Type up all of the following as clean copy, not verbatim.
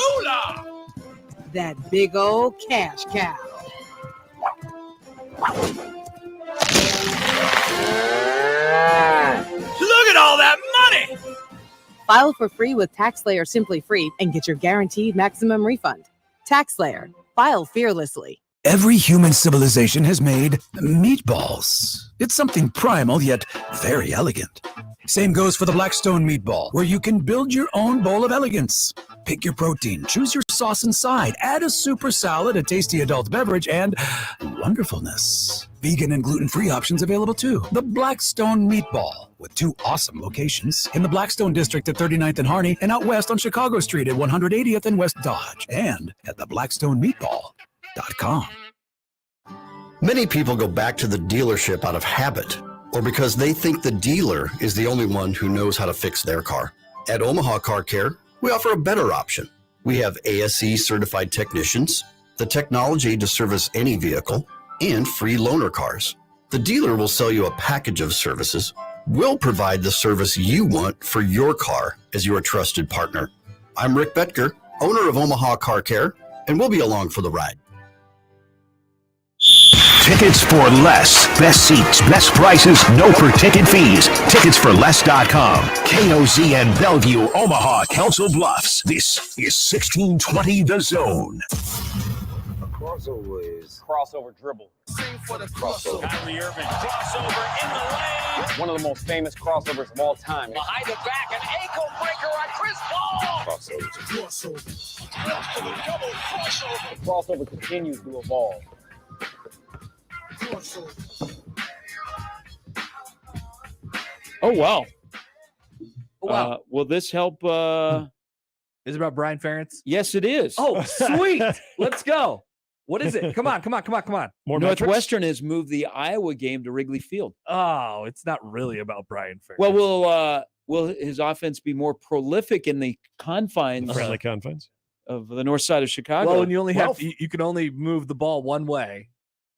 moolah. That big old cash cow. Look at all that money. File for free with TaxSlayer Simply Free and get your guaranteed maximum refund. TaxSlayer. File fearlessly. Every human civilization has made meatballs. It's something primal yet very elegant. Same goes for the Blackstone meatball, where you can build your own bowl of elegance. Pick your protein, choose your sauce and side, add a super salad, a tasty adult beverage, and wonderfulness. Vegan and gluten-free options available too. The Blackstone meatball, with 2 awesome locations in the Blackstone district at 39th and Harney, and out west on Chicago Street at 180th and West Dodge, and at theblackstonemeatball.com. Many people go back to the dealership out of habit, or because they think the dealer is the only one who knows how to fix their car. At Omaha Car Care, we offer a better option. We have ASE certified technicians, the technology to service any vehicle, and free loaner cars. The dealer will sell you a package of services. We'll provide the service you want for your car as your trusted partner. I'm Rick Betker, owner of Omaha Car Care, and we'll be along for the ride. Tickets for less. Best seats, best prices, no per-ticket fees. Ticketsforless.com. KOZ and Bellevue, Omaha, Council Bluffs. This is 1620 The Zone. Crossover dribble. Sing for the crossover. Kyrie Irving, crossover in the lane. One of the most famous crossovers of all time. Behind the back, an ankle breaker on Chris Paul. Crossover. Double crossover. The crossover continues to evolve. Oh, wow. Will this help? Is it about Brian Ferentz? Yes, it is. Oh, sweet. Let's go. What is it? Come on. More Northwestern has moved the Iowa game to Wrigley Field. Oh, it's not really about Brian Ferentz. Well, will his offense be more prolific in the friendly confines of the north side of Chicago? Well, and you only you can only move the ball one way.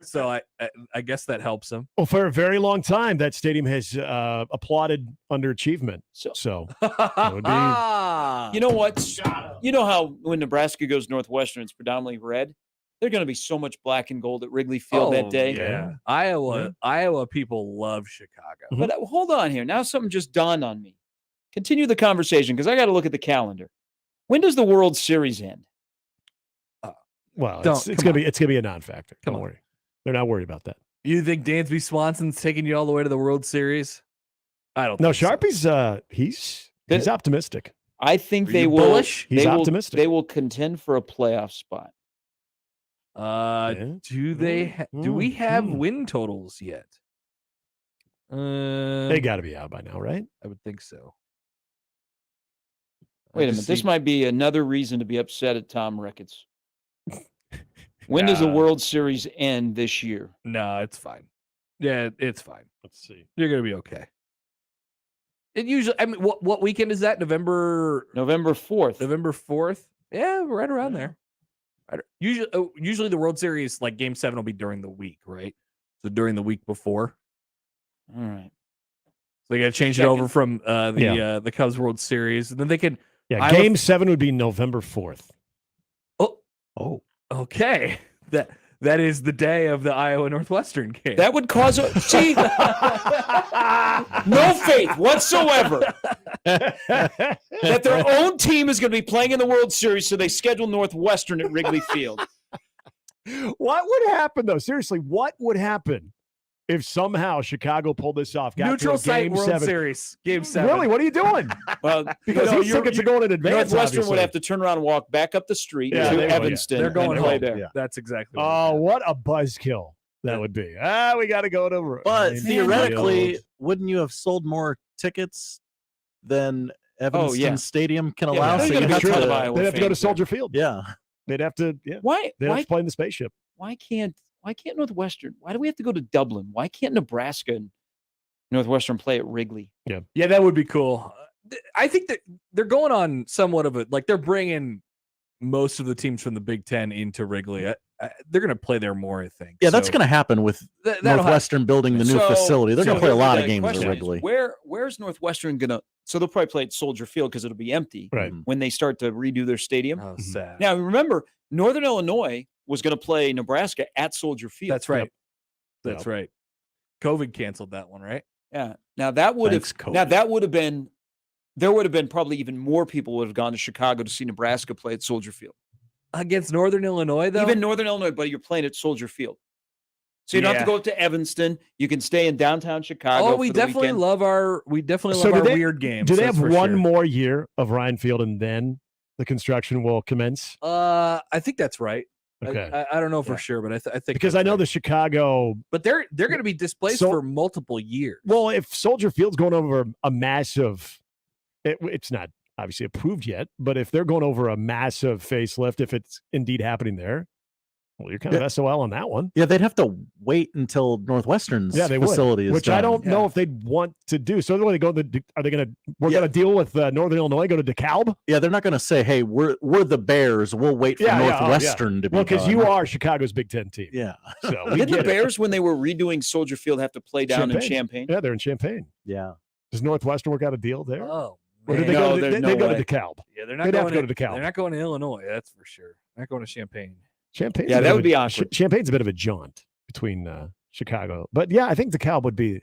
So I guess that helps him. Well, for a very long time, that stadium has applauded underachievement. So that would be... You know what? You know how when Nebraska goes Northwestern, it's predominantly red? They're going to be so much black and gold at Wrigley Field that day. Yeah. Iowa people love Chicago. But hold on here. Now something just dawned on me. Continue the conversation because I got to look at the calendar. When does the World Series end? Well, it's gonna be a non-factor. Don't worry. They're not worried about that. You think Dansby Swanson's taking you all the way to the World Series? I don't. No, think Sharpie's he's optimistic. I think they will. Bullish? He's optimistic. They will contend for a playoff spot. Do we have win totals yet? They got to be out by now, right? I would think so. Wait a minute. This might be another reason to be upset at Tom Ricketts. When does the World Series end this year? No, it's fine. Yeah, it's fine. Let's see. You're going to be okay. It usually, I mean, what weekend is that? November 4th. November 4th? Yeah, right around there. Usually the World Series, like Game 7 will be during the week, right? So during the week before. All right. So they got to change it over from the Cubs World Series. And then they can... Yeah, Game 7 would be November 4th. Oh. Okay. That is the day of the Iowa Northwestern game. That would cause no faith whatsoever that their own team is going to be playing in the World Series, so they schedule Northwestern at Wrigley Field. What would happen, though? Seriously, what would happen if somehow Chicago pulled this off? Neutral site World Series, Game 7. Really? What are you doing? Well, because these tickets are going in advance. Northwestern would have to turn around and walk back up the street to Evanston. They're going home there. Yeah. That's exactly what a buzzkill that would be. We got to go to... But theoretically, wouldn't you have sold more tickets than Evanston Stadium can allow? So they'd have to go to Soldier Field. Yeah. They'd have to... Yeah. Why? They'd have to play in the spaceship. Why can't Northwestern? Why do we have to go to Dublin? Why can't Nebraska and Northwestern play at Wrigley? Yeah, that would be cool. I think that they're going on somewhat of a, like, they're bringing most of the teams from the Big Ten into Wrigley. They're going to play there more, I think. Yeah, that's going to happen with Northwestern building the new facility. They're going to play a lot of games at Wrigley. Where's Northwestern going to? So they'll probably play at Soldier Field because it'll be empty when they start to redo their stadium. Oh, sad. Now remember, Northern Illinois was going to play Nebraska at Soldier Field. That's right. That's right. COVID canceled that one, right? Yeah. Now that would have been. There would have been probably even more people would have gone to Chicago to see Nebraska play at Soldier Field. Against Northern Illinois, though? Even Northern Illinois, but you're playing at Soldier Field. So you don't have to go up to Evanston. You can stay in downtown Chicago. We definitely love our weird games. Do they have one more year of Ryan Field and then the construction will commence? I think that's right. Okay. I don't know for sure, but I think because I know the Chicago, but they're going to be displaced for multiple years. Well, if Soldier Field's going over a massive, it's not obviously approved yet, but if they're going over a massive facelift, if it's indeed happening there, well, you're kind of SOL on that one. Yeah, they'd have to wait until Northwestern's facility is which done. I don't know if they'd want to do. So when they go, are they going to? We're going to deal with Northern Illinois. Go to DeKalb. Yeah, they're not going to say, "Hey, we're the Bears. We'll wait for Northwestern to be." Well, because you are Chicago's Big Ten team. Yeah. So did the Bears when they were redoing Soldier Field have to play down in Champaign? Yeah, they're in Champaign. Yeah. Does Northwestern work out a deal there? Oh. Or did they go to DeKalb? Yeah, they're not going to DeKalb. They're not going to Illinois, that's for sure. They're not going to Champaign. Champaign. Yeah, that would be awkward. Champagne's a bit of a jaunt between Chicago. But yeah, I think DeKalb would be.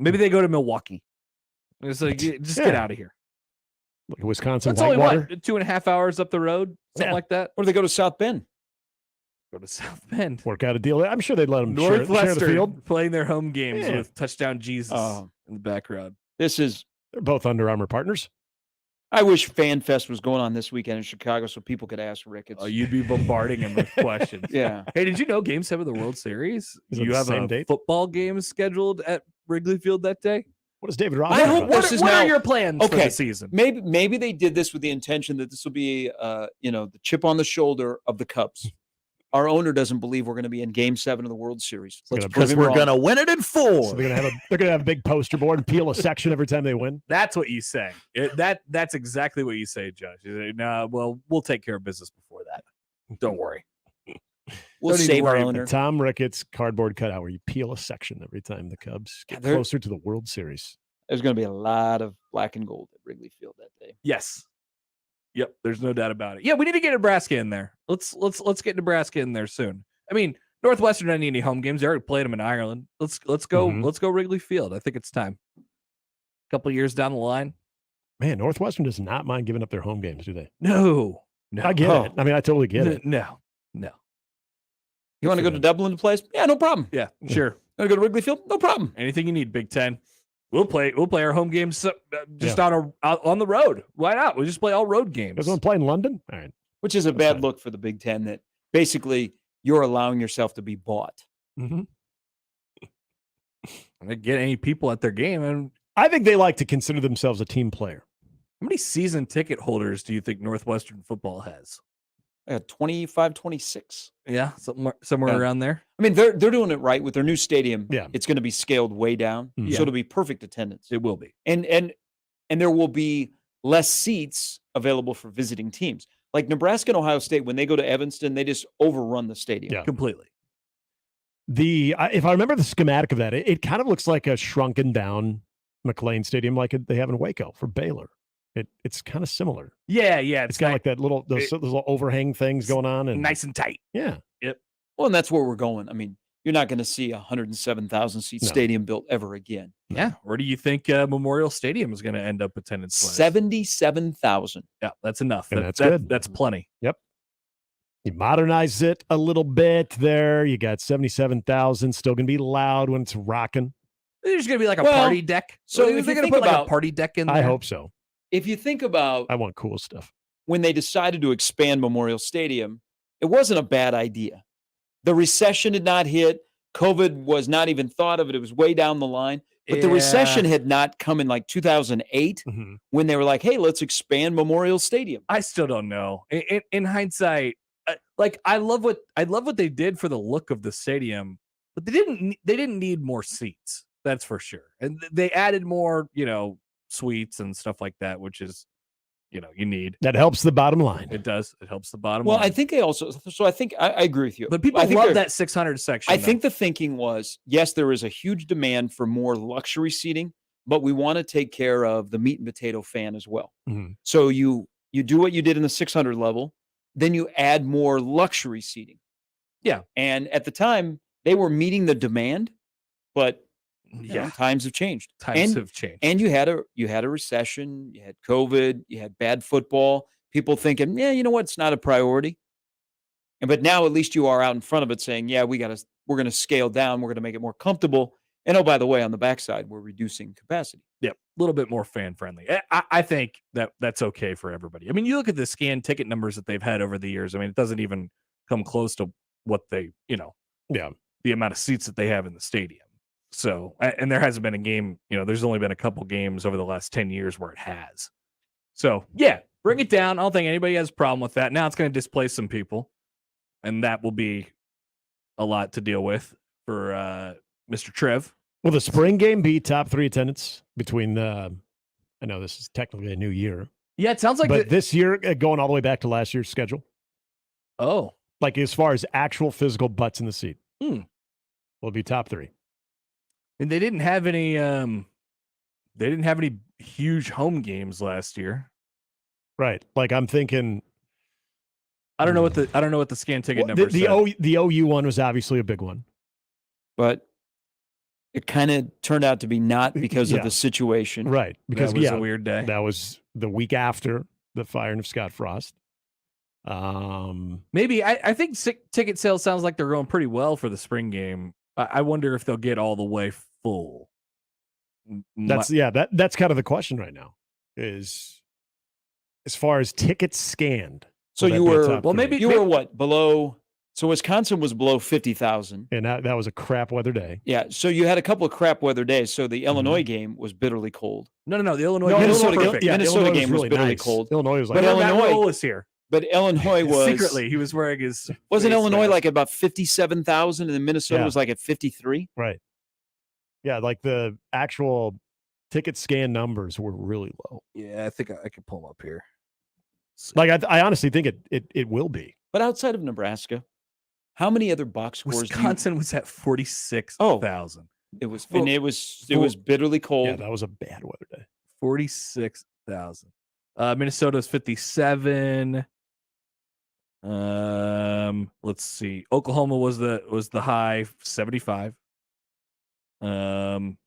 Maybe they go to Milwaukee. It's like, just get out of here. Like Wisconsin, That's Whitewater. only 2.5 hours up the road, something like that. Or do they go to South Bend? Go to South Bend. Work out a deal. I'm sure they'd let them share the field. Playing their home games with Touchdown Jesus in the background. They're both Under Armour partners. I wish Fan Fest was going on this weekend in Chicago so people could ask Rick. You'd be bombarding him with questions. Yeah. Hey, did you know Game 7 of the World Series? You have a football game scheduled at Wrigley Field that day? What does David Ross? I hope what are your plans for the season? Maybe they did this with the intention that this will be, the chip on the shoulder of the Cubs. Our owner doesn't believe we're going to be in Game 7 of the World Series because we're going to win it in 4. So they're going to have a big poster board and peel a section every time they win. That's what you say. That's exactly what you say, Josh. You say, "No, well, we'll take care of business before that. Don't worry. We'll save our owner." Tom Ricketts cardboard cutout where you peel a section every time the Cubs get closer to the World Series. There's going to be a lot of black and gold at Wrigley Field that day. Yes. Yep, there's no doubt about it. Yeah, we need to get Nebraska in there. Let's get Nebraska in there soon. I mean, Northwestern doesn't need any home games. They already played them in Ireland. Let's go. Let's go Wrigley Field. I think it's time. A couple of years down the line. Man, Northwestern does not mind giving up their home games, do they? No. I get it. I mean, I totally get it. No. You want to go to Dublin to play? Yeah, no problem. Yeah, sure. Want to go to Wrigley Field? No problem. Anything you need, Big Ten. We'll play our home games just on the road. Why not? We'll just play all road games. Does one play in London? All right. Which is a bad look for the Big Ten that basically you're allowing yourself to be bought. Mm-hmm. They get any people at their game. And I think they like to consider themselves a team player. How many season ticket holders do you think Northwestern football has? 25, 26. Yeah, somewhere around there. I mean, they're doing it right with their new stadium. Yeah. It's going to be scaled way down, so it'll be perfect attendance. It will be. And there will be less seats available for visiting teams. Like Nebraska and Ohio State, when they go to Evanston, they just overrun the stadium. Completely. If I remember the schematic of that, it kind of looks like a shrunken down McLean Stadium like they have in Waco for Baylor. It's kind of similar. Yeah. It's kind of like that those little overhang things going on, and nice and tight. Yeah. Yep. Well, and that's where we're going. I mean, you're not going to see a 107,000 seat stadium built ever again. Yeah. Where do you think Memorial Stadium is going to end up attendance? 77,000. Yeah, that's enough. And that's good. That's plenty. Yep. You modernize it a little bit there. You got 77,000. Still going to be loud when it's rocking. There's going to be like a party deck. So if they're going to put like a party deck in there, I hope so. If you think about, I want cool stuff. When they decided to expand Memorial Stadium, it wasn't a bad idea. The recession had not hit. COVID was not even thought of it. It was way down the line. But the recession had not come in like 2008 when they were like, hey, let's expand Memorial Stadium. I still don't know. In hindsight, I love what they did for the look of the stadium, but they didn't need more seats. That's for sure. And they added more, suites and stuff like that, which is you need. That helps the bottom line. It does. It helps the bottom Well, line. I think they also. So I think I agree with you. But people love that 600 section. I think the thinking was, yes, there is a huge demand for more luxury seating, but we want to take care of the meat and potato fan as well. Mm-hmm. So you do what you did in the 600 level, then you add more luxury seating. Yeah. And at the time, they were meeting the demand, but times have changed. Times have changed. And you had a recession, you had COVID, you had bad football, people thinking, you know what, it's not a priority. But now at least you are out in front of it saying, we're going to scale down, we're going to make it more comfortable. And oh, by the way, on the backside, we're reducing capacity. Yep, a little bit more fan friendly. I think that's okay for everybody. I mean, you look at the scan ticket numbers that they've had over the years. I mean, it doesn't even come close to what they, the amount of seats that they have in the stadium. So, and there hasn't been a game, there's only been a couple games over the last 10 years where it has. So, bring it down. I don't think anybody has a problem with that. Now it's going to displace some people, and that will be a lot to deal with for Mr. Trev. Will the spring game be top 3 attendance between I know this is technically a new year. Yeah, it sounds like but this year going all the way back to last year's schedule. Oh. Like as far as actual physical butts in the seat. Will it be top 3? And they didn't have any huge home games last year. Right. Like I'm thinking I don't know what the scan ticket number the OU one was obviously a big one. But it kind of turned out to be not because of the situation. Right. Because that was a weird day. That was the week after the firing of Scott Frost. Maybe I think ticket sales sounds like they're going pretty well for the spring game. I wonder if they'll get all the way full. That's kind of the question right now is as far as tickets scanned. So you were what below? So Wisconsin was below 50,000, and that was a crap weather day. Yeah, so you had a couple of crap weather days. So the Illinois game was bitterly cold. No, the Minnesota game was bitterly cold. Illinois was but Illinois was here. But Illinois was secretly he was wearing his. Wasn't Illinois like about 57,000, and then Minnesota was like at 53? Right. Yeah, like the actual ticket scan numbers were really low. Yeah, I think I can pull them up here. Like I honestly think it will be. But outside of Nebraska, how many other box scores? Wisconsin was at 46,000. It was it was bitterly cold. Yeah, that was a bad weather day. 46,000. Minnesota's 57. Let's see. Oklahoma was the high, 75.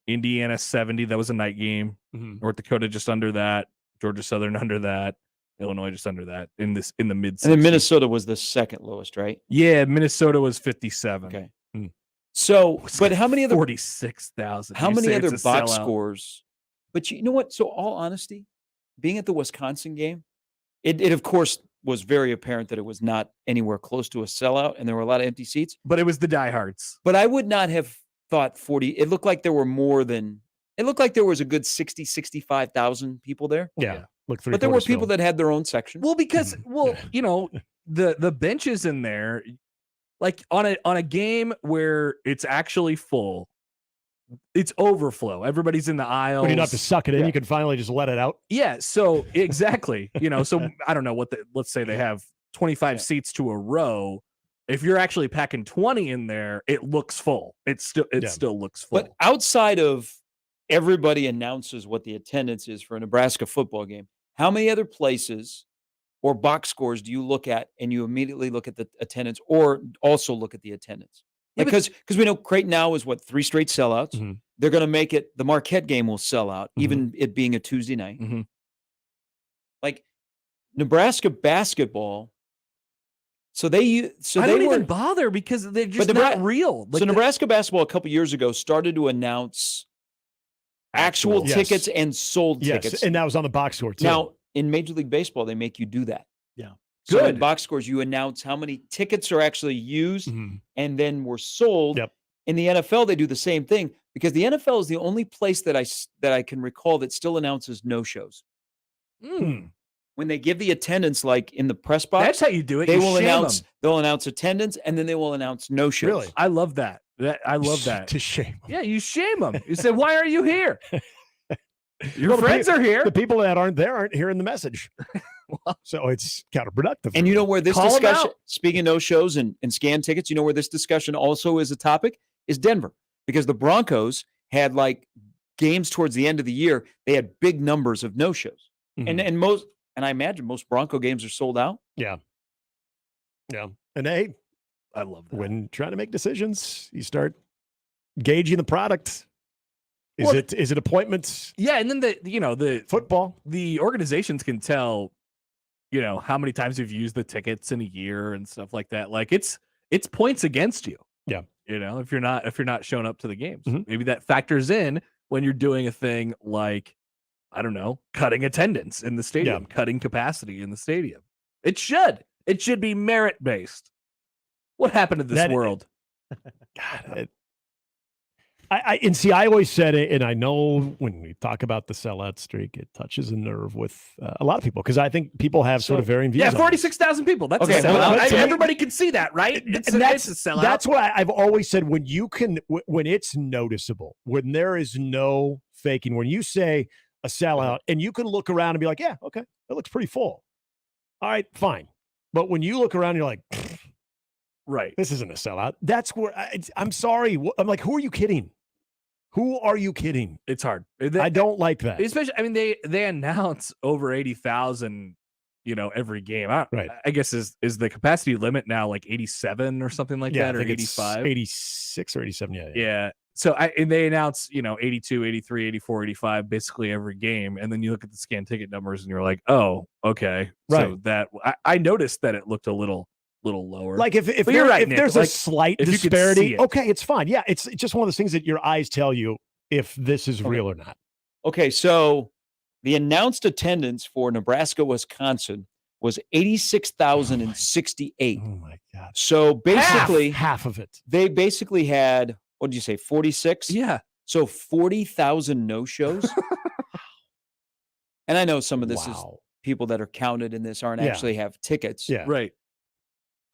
Indiana 70. That was a night game. Mm-hmm. North Dakota just under that. Georgia Southern under that. Illinois just under that in the mid. And then Minnesota was the second lowest, right? Yeah, Minnesota was 57. Okay. So, but how many other 46,000? How many other box scores? But you know what? So, all honesty, being at the Wisconsin game, it of course was very apparent that it was not anywhere close to a sellout, and there were a lot of empty seats. But it was the diehards. But I would not have thought 40. It looked like there were more than. It looked like there was a good 60, 65,000 people there. Yeah. But there were people that had their own section. Well, because the benches in there, like on a game where it's actually full, it's overflow. Everybody's in the aisles. When you don't have to suck it in, you can finally just let it out. Yeah. So exactly. So I don't know let's say they have 25 seats to a row. If you're actually packing 20 in there, it looks full. It still looks full. But outside of everybody announces what the attendance is for a Nebraska football game, how many other places or box scores do you look at and you immediately look at the attendance or also look at the attendance? Because we know Creighton now is 3 straight sellouts. Mm-hmm. They're going to make it. The Marquette game will sell out, even it being a Tuesday night. Mm-hmm. Like Nebraska basketball. So I don't even bother because they're just not real. Like Nebraska basketball a couple years ago started to announce actual tickets and sold tickets. And that was on the box score too. Now, in Major League Baseball, they make you do that. Yeah. So in box scores, you announce how many tickets are actually used and then were sold. Yep. In the NFL, they do the same thing because the NFL is the only place that I can recall that still announces no-shows. When they give the attendance, like in the press box, that's how you do it. They'll announce attendance and then they will announce no-shows. Really? I love that. I love that. To shame them. Yeah, you shame them. You say, why are you here? Your friends are here. The people that aren't there aren't hearing the message. So it's counterproductive. And you know where this Call 'em discussion, out. speaking of no shows and scan tickets, you know where this discussion also is a topic? Is Denver. Because the Broncos had like games towards the end of the year, they had big numbers of no-shows. Mhm. And I imagine most Bronco games are sold out. Yeah. Yeah. And hey, I love that. when trying to make decisions, you start gauging the product. Is Well, it appointments? Yeah, and then the Football. the organizations can tell, how many times you've used the tickets in a year and stuff like that. Like it's points against you. Yeah. If you're not showing up to the games. Mhm. Maybe that factors in when you're doing a thing like, I don't know, cutting attendance in the stadium, cutting capacity in the stadium. It should be merit based. What happened to this world? God, I always said it, and I know when we talk about the sellout streak, it touches a nerve with a lot of people because I think people have sort of varying views. Yeah, on 46,000 people. That's Okay, a sellout. but to me- Everybody can see that, right? It's a sellout. That's what I've always said. When you can, when it's noticeable, when there is no faking, when you say a sellout, and you can look around and be like, yeah, okay, that looks pretty full. All right, fine. But when you look around, you're like, right, this isn't a sellout. That's where I'm sorry. I'm like, who are you kidding? Who are you kidding? It's hard. I don't like that. Especially, I mean, they announce over 80,000, every game. Right. I guess is the capacity limit now like 87 or something like that, I or think it's 85, 86 or 87. Yeah. Yeah. So and they announce 82, 83, 84, 85 basically every game, and then you look at the scan ticket numbers and you're like, oh, okay, Right. So that I noticed that it looked a little lower. Like if But you're right, if Nick, there's like, a slight if you could see disparity, it. okay, it's fine. Yeah, it's just one of those things that your eyes tell you if this is real or not. Okay, so the announced attendance for Nebraska, Wisconsin was 86,068. Oh my God. So basically, half of it. they basically had, what did you say, 46? Yeah. So 40,000 no-shows. And I know some of this is people that are counted in this aren't actually have tickets. Yeah. Right.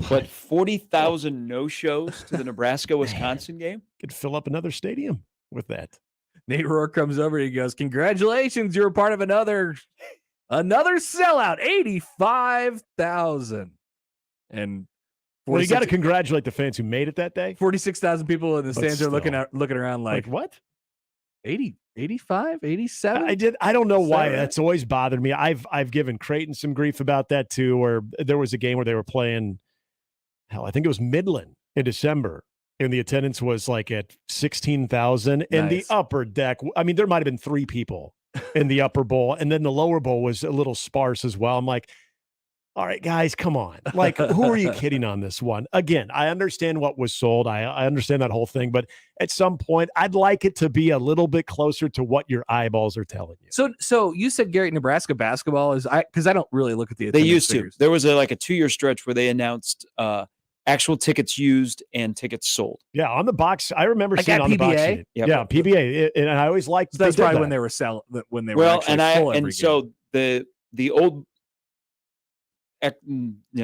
But 40,000 no-shows to the Nebraska-Wisconsin game? Could fill up another stadium with that. Nate Rourke comes over. He goes, "Congratulations, you're a part of another sellout, 85,000." And Well, you got to congratulate the fans who made it that day. 46,000 people in the But stands are looking still. around like what? 80, 85, 87. I don't know why Seven. that's always bothered me. I've given Creighton some grief about that too, where there was a game where they were playing, hell, I think it was Midland in December, and the attendance was like at 16,000 in the upper deck. I mean, there might have been 3 people in the upper bowl, and then the lower bowl was a little sparse as well. I'm like, all right, guys, come on. Like, who are you kidding on this one? Again, I understand what was sold. I understand that whole thing. But at some point, I'd like it to be a little bit closer to what your eyeballs are telling you. So you said Gary, Nebraska basketball is because I don't really look at the They attendance used figures. to. There was a 2-year stretch where they announced actual tickets used and tickets sold. Yeah, on the box. I remember Like seeing at on the box. PBA? sheet. Yep. Yeah, PBA. And I always liked So that's they did probably that. when they were when they were actually full every game. So the old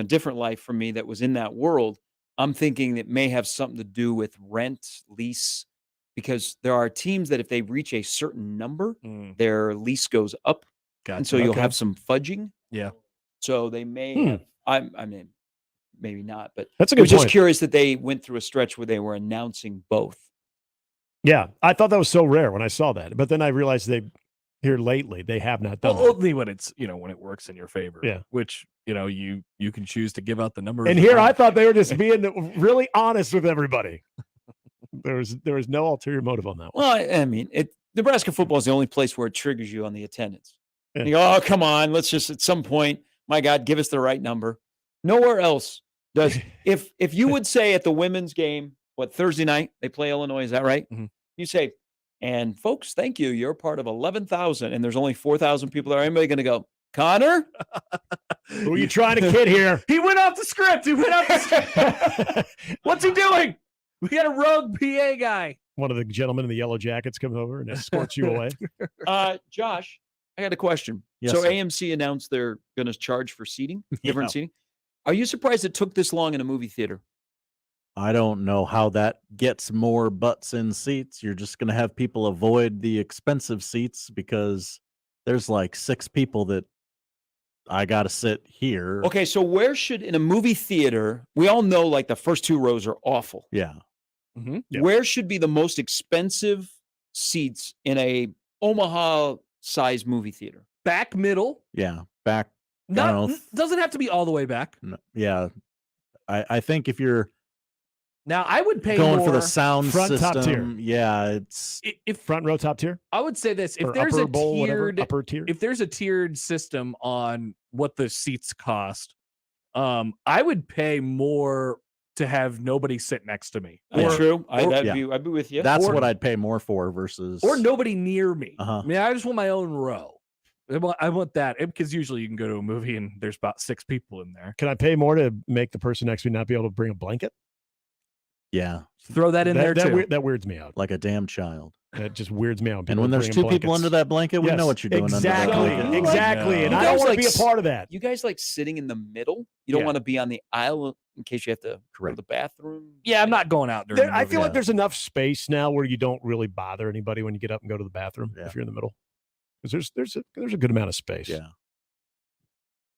different life for me that was in that world, I'm thinking it may have something to do with rent, lease, because there are teams that if they reach a certain number, their lease goes up. Gotcha. And so you'll Okay. have some fudging. Yeah. So they may have, I mean, maybe not, but That's a I good was just point. curious that they went through a stretch where they were announcing both. Yeah, I thought that was so rare when I saw that. But then I realized here lately, they have not done Well, that. only when it's when it works in your favor. Yeah. Which you can choose to give out the numbers. And here I thought they were just being really honest with everybody. There was no ulterior motive on that one. Well, I mean, Nebraska football is the only place where it triggers you on the attendance. Yeah. You go, oh, come on, let's just at some point, my God, give us the right number. Nowhere else does. If you would say at the women's game, Thursday night they play Illinois, is that right? Mhm. You say, and folks, thank you. You're part of 11,000, and there's only 4,000 people there. Anybody going to go, Connor? Who are you trying to kid here? He went off the script. What's he doing? We got a rogue PA guy. One of the gentlemen in the yellow jackets comes over and escorts you away. Josh, I got a question. Yes, so sir. AMC announced they're going to charge for seating, different seating. Are you surprised it took this long in a movie theater? I don't know how that gets more butts in seats. You're just going to have people avoid the expensive seats because there's like 6 people that I got to sit here. Okay, so where should, in a movie theater, we all know like the first 2 rows are awful. Yeah. Mm-hmm. Yep. Where should be the most expensive seats in a Omaha-sized movie theater? Back middle. Yeah. Back. Doesn't have to be all the way back. No, yeah. I think if you're now, I would pay going more for the sound front system. top tier. Yeah, it's if front row top tier. I would say this: if Or there's upper a bowl, whatever, tiered upper tier. if there's a tiered system on what the seats cost, I would pay more to have nobody sit next to me. True. I'd be with you. That's what I'd pay more for versus or nobody near me. Uh-huh. I mean, I just want my own row. I want that because usually you can go to a movie and there's about 6 people in there. Can I pay more to make the person next to me not be able to bring a blanket? Yeah. Throw that in there too. That weirds me out. Like a damn child. That just weirds me out. And when there's 2 people under that blanket, we know what you're doing exactly, under that blanket. Exactly. And I don't want to be a part of that. You guys like sitting in the middle? You don't want to be on the aisle in case you have to go to the bathroom? Yeah, I'm not going out during I feel like there's enough space now where you don't really bother anybody when you get up and go to the bathroom if you're in the middle. Because there's a good amount of space. Yeah.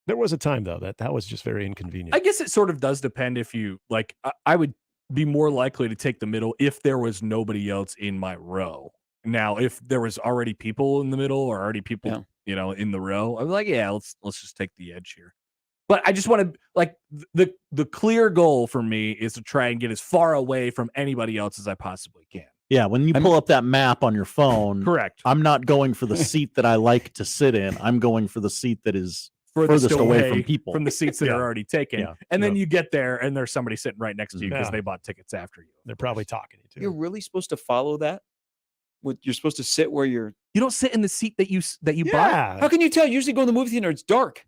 There was a time though that was just very inconvenient. I guess it sort of does depend if you like. I would be more likely to take the middle if there was nobody else in my row. Now, if there was already people in the middle or already people, in the row, I'm like, yeah, let's just take the edge here. But I just want to like the clear goal for me is to try and get as far away from anybody else as I possibly can. Yeah, when you pull up that map on your phone, correct. I'm not going for the seat that I like to sit in. I'm going for the seat that is furthest away from people, from the seats that are already taken. Yeah. And then you get there and there's somebody sitting right next to you because they bought tickets after you. They're probably talking to you too. You're really supposed to follow that? You're supposed to sit where you don't sit in the seat that you bought? How can you tell? You usually go in the movie theater, it's dark.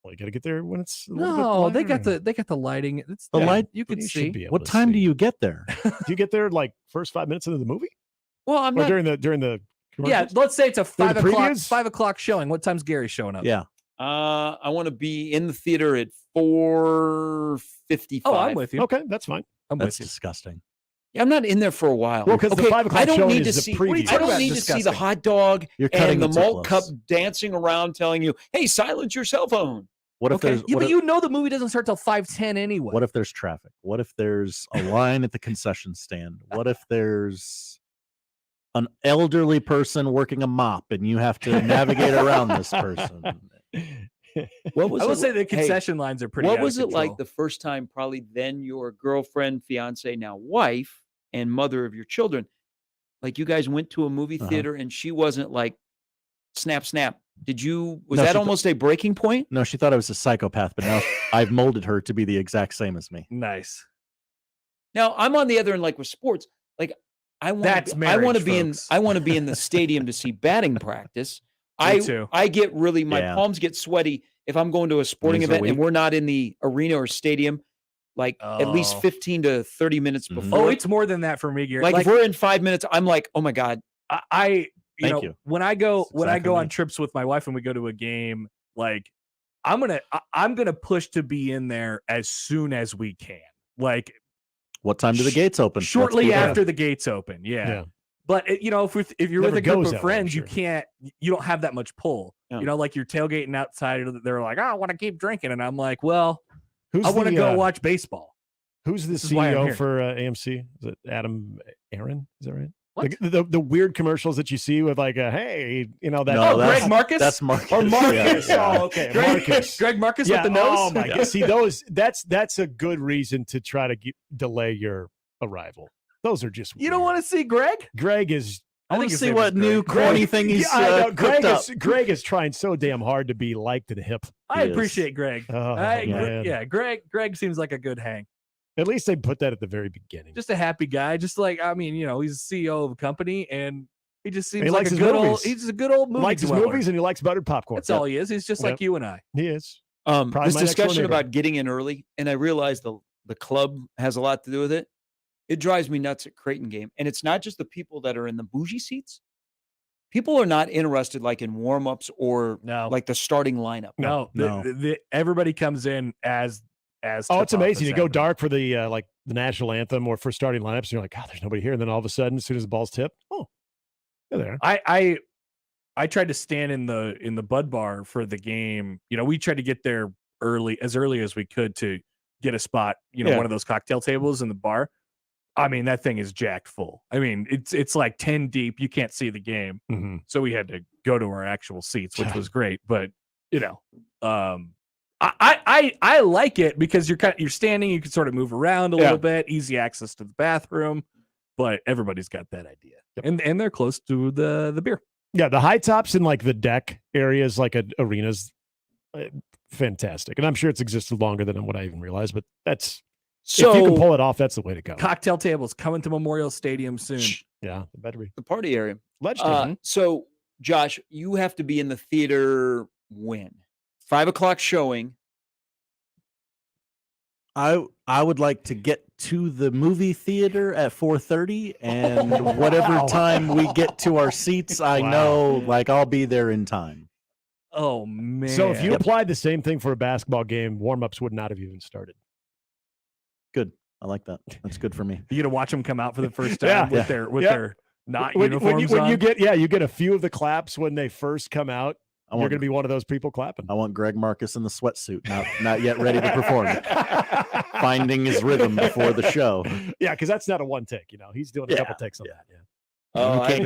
Well, you got to get there when it's they got the lighting. It's the light you can see. What time do you get there? Do you get there like first 5 minutes into the movie? Well, I'm or not during the yeah. Let's say it's a 5 o'clock previews? 5 o'clock showing. What time's Gary showing up? Yeah. I want to be in the theater at 4:55. Oh, I'm with you. Okay, that's fine. That's disgusting. Yeah, I'm not in there for a while. Well, because the 5 o'clock I don't showing need to is the see. preview. I don't need to see the hot dog You're cutting and the it too malt cup close. dancing around, telling you, "Hey, silence your cell phone." What if there's but you know the movie doesn't start till 5:10 anyway. What if there's traffic? What if there's a line at the concession stand? What if there's an elderly person working a mop and you have to navigate around this person? What was I will it say the hey, concession lines are pretty. What out was of it like control. the first time? Probably then your girlfriend, fiance, now wife, and mother of your children. Like you guys went to a movie theater and she wasn't like, snap, snap. Was that almost a breaking point? No, she thought I was a psychopath, but now I've molded her to be the exact same as me. Nice. Now I'm on the other end, like with sports. Like I want to be in the stadium to see batting practice. too. I get my palms get sweaty if I'm going to a sporting event and we're not in the arena or stadium like at least 15 to 30 minutes before. Oh, it's more than that for me, Gary. Like if we're in 5 minutes, I'm like, oh my God. Thank you. When I go on trips with my wife and we go to a game, like I'm gonna push to be in there as soon as we can. Like, what time do the gates open? Shortly after the gates open. Yeah. But if you're with a group of friends, you don't have that much pull. Yeah. Like you're tailgating outside. They're like, I want to keep drinking, and I'm like, well, I want to go watch baseball. Who's the CEO for AMC? Is it Adam Aaron? Is that right? What? The weird commercials that you see with like hey, Greg Marcus? That's Marcus. Or Marcus. Yeah. Oh, okay. Marcus. Greg Marcus with the nose? Oh my God. See, that's a good reason to try to delay your arrival. Those are just You don't want to see Greg? Greg is I want to see what new corny thing he's Greg is trying so damn hard to be liked and hip. I appreciate Greg. Man. Greg seems like a good hang. At least they put that at the very beginning. Just a happy guy. Just like, I mean, he's CEO of a company and he just seems like a good old, he's a good old movie. He likes his movies and he likes buttered popcorn. That's all he is. He's just like you and I. He is. This discussion about getting in early, and I realize the club has a lot to do with it. It drives me nuts at Creighton game. And it's not just the people that are in the bougie seats. People are not interested like in warm-ups or like the starting lineup. No. Everybody comes in as as Oh, it's tip-off amazing. is You go happening. dark for the the national anthem or for starting lineups, and you're like, God, there's nobody here. And then all of a sudden, as soon as the ball's tipped, oh, they're there. I tried to stand in the Bud Bar for the game. We tried to get there early as we could to get a spot. Yeah. One of those cocktail tables in the bar. I mean, that thing is jacked full. I mean, it's like 10 deep. You can't see the game, so we had to go to our actual seats, which was great. But I like it because you're standing. You can sort of move around a little bit, easy access to the bathroom. But everybody's got that idea, and they're close to the beer. Yeah, the high tops in like the deck areas, like arenas, fantastic. And I'm sure it's existed longer than what I even realized. But if you can pull it off, that's the way to go. Cocktail tables coming to Memorial Stadium soon. Yeah, it better be the party area. Legendary. So, Josh, you have to be in the theater when 5 o'clock showing. I would like to get to the movie theater at 4:30, and whatever time we get to our seats, I know like I'll be there in time. Oh man! So if you applied the same thing for a basketball game, warm-ups would not have even started. Good, I like that. That's good for me. You gonna watch them come out for the first time with their not when uniforms when on? you get a few of the claps when they first come out. You're going to be one of those people clapping. I want Greg Marcus in the sweatsuit, not yet ready to perform. Finding his rhythm before the show. Yeah, because that's not a one take. He's doing a couple takes on that. Yeah. Oh, can't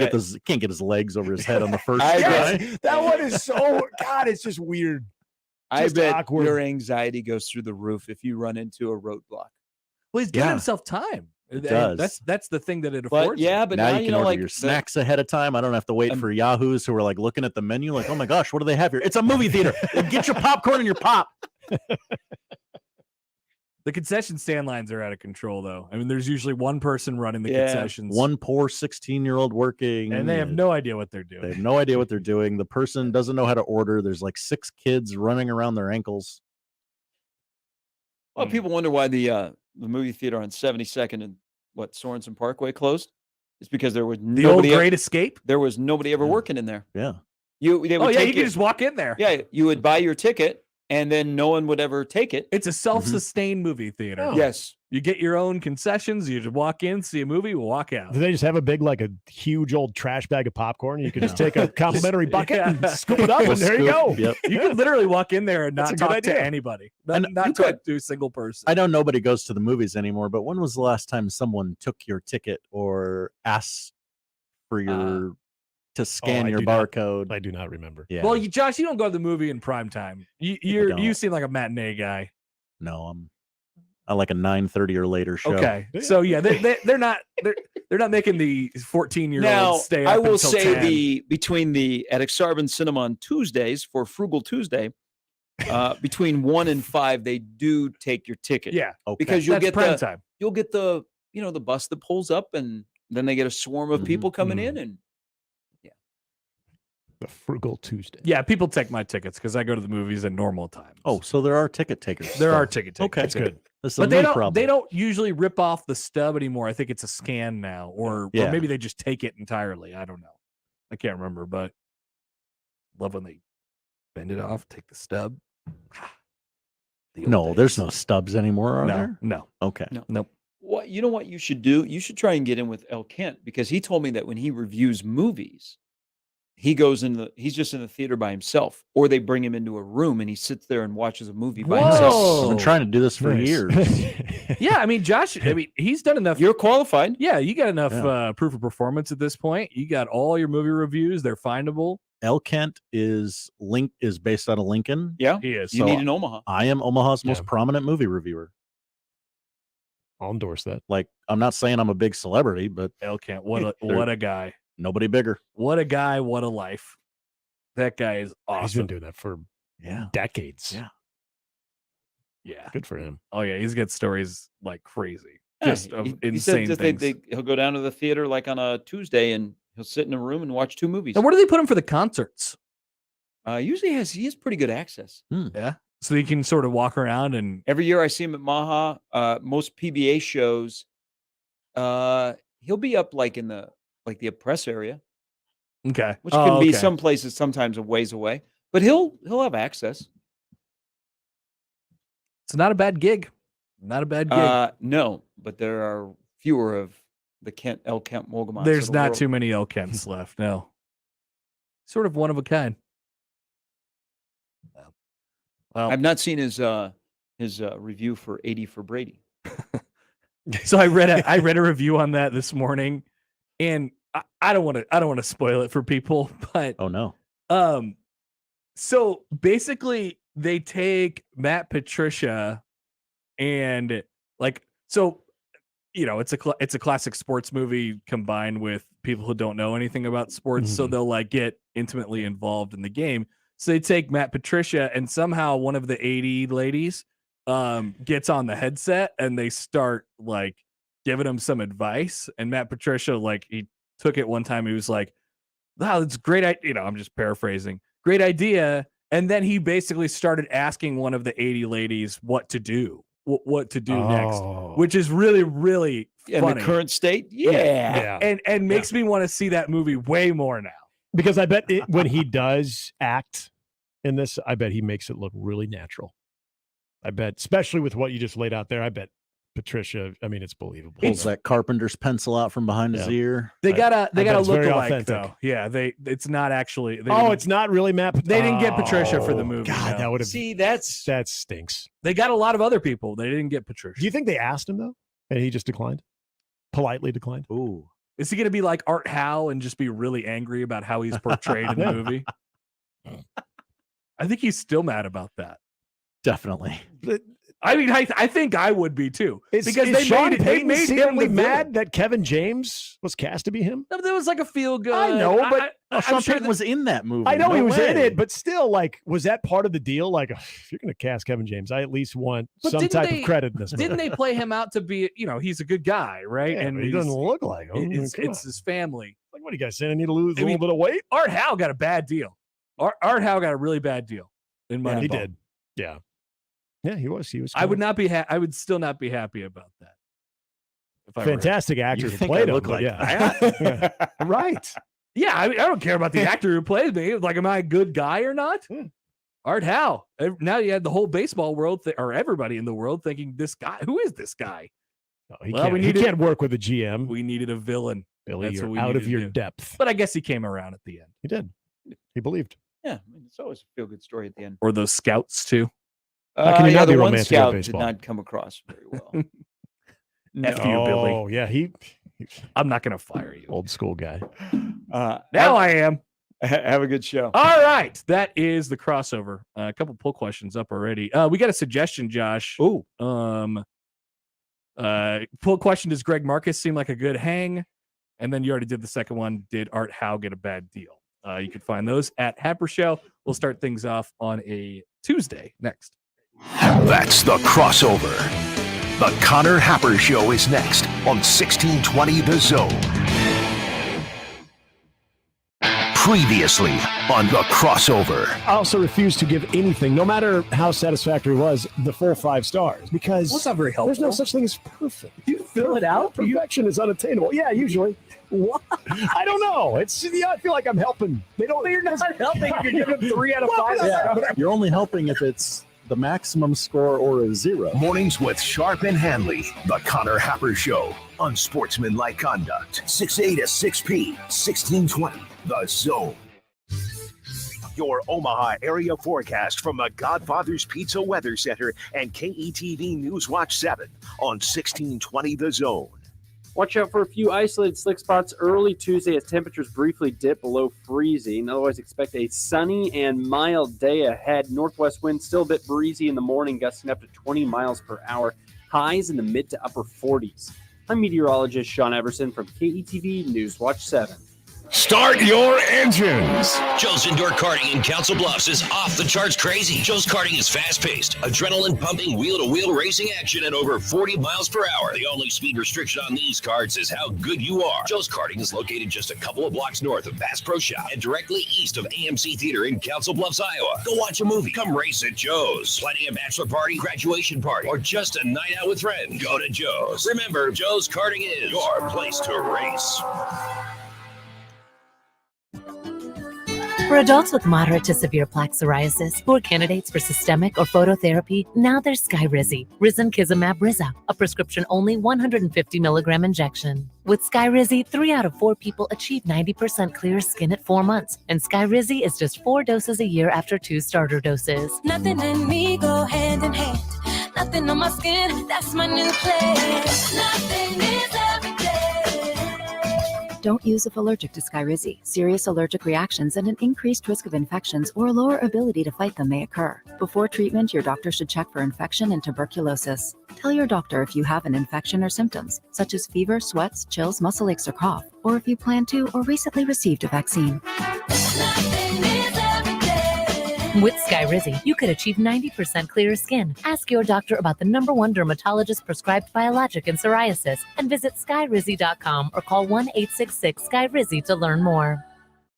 get his legs over his head on the first try. try. That one is so God. It's just weird. I bet awkward. your anxiety goes through the roof if you run into a roadblock. Well, he's giving himself time. It does. That's the thing that it affords. But now you can order like your snacks ahead of time. I don't have to wait for yahoos who are like looking at the menu like, oh my gosh, what do they have here? It's a movie theater. Get your popcorn and your pop. The concession stand lines are out of control, though. I mean, there's usually one person running the concessions. One poor 16-year-old working. And they have no idea what they're doing. They have no idea what they're doing. The person doesn't know how to order. There's like 6 kids running around their ankles. Well, people wonder why the movie theater on 72nd and Sorensen Parkway closed. It's because there was the old Great Escape. There was nobody ever working in there. Yeah. You could just walk in there. Yeah, you would buy your ticket, and then no one would ever take it. It's a self-sustained movie theater. Oh. Yes. You get your own concessions. You just walk in, see a movie, walk out. Do they just have a big, like a huge old trash bag of popcorn? You can just take a complimentary bucket and scoop it up, and there you go. Yep. You can literally walk in there and That's not a good talk idea. to anybody. Not talk to a single person. I know nobody goes to the movies anymore, but when was the last time someone took your ticket or asked for your to scan your barcode? I do not remember. Yeah. Well, Josh, you don't go to the movie in prime time. You seem like a matinee guy. No, I like a 9:30 or later show. Okay, so yeah, they're not making the 14-year-olds stay up I will until say 10. between at Exarban Cinema on Tuesdays for Frugal Tuesday, between 1 and 5 they do take your ticket. Yeah, because you'll That's get prime time. You'll get the bus that pulls up, and then they get a swarm of people coming in, and the Frugal Tuesday. Yeah, people take my tickets because I go to the movies at normal times. Oh, so there are ticket takers. There are ticket takers. Okay, that's good. This is But a problem. they don't usually rip off the stub anymore. I think it's a scan now, or maybe they just take it entirely. I don't know. I can't remember, but love when they bend it off, take the stub. No, there's no stubs anymore, are there? No. Okay. Nope. what you know what you should do? You should try and get in with El Kent, because he told me that when he reviews movies, he's just in the theater by himself, or they bring him into a room and he sits there and watches a movie by himself. I've been trying to do this for years. Yeah, I mean, Josh, he's done enough. You're qualified. Yeah, you got enough proof of performance at this point. You got all your movie reviews; they're findable. El Kent is based out of Lincoln. Yeah, he is. You need an Omaha. I am Omaha's most prominent movie reviewer. I'll endorse that. Like, I'm not saying I'm a big celebrity, but El Kent, what a guy. Nobody bigger. What a guy, what a life. That guy is awesome. He's been doing that for decades. Yeah. Yeah. Good for him. Oh, yeah. He's got stories like crazy. Yeah, Just of he insane said things. he'll go down to the theater like on a Tuesday and he'll sit in a room and watch 2 movies. And where do they put him for the concerts? Usually he has pretty good access. Yeah. So he can sort of walk around and every year I see him at Maha. Most PBA shows, he'll be up like in the press area. Okay. Which can be some places sometimes a ways away, but he'll have access. It's not a bad gig. Not a bad gig. No, but there are fewer of the El Kemp Wolgamots. There's not too many El Kemps left. No. Sort of one of a kind. Well, I've not seen his review for 80 for Brady. So I read a review on that this morning, and I don't want to spoil it for people, but oh no. So basically they take Matt Patricia and it's a classic sports movie combined with people who don't know anything about sports, so they'll get intimately involved in the game. So they take Matt Patricia, and somehow one of the 80 ladies gets on the headset, and they start giving him some advice. And Matt Patricia, he took it one time. He was like, "Wow, that's great." I'm just paraphrasing. Great idea. And then he basically started asking one of the 80 ladies what to do next, which is really, really funny. In the current state. Yeah. And makes me want to see that movie way more now. Because I bet when he does act in this, I bet he makes it look really natural. I bet, especially with what you just laid out there, I bet Patricia, it's believable. Pulls that carpenter's pencil out from behind his ear. They gotta look alike though. Yeah, it's not actually. It's not really Matt. They didn't get Patricia for the movie. God, that would have. See, that stinks. They got a lot of other people. They didn't get Patricia. Do you think they asked him though, and he just declined? Politely declined. Ooh, is he gonna be like Art Howe and just be really angry about how he's portrayed in the movie? I think he's still mad about that. Definitely. I think I would be too. Because they made him mad that Kevin James was cast to be him. No, there was a feel good. I know, but Sean Payton was in that movie. I know he was in it, but still, was that part of the deal? If you're going to cast Kevin James, I at least want some type of credit in this movie. Didn't they play him out to be, he's a good guy, right? Yeah, and he doesn't look like him. It's his family. What are you guys saying? I need to lose a little bit of weight? Art Howe got a bad deal. Art Howe got a really bad deal in Moneyball. He did. Yeah. Yeah, he was. I would not be. I would still not be happy about that. Fantastic actor who played him. Right. Yeah, I don't care about the actor who plays me. Am I a good guy or not? Art Howe. Now you had the whole baseball world or everybody in the world thinking this guy. Who is this guy? No, he can't work with a GM. We needed a villain. Billy, you're out of your depth. But I guess he came around at the end. He did. He believed. Yeah, it's always a feel-good story at the end. Or those scouts too. Can you not be the one romantic scout about did baseball? not come across very well. F you, Billy. Oh, yeah. I'm not going to fire you. Old school guy. Now I am. Have a good show. All right. That is the crossover. A couple poll questions up already. We got a suggestion, Josh. Ooh. Poll question: does Greg Marcus seem like a good hang? And then you already did the second one. Did Art Howe get a bad deal? You can find those at Happer Show. We'll start things off on a Tuesday next. That's the crossover. The Connor Happer Show is next on 1620 The Zone. Previously on the crossover. I also refuse to give anything, no matter how satisfactory it was, the full 5 stars because that's not very helpful. There's no such thing as perfect. You fill it out. Perfection is unattainable. Yeah, usually. What? I don't know. I feel like I'm helping. You're not helping. You're giving 3 out of 5. Yeah. You're only helping if it's the maximum score or a 0. Mornings with Sharp and Hanley. The Connor Happer Show on Sportsmanlike Conduct. 6A to 6P. 1620. The Zone. Your Omaha area forecast from the Godfather's Pizza Weather Center and KETV Newswatch 7 on 1620 The Zone. Watch out for a few isolated slick spots early Tuesday as temperatures briefly dip below freezing. Otherwise, expect a sunny and mild day ahead. Northwest winds still a bit breezy in the morning, gusting up to 20 miles per hour. Highs in the mid to upper 40s. I'm meteorologist Sean Everson from KETV Newswatch 7. Start your engines. Joe's Indoor Karting in Council Bluffs is off the charts crazy. Joe's Karting is fast-paced, adrenaline-pumping, wheel-to-wheel racing action at over 40 miles per hour. The only speed restriction on these karts is how good you are. Joe's Karting is located just a couple of blocks north of Bass Pro Shop and directly east of AMC Theater in Council Bluffs, Iowa. Go watch a movie. Come race at Joe's. Planning a bachelor party, graduation party, or just a night out with friends. Go to Joe's. Remember, Joe's Karting is your place to race. For adults with moderate to severe plaque psoriasis who are candidates for systemic or phototherapy, now there's Skyrizi, Risankizumab Riza, a prescription-only 150 milligram injection. With Skyrizi, 3 out of 4 people achieve 90% clear skin at 4 months, and Skyrizi is just 4 doses a year after 2 starter doses. Nothing in me go hand in hand. Nothing on my skin, that's my new plan. Nothing is every day. Don't use if allergic to Skyrizi. Serious allergic reactions and an increased risk of infections or lower ability to fight them may occur. Before treatment, your doctor should check for infection and tuberculosis. Tell your doctor if you have an infection or symptoms, such as fever, sweats, chills, muscle aches, or cough, or if you plan to or recently received a vaccine. With Skyrizi, you could achieve 90% clearer skin. Ask your doctor about the #1 dermatologist prescribed biologic in psoriasis and visit skyrizi.com or call 1-866-SKYRIZI to learn more.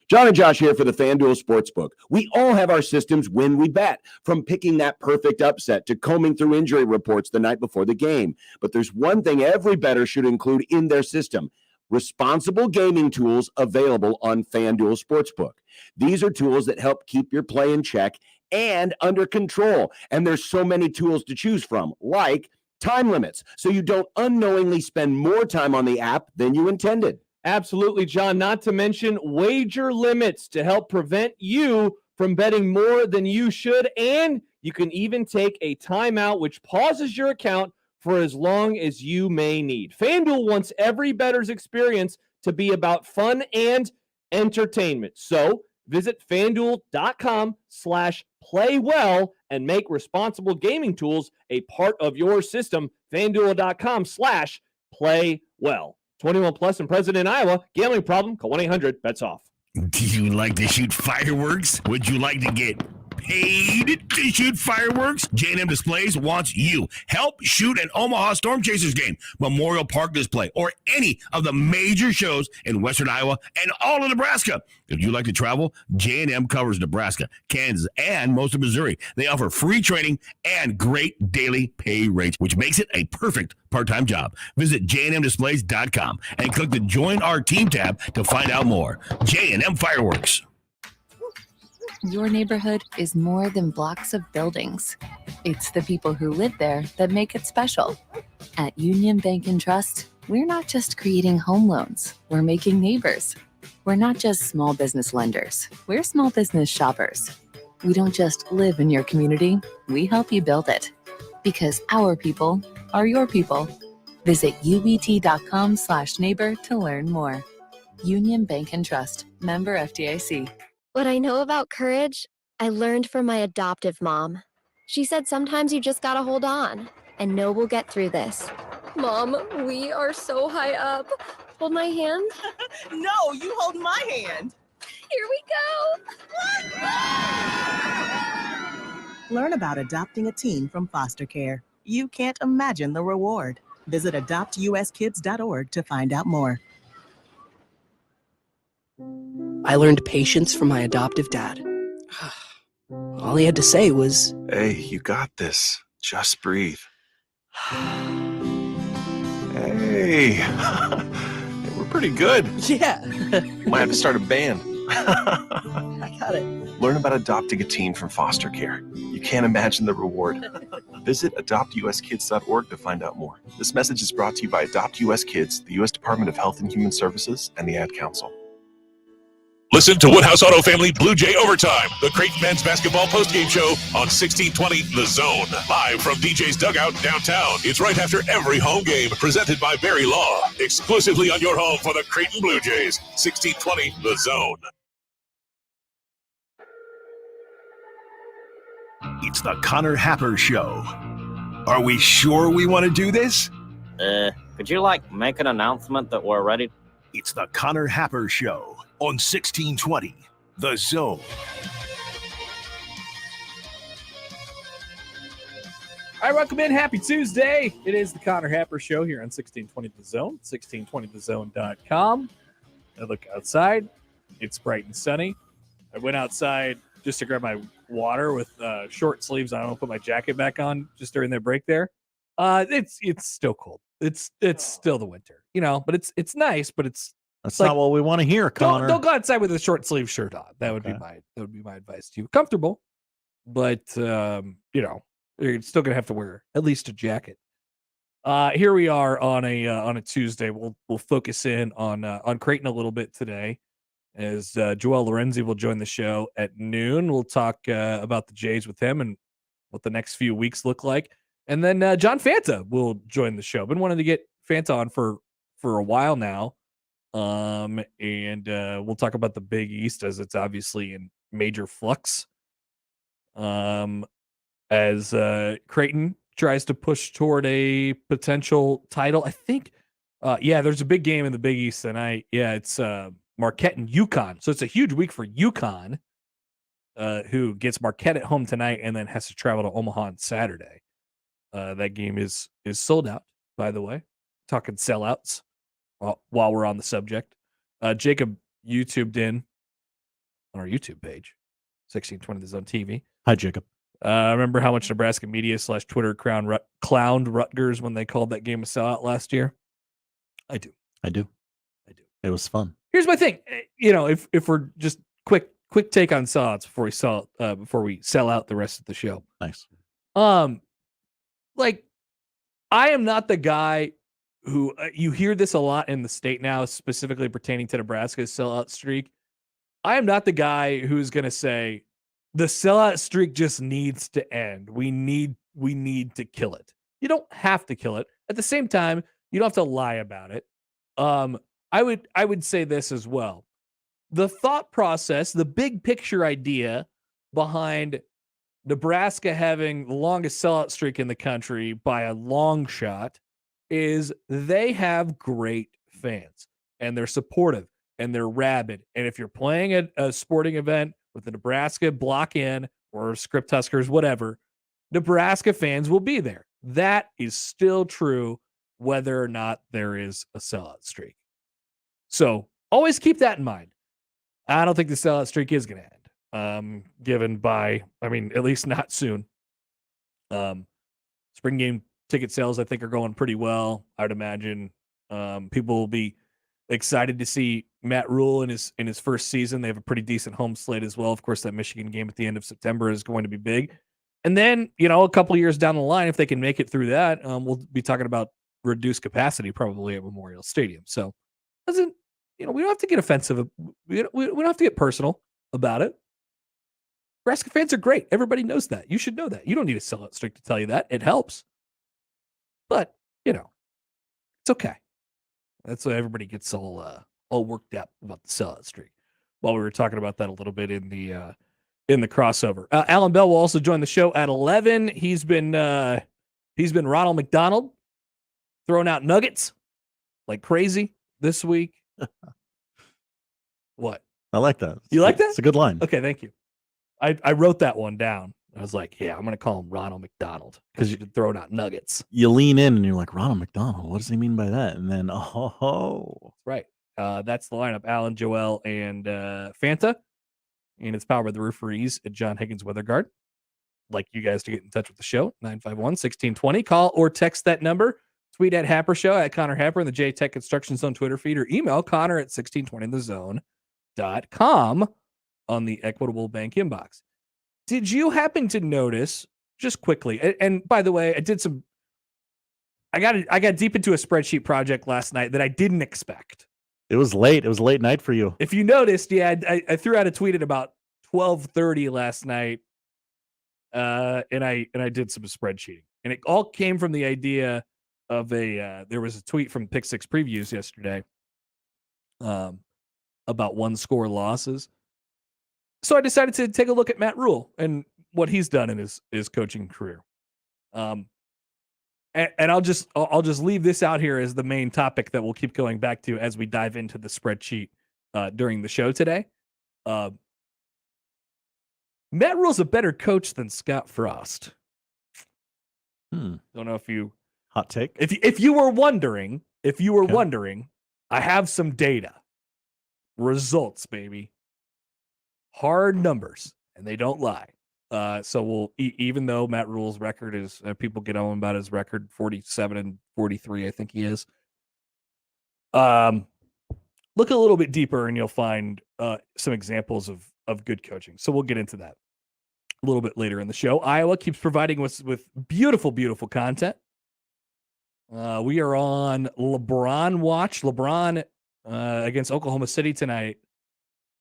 John and Josh here for the FanDuel Sportsbook. We all have our systems when we bet, from picking that perfect upset to combing through injury reports the night before the game. But there's one thing every bettor should include in their system: responsible gaming tools available on FanDuel Sportsbook. These are tools that help keep your play in check and under control. And there's so many tools to choose from, like time limits, so you don't unknowingly spend more time on the app than you intended. Absolutely, John. Not to mention wager limits to help prevent you from betting more than you should. And you can even take a timeout, which pauses your account for as long as you may need. FanDuel wants every bettor's experience to be about fun and entertainment. So visit FanDuel.com/playwell and make responsible gaming tools a part of your system. FanDuel.com/playwell. 21 plus and present in Iowa. Gambling problem? Call 1-800-BETS-OFF. Do you like to shoot fireworks? Would you like to get paid to shoot fireworks? J&M Displays wants you. Help shoot an Omaha Storm Chasers game, Memorial Park display, or any of the major shows in western Iowa and all of Nebraska. If you like to travel, J&M covers Nebraska, Kansas, and most of Missouri. They offer free training and great daily pay rates, which makes it a perfect part-time job. Visit jnmdisplays.com and click the Join Our Team tab to find out more. J&M Fireworks. Your neighborhood is more than blocks of buildings. It's the people who live there that make it special. At Union Bank and Trust, we're not just creating home loans, we're making neighbors. We're not just small business lenders, we're small business shoppers. We don't just live in your community, we help you build it. Because our people are your people. Visit ubt.com/neighbor to learn more. Union Bank and Trust, member FDIC. What I know about courage, I learned from my adoptive mom. She said sometimes you just gotta hold on and know we'll get through this. Mom, we are so high up. Hold my hand. No, you hold my hand. Here we go. Learn about adopting a teen from foster care. You can't imagine the reward. Visit adoptuskids.org to find out more. I learned patience from my adoptive dad. All he had to say was, "Hey, you got this. Just breathe." Hey, we're pretty good. Yeah. Might have to start a band. I got it. Learn about adopting a teen from foster care. You can't imagine the reward. Visit adoptuskids.org to find out more. This message is brought to you by Adopt US Kids, the U.S. Department of Health and Human Services, and the Ad Council. Listen to Woodhouse Auto Family Blue Jay Overtime, the Creighton men's basketball postgame show on 1620 The Zone. Live from DJ's Dugout downtown. It's right after every home game, presented by Barry Law. Exclusively on your home for the Creighton Blue Jays. 1620 The Zone. It's the Connor Happer Show. Are we sure we want to do this? Could you, make an announcement that we're ready? It's the Connor Happer Show on 1620 The Zone. All right, welcome in. Happy Tuesday. It is the Connor Happer Show here on 1620 The Zone, 1620thezone.com. I look outside. It's bright and sunny. I went outside just to grab my water with short sleeves. I don't put my jacket back on just during the break there. It's still cold. It's still the winter, but it's nice, but it's That's not what we want to hear, Connor. Don't go outside with a short sleeve shirt on. That would be my advice to you. Comfortable, but you're still gonna have to wear at least a jacket. Here we are on a Tuesday. We'll focus in on Creighton a little bit today, as Joel Lorenzi will join the show at noon. We'll talk about the Jays with him and what the next few weeks look like, and then John Fanta will join the show. Been wanting to get Fanta on for a while now, and we'll talk about the Big East as it's obviously in major flux. As Creighton tries to push toward a potential title. I think, there's a big game in the Big East tonight. Yeah, it's Marquette and UConn. So it's a huge week for UConn, who gets Marquette at home tonight and then has to travel to Omaha on Saturday. That game is sold out, by the way. Talking sellouts while we're on the subject. Jacob YouTubed in on our YouTube page, 1620 The Zone TV. Hi, Jacob. Remember how much Nebraska media / Twitter clowned Rutgers when they called that game a sellout last year? I do. It was fun. Here's my thing. If we're just quick take on sellouts before we sell out the rest of the show. Nice. Like, I am not the guy who you hear this a lot in the state now, specifically pertaining to Nebraska's sellout streak. I am not the guy who's going to say, the sellout streak just needs to end. We need to kill it. You don't have to kill it. At the same time, you don't have to lie about it. I would say this as well. The thought process, the big picture idea behind Nebraska having the longest sellout streak in the country by a long shot is they have great fans and they're supportive and they're rabid. And if you're playing at a sporting event with the Nebraska block in or Script Huskers, whatever, Nebraska fans will be there. That is still true whether or not there is a sellout streak. So always keep that in mind. I don't think the sellout streak is going to end, at least not soon. Spring game ticket sales, I think, are going pretty well. I would imagine people will be excited to see Matt Rule in his first season. They have a pretty decent home slate as well. Of course, that Michigan game at the end of September is going to be big. And then, a couple of years down the line, if they can make it through that, we'll be talking about reduced capacity probably at Memorial Stadium. So we don't have to get offensive. We don't have to get personal about it. Nebraska fans are great. Everybody knows that. You should know that. You don't need a sellout streak to tell you that. It helps. But, it's okay. That's why everybody gets all worked up about the sellout streak. While we were talking about that a little bit in the crossover, Allan Bell will also join the show at 11. He's been Ronald McDonald, throwing out nuggets like crazy this week. What? I like that. You like that? It's a good line. Okay, thank you. I wrote that one down. I was like, yeah, I'm going to call him Ronald McDonald because you're throwing out nuggets. You lean in and you're like, Ronald McDonald, what does he mean by that? And then, Right. That's the lineup, Allan, Joel, and Fanta. And it's powered by the referees at John Higgins Weather Guard. I'd like you guys to get in touch with the show, 951-1620. Call or text that number. Tweet at Happer Show, at Connor Happer, in the J Tech Construction Zone Twitter feed, or email Connor at 1620thezone.com on the Equitable Bank inbox. Did you happen to notice, just quickly, and by the way, I got deep into a spreadsheet project last night that I didn't expect. It was late. It was late night for you. If you noticed, I threw out a tweet at about 12:30 last night, and I did some spreadsheeting, and it all came from the idea of there was a tweet from Pick Six Previews yesterday about one score losses. So I decided to take a look at Matt Rule and what he's done in his coaching career. And I'll just leave this out here as the main topic that we'll keep going back to as we dive into the spreadsheet during the show today. Matt Rule's a better coach than Scott Frost. Don't know if you hot take. If you were wondering, I have some data, results, baby. Hard numbers, and they don't lie. So we'll, even though Matt Rule's record is, people get on about his record, 47-43, I think he is. look a little bit deeper and you'll find some examples of good coaching. So we'll get into that a little bit later in the show. Iowa keeps providing us with beautiful, beautiful content. We are on LeBron watch. LeBron against Oklahoma City tonight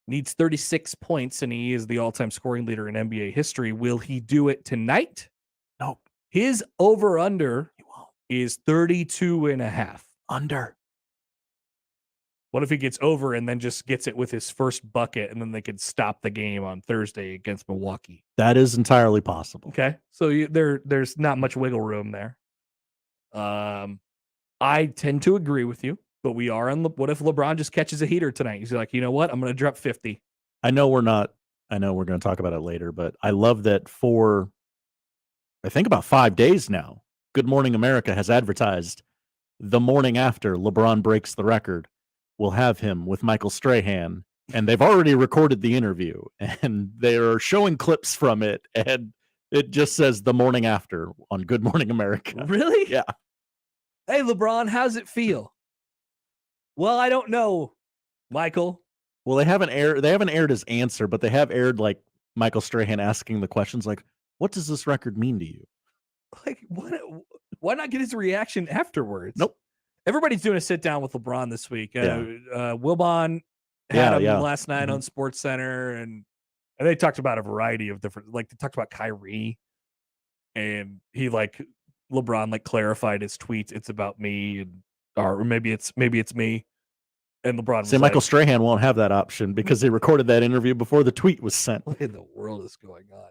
needs 36 points, and he is the all-time scoring leader in NBA history. Will he do it tonight? Nope. His over-under is 32.5. Under. What if he gets over and then just gets it with his first bucket, and then they could stop the game on Thursday against Milwaukee? That is entirely possible. Okay, so there's not much wiggle room there. I tend to agree with you, but we are on. What if LeBron just catches a heater tonight? He's like, you know what? I'm going to drop 50. I know we're going to talk about it later, but I love that for, I think about 5 days now, Good Morning America has advertised the morning after LeBron breaks the record, we'll have him with Michael Strahan, and they've already recorded the interview, and they're showing clips from it, and it just says the morning after on Good Morning America. Really? Yeah. Hey, LeBron, how's it feel? Well, I don't know, Michael. Well, they haven't aired his answer, but they have aired like Michael Strahan asking the questions like, what does this record mean to you? Like, why not get his reaction afterwards? Nope. Everybody's doing a sit down with LeBron this week. Yeah. Wilbon had him last night Mm-hmm. on Sports Center, and they talked about a variety of different, like they talked about Kyrie, and LeBron clarified his tweets. It's about me, or maybe it's me. And LeBron Say Michael Strahan won't have that option because they recorded that interview before the tweet was sent. What in the world is going on?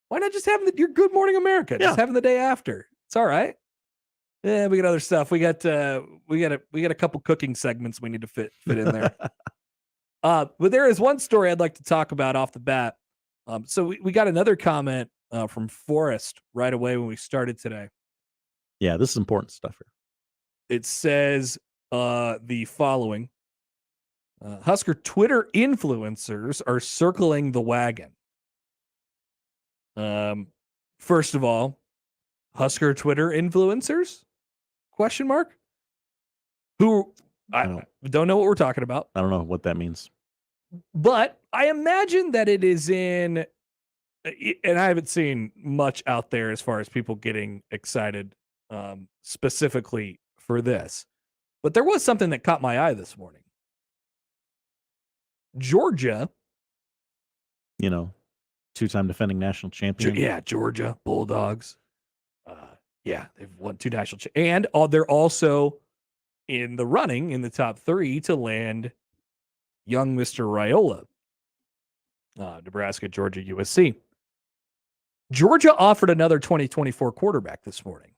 Why not just have your Good Morning America? Just having the day after. It's all right. Yeah, we got other stuff. We got a couple cooking segments we need to fit in there. But there is one story I'd like to talk about off the bat. So we got another comment from Forrest right away when we started today. Yeah, this is important stuff here. It says the following. Husker Twitter influencers are circling the wagon. First of all, Husker Twitter influencers? Question mark? Who I don't know what we're talking about. I don't know what that means. But I imagine that it is in, and I haven't seen much out there as far as people getting excited specifically for this. But there was something that caught my eye this morning. Georgia. Two-time defending national champion. Yeah, Georgia Bulldogs. They've won 2 national and they're also in the running in the top 3 to land young Mr. Raiola. Nebraska, Georgia, USC. Georgia offered another 2024 quarterback this morning.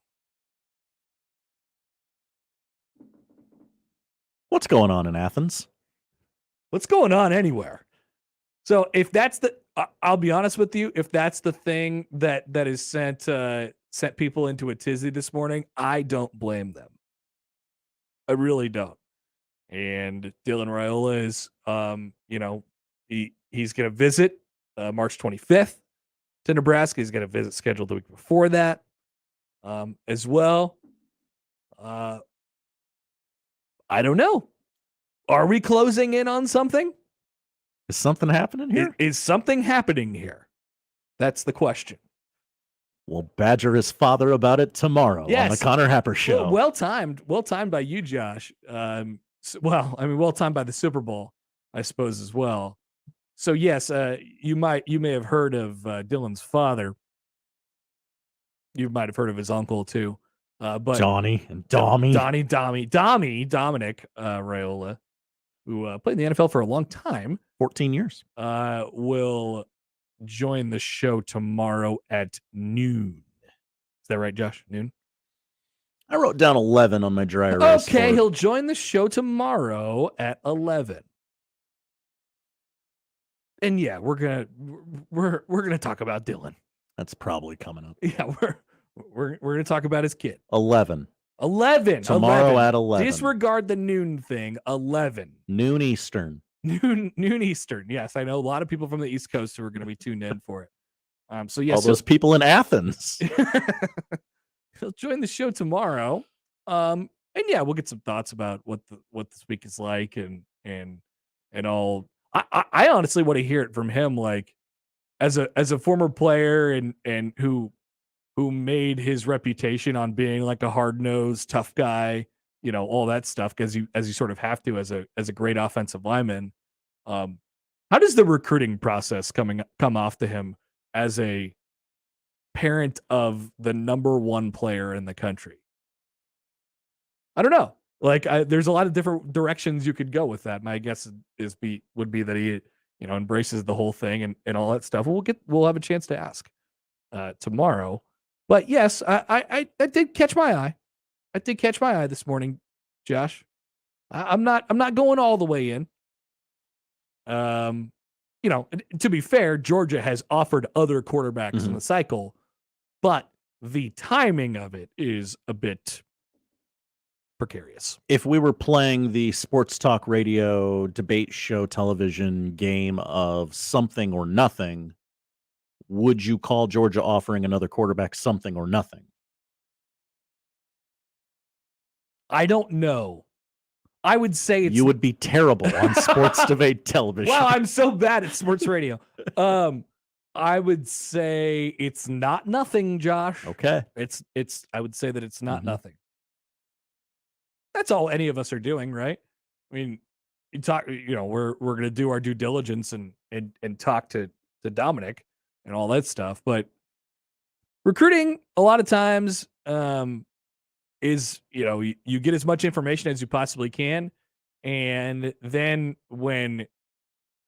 What's going on in Athens? What's going on anywhere? So if that's I'll be honest with you, if that's the thing that is sent people into a tizzy this morning, I don't blame them. I really don't. And Dylan Raiola is, he's going to visit March 25th to Nebraska. He's got a visit scheduled the week before that as well. I don't know. Are we closing in on something? Is something happening here? Is something happening here? That's the question. We'll badger his father about it tomorrow on the Connor Happer show. Well timed by you, Josh. Well timed by the Super Bowl, I suppose, as well. So yes, you may have heard of Dylan's father. You might have heard of his uncle too. But Johnny and Dominic Raiola, who played in the NFL for a long time, 14 years, will join the show tomorrow at noon. Is that right, Josh? Noon? I wrote down 11 on my dry erase. Okay, he'll join the show tomorrow at 11. And yeah, we're gonna talk about Dylan. That's probably coming up. Yeah, we're gonna talk about his kid. 11 tomorrow at 11. Disregard the noon thing. 11 noon Eastern. Noon Eastern. Yes, I know a lot of people from the East Coast who are going to be tuned in for it. So yes, all those people in Athens. He'll join the show tomorrow. And And yeah, we'll get some thoughts about what this week is like and all. I honestly want to hear it from him, like as a former player and who made his reputation on being like a hard-nosed, tough guy, all that stuff, because as you sort of have to as a great offensive lineman. How does the recruiting process come off to him as a parent of the number one player in the country? I don't know. Like, there's a lot of different directions you could go with that. My guess would be that he, embraces the whole thing and all that stuff. We'll have a chance to ask tomorrow. But yes, I did catch my eye. I did catch my eye this morning, Josh. I'm not going all the way in. To be fair, Georgia has offered other quarterbacks in the cycle, but the timing of it is a bit precarious. If we were playing the sports talk radio debate show television game of something or nothing, would you call Georgia offering another quarterback something or nothing? I don't know. I would say you would be terrible on sports debate television. Wow, I'm so bad at sports radio. I would say it's not nothing, Josh. Okay. I would say that it's not nothing. That's all any of us are doing, right? I mean, we're going to do our due diligence and talk to Dominic and all that stuff, but recruiting a lot of times is, you get as much information as you possibly can, and then when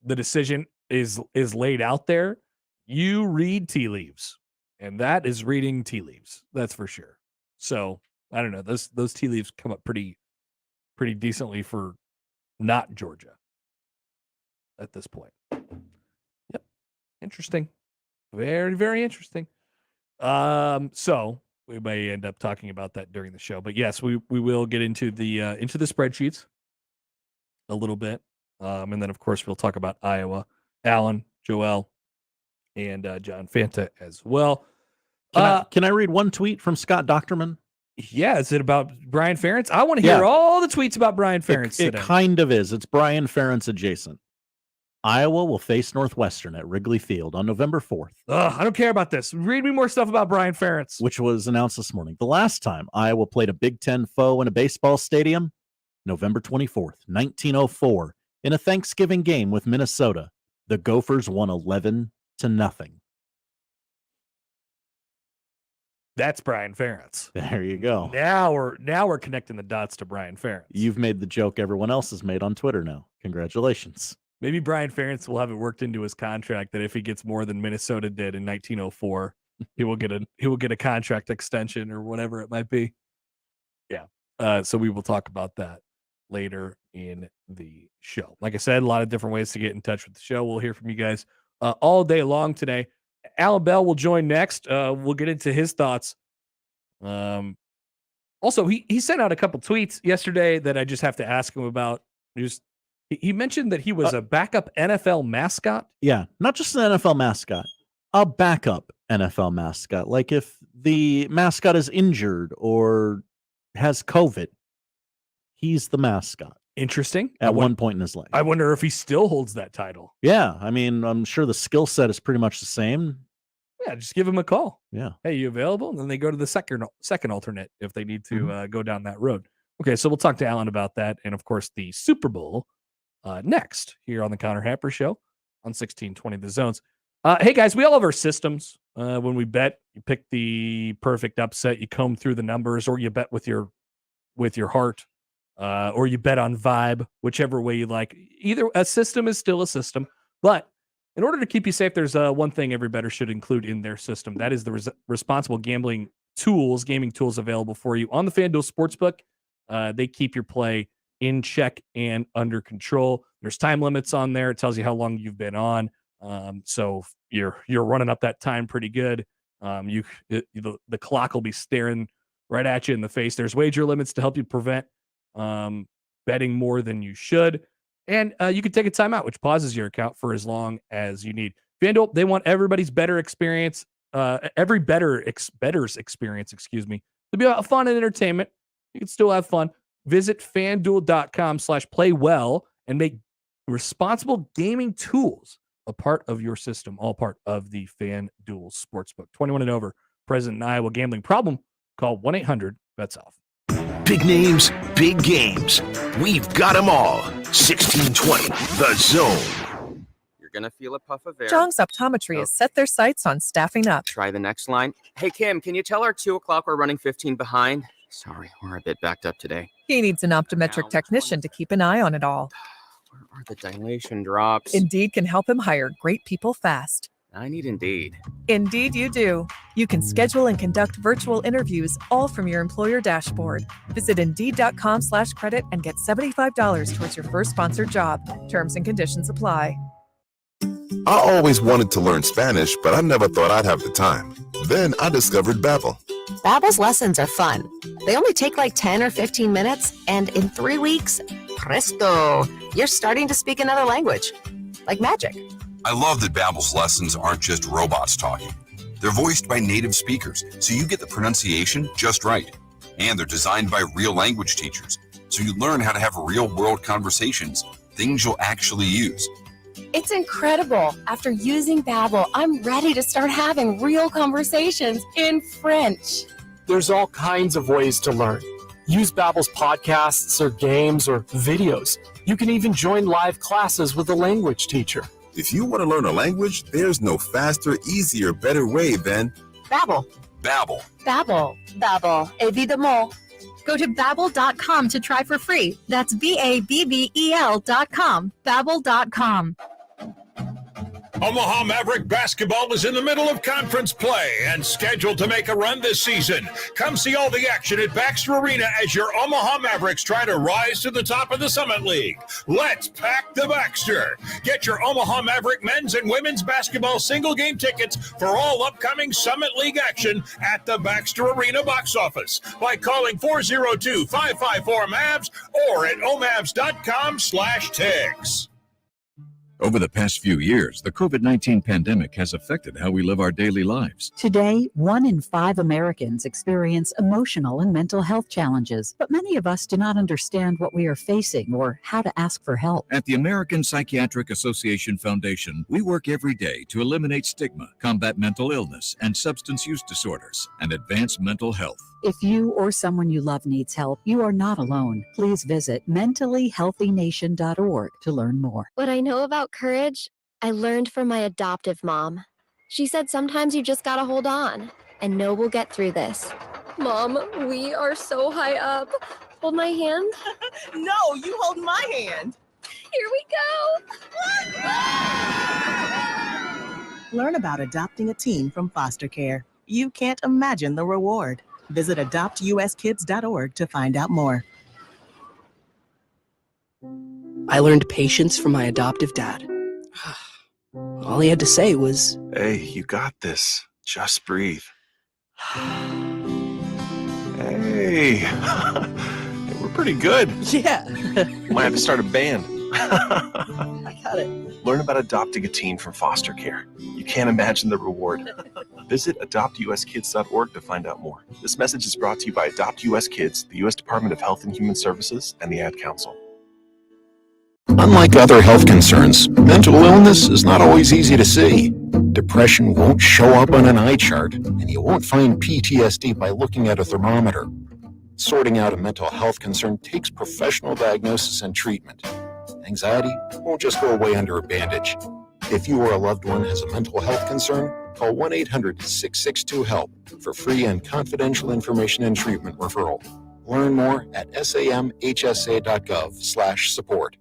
the decision is laid out there, you read tea leaves, and that is reading tea leaves. That's for sure. So I don't know. Those tea leaves come up pretty decently for not Georgia at this point. Yep. Interesting. Very, very interesting. So we may end up talking about that during the show, but yes, we will get into the spreadsheets a little bit. And then of course we'll talk about Iowa, Allan, Joel, and John Fanta as well. Can I read one tweet from Scott Docterman? Yeah, is it about Brian Ferentz? I want to hear all the tweets about Brian Ferentz It today. kind of is. It's Brian Ferentz adjacent. Iowa will face Northwestern at Wrigley Field on November 4th. I don't care about this. Read me more stuff about Brian Ferentz. Which was announced this morning. The last time Iowa played a Big Ten foe in a baseball stadium, November 24th, 1904, in a Thanksgiving game with Minnesota, the Gophers won 11-0. That's Brian Ferentz. There you go. Now we're connecting the dots to Brian Ferentz. You've made the joke everyone else has made on Twitter now. Congratulations. Maybe Brian Ferentz will have it worked into his contract that if he gets more than Minnesota did in 1904, he will get a contract extension or whatever it might be. Yeah. So we will talk about that later in the show. Like I said, a lot of different ways to get in touch with the show. We'll hear from you guys all day long today. Allan Bell will join next. We'll get into his thoughts. Also, he sent out a couple tweets yesterday that I just have to ask him about. He mentioned that he was a backup NFL mascot. Yeah, not just an NFL mascot, a backup NFL mascot. Like if the mascot is injured or has COVID, he's the mascot. Interesting. At one point in his life. I wonder if he still holds that title. Yeah, I mean, I'm sure the skill set is pretty much the same. Yeah, just give him a call. Yeah. Hey, you available? And then they go to the second alternate if they need to go down that road. Okay, so we'll talk to Allan about that. And, of course, the Super Bowl next here on the Connor Happer Show on 1620 The Zones. Hey, guys, we all have our systems. When we bet, you pick the perfect upset. You comb through the numbers, or you bet with your heart. Or you bet on vibe, whichever way you like. Either a system is still a system, but in order to keep you safe, there's one thing every bettor should include in their system. That is the responsible gaming tools available for you on the FanDuel Sportsbook. They keep your play in check and under control. There's time limits on there. It tells you how long you've been on. So you're running up that time pretty good. The clock will be staring right at you in the face. There's wager limits to help you prevent betting more than you should. And you can take a timeout, which pauses your account for as long as you need. FanDuel, they want everybody's bettor's experience, to be about fun and entertainment. You can still have fun, Visit fanduel.com/playwell and make responsible gaming tools a part of your system, all part of the FanDuel Sportsbook. 21 and over, present in Iowa. Gambling problem? Call 1-800-BETS-OFF. Big names, big games. We've got them all. 1620, The Zone. You're going to feel a puff of air. Jong's Optometry has set their sights on staffing up. Try the next line. Hey, Kim, can you tell our 2 o'clock we're running 15 behind? Sorry, we're a bit backed up today. He needs an optometric technician to keep an eye on it all. Where are the dilation drops? Indeed can help him hire great people fast. I need Indeed. Indeed you do. You can schedule and conduct virtual interviews all from your employer dashboard. Visit Indeed.com/credit and get $75 towards your first sponsored job. Terms and conditions apply. I always wanted to learn Spanish, but I never thought I'd have the time. Then I discovered Babbel. Babbel's lessons are fun. They only take like 10 or 15 minutes, and in 3 weeks, presto, you're starting to speak another language. Like magic. I love that Babbel's lessons aren't just robots talking. They're voiced by native speakers, so you get the pronunciation just right. And they're designed by real language teachers, so you learn how to have real-world conversations, things you'll actually use. It's incredible. After using Babbel, I'm ready to start having real conversations in French. There's all kinds of ways to learn. Use Babbel's podcasts or games or videos. You can even join live classes with a language teacher. If you want to learn a language, there's no faster, easier, better way than Babbel. Babbel. Babbel. Babbel. Évidemment. Go to Babbel.com to try for free. That's Babbel.com. Babbel.com. Omaha Maverick basketball is in the middle of conference play and scheduled to make a run this season. Come see all the action at Baxter Arena as your Omaha Mavericks try to rise to the top of the Summit League. Let's pack the Baxter. Get your Omaha Maverick men's and women's basketball single game tickets for all upcoming Summit League action at the Baxter Arena box office by calling 402-554-MAVS or at omavs.com/tigs. Over the past few years, the COVID-19 pandemic has affected how we live our daily lives. Today, 1 in 5 Americans experience emotional and mental health challenges, but many of us do not understand what we are facing or how to ask for help. At the American Psychiatric Association Foundation, we work every day to eliminate stigma, combat mental illness and substance use disorders, and advance mental health. If you or someone you love needs help, you are not alone. Please visit mentallyhealthynation.org to learn more. What I know about courage, I learned from my adoptive mom. She said sometimes you just gotta hold on and know we'll get through this. Mom, we are so high up. Hold my hand. No, you hold my hand. Here we go. Learn about adopting a teen from foster care. You can't imagine the reward. Visit adoptuskids.org to find out more. I learned patience from my adoptive dad. All he had to say was, Hey, you got this. Just breathe. Hey, we're pretty good. Yeah. Might have to start a band. I got it. Learn about adopting a teen from foster care. You can't imagine the reward. Visit adoptuskids.org to find out more. This message is brought to you by Adopt US Kids, the U.S. Department of Health and Human Services, and the Ad Council. Unlike other health concerns, mental illness is not always easy to see. Depression won't show up on an eye chart, and you won't find PTSD by looking at a thermometer. Sorting out a mental health concern takes professional diagnosis and treatment. Anxiety won't just go away under a bandage. If you or a loved one has a mental health concern, call 1-800-662-HELP for free and confidential information and treatment referral. Learn more at samhsa.gov/support.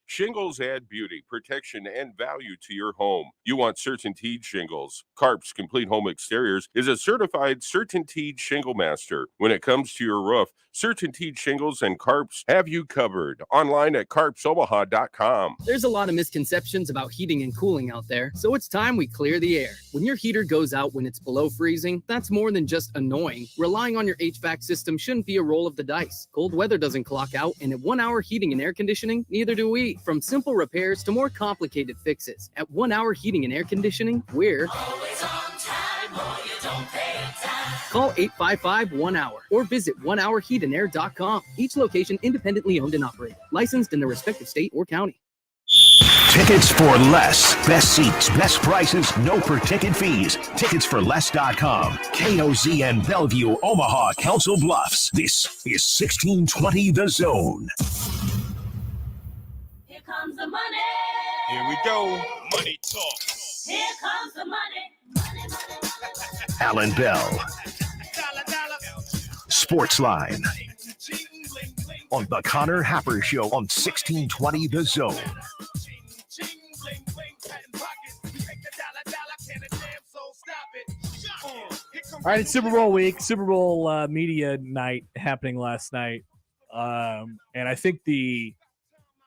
Shingles add beauty, protection, and value to your home. You want CertainTeed shingles. Carp's Complete Home Exteriors is a certified CertainTeed shingle master. When it comes to your roof, CertainTeed shingles and Carp's have you covered. Online at carpsomaha.com. There's a lot of misconceptions about heating and cooling out there, so it's time we clear the air. When your heater goes out when it's below freezing, that's more than just annoying. Relying on your HVAC system shouldn't be a roll of the dice. Cold weather doesn't clock out, and at 1 hour heating and air conditioning, neither do we. From simple repairs to more complicated fixes, at 1 hour heating and air conditioning, we're always on time or you don't pay time. Call 855-1-HOUR or visit onehourheatandair.com. Each location independently owned and operated. Licensed in the respective state or county. Tickets for less. Best seats, best prices, no per-ticket fees. Ticketsforless.com. KOZN Bellevue, Omaha, Council Bluffs. This is 1620 The Zone. Here comes the money. Here we go. Money talk. Here comes the money. Allan Bell. Sportsline. On the Connor Happer Show on 1620 The Zone. All right, it's Super Bowl week, Super Bowl media night happening last night. And I think the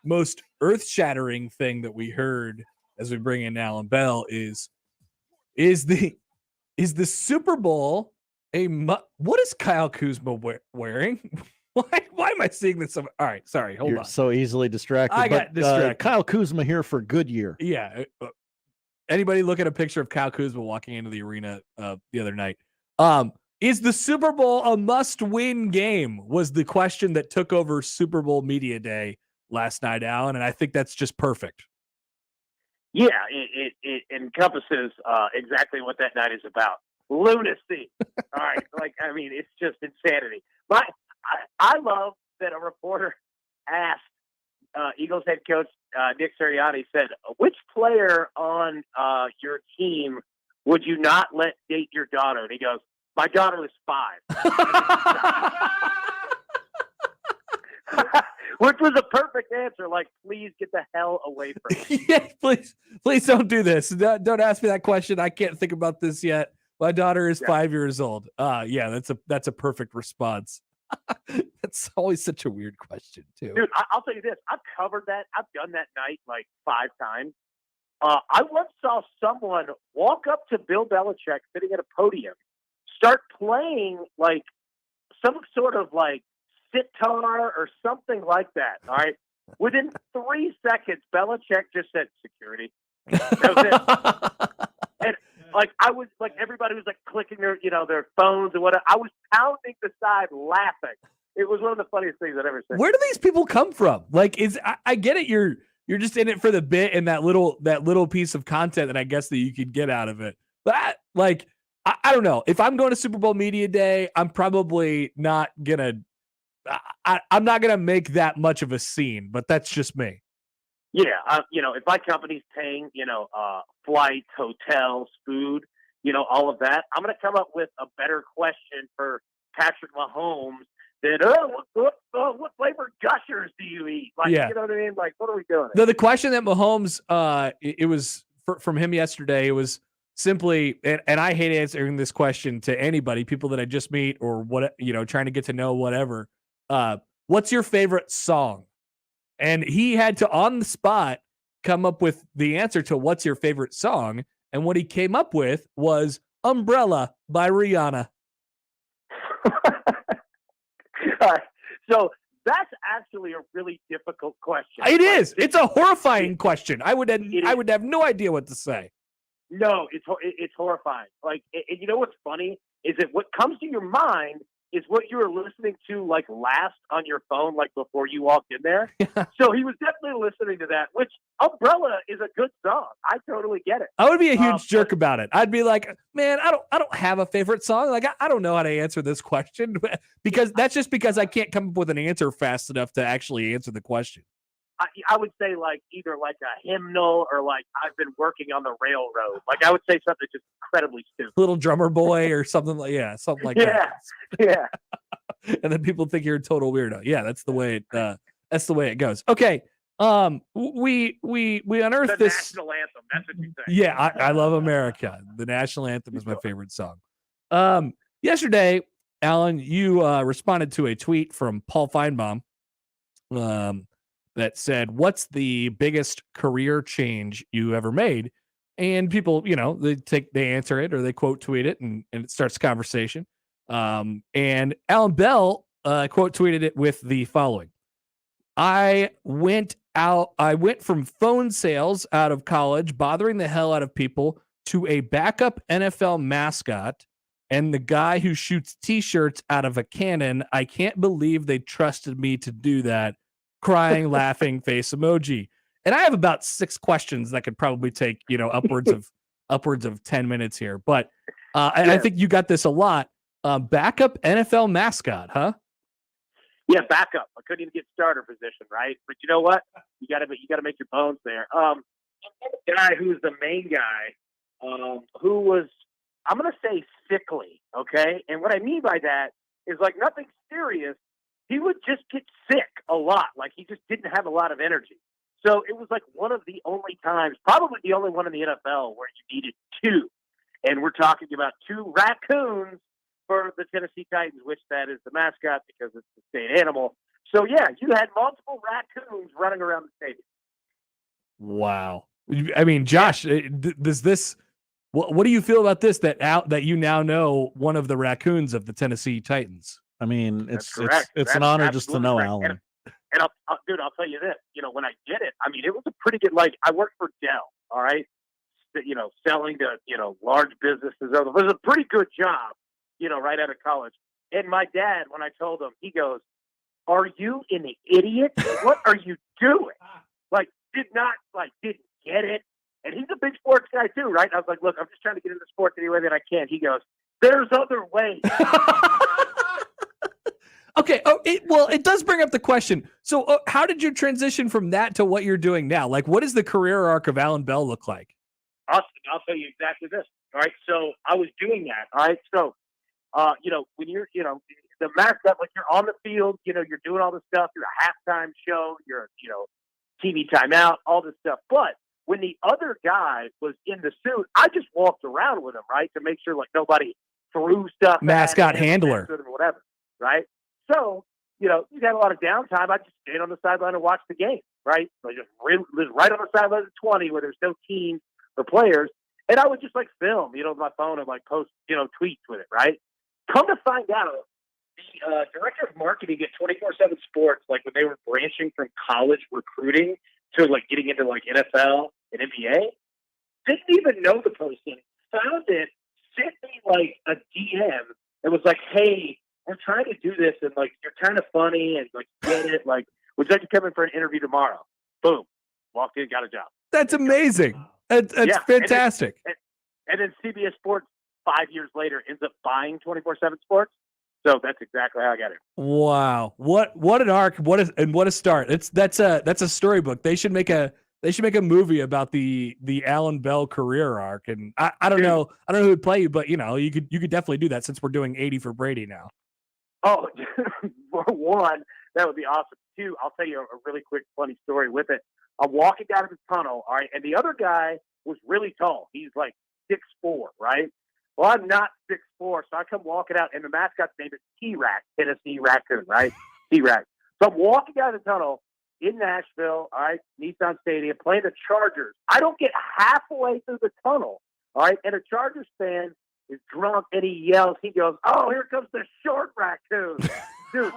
most earth-shattering thing that we heard as we bring in Allan Bell is the Super Bowl what is Kyle Kuzma wearing? Why am I seeing this? All right, sorry, hold You're on. so easily distracted. I got distracted. Kyle Kuzma here for Goodyear. Yeah. Anybody look at a picture of Kyle Kuzma walking into the arena the other night? Is the Super Bowl a must-win game? Was the question that took over Super Bowl Media Day last night, Allan, and I think that's just perfect. Yeah, it encompasses exactly what that night is about. Lunacy. All right. It's just insanity. But I love that a reporter asked Eagles head coach Nick Sirianni, said, which player on your team would you not let date your daughter? And he goes, my daughter was 5. Which was a perfect answer. Like, please get the hell away from me. Yeah, please don't do this. Don't ask me that question. I can't think about this yet. My daughter is 5 years old. Yeah, that's a perfect response. That's always such a weird question, too. Dude, I'll tell you this. I've covered that. I've done that night like 5 times. I once saw someone walk up to Bill Belichick sitting at a podium, start playing like some sort of like sitar or something like that. All right. Within 3 seconds, Belichick just said security. That was it. And everybody was like clicking their phones and whatever. I was pounding the side laughing. It was one of the funniest things I've ever seen. Where do these people come from? Like, I get it. You're just in it for the bit and that little piece of content that I guess that you could get out of it. But I don't know. If I'm going to Super Bowl Media Day, I'm probably not gonna. I'm not gonna make that much of a scene. But that's just me. Yeah, if my company's paying, flights, hotels, food, all of that, I'm going to come up with a better question for Patrick Mahomes than, what flavor Gushers do you eat? Yeah. You know what I mean? Like, what are we doing? The question that Mahomes, it was from him yesterday. It was simply, and I hate answering this question to anybody, people that I just meet or what, trying to get to know whatever. What's your favorite song? And he had to, on the spot, come up with the answer to what's your favorite song. And what he came up with was Umbrella by Rihanna. So that's actually a really difficult question. It is. It's a horrifying question. I would have no idea what to say. No, it's horrifying. Like, and you know what's funny is that what comes to your mind is what you were listening to like last on your phone, like before you walked in there. So he was definitely listening to that, which Umbrella is a good song. I totally get it. I would be a huge jerk about it. I'd be like, man, I don't have a favorite song. Like, I don't know how to answer this question because that's just because I can't come up with an answer fast enough to actually answer the question. I would say like either like a hymnal or like I've been working on the railroad. Like I would say something just incredibly stupid. Little Drummer Boy or something like that. Yeah. And then people think you're a total weirdo. Yeah, that's the way it goes. Okay. We unearthed the this national anthem. That's what you say. Yeah, I love America. The national anthem is my favorite song. Yesterday, Allan, you responded to a tweet from Paul Feinbaum. That said, what's the biggest career change you ever made? And people, they answer it or they quote tweet it and it starts a conversation. And Allan Bell quote tweeted it with the following. I went from phone sales out of college, bothering the hell out of people, to a backup NFL mascot and the guy who shoots T-shirts out of a cannon. I can't believe they trusted me to do that. Crying, laughing face emoji. And I have about 6 questions that could probably take, upwards of 10 minutes here. But I think you got this a lot. Backup NFL mascot, huh? Yeah, backup. I couldn't even get starter position, right? But you know what? You got to make your bones there. The guy who's the main guy, who was, I'm going to say sickly, okay? And what I mean by that is like nothing serious. He would just get sick a lot. Like he just didn't have a lot of energy. So it was like one of the only times, probably the only one in the NFL where you needed 2. And we're talking about 2 raccoons for the Tennessee Titans, which that is the mascot because it's the state animal. So yeah, you had multiple raccoons running around the stadium. Wow. I mean, Josh, does this, what do you feel about this, that you now know one of the raccoons of the Tennessee Titans? I mean, it's That's an honor just to know right. Allan. And I'll tell you this, when I did it, I mean, it was a pretty good, I worked for Dell, all right? Selling to, large businesses. It was a pretty good job, right out of college. And my dad, when I told him, he goes, "Are you an idiot? What are you doing?" Didn't get it. And he's a big sports guy too, right? I was like, "Look, I'm just trying to get into sports any way that I can." He goes, "There's other ways." Okay. Oh, it does bring up the question. So how did you transition from that to what you're doing now? Like, what does the career arc of Allan Bell look like? I'll tell you exactly this. All right. So I was doing that. All right. So, when you're, the mascot, like you're on the field, you're doing all this stuff. You're a halftime show. You're, TV timeout, all this stuff. But when the other guy was in the suit, I just walked around with him, right, to make sure like nobody threw stuff. Mascot handler, or whatever, right? So, you had a lot of downtime. I just stayed on the sideline and watched the game, right? So I just lived right on the sideline of 20 where there's no teams or players. And I would just film, my phone and post, tweets with it, right? Come to find out, the director of marketing at 24/7 Sports, when they were branching from college recruiting to getting into NFL and NBA, didn't even know the person, found it, sent me a DM and was like, "Hey, we're trying to do this, and you're kind of funny, and get it. Would you like to come in for an interview tomorrow?" Boom, walked in, got a job. That's amazing. That's fantastic. And then CBS Sports 5 years later ends up buying 24/7 Sports. So that's exactly how I got it. Wow, what an arc! What a start! That's a storybook. They should make a movie about the Allan Bell career arc. And I don't know who would play you, but you could definitely do that since we're doing 80 for Brady now. Oh, for one, that would be awesome. 2, I'll tell you a really quick funny story with it. I'm walking down the tunnel, all right, and the other guy was really tall. He's 6'4", right? Well, I'm not 6'4", so I come walking out, and the mascot's name is T-Rack, Tennessee Raccoon, right? T-Rack. So I'm walking down the tunnel in Nashville, all right, Nissan Stadium, playing the Chargers. I don't get halfway through the tunnel, all right, and a Chargers fan is drunk, and he yells, he goes, "Oh, here comes the short raccoon." Dude,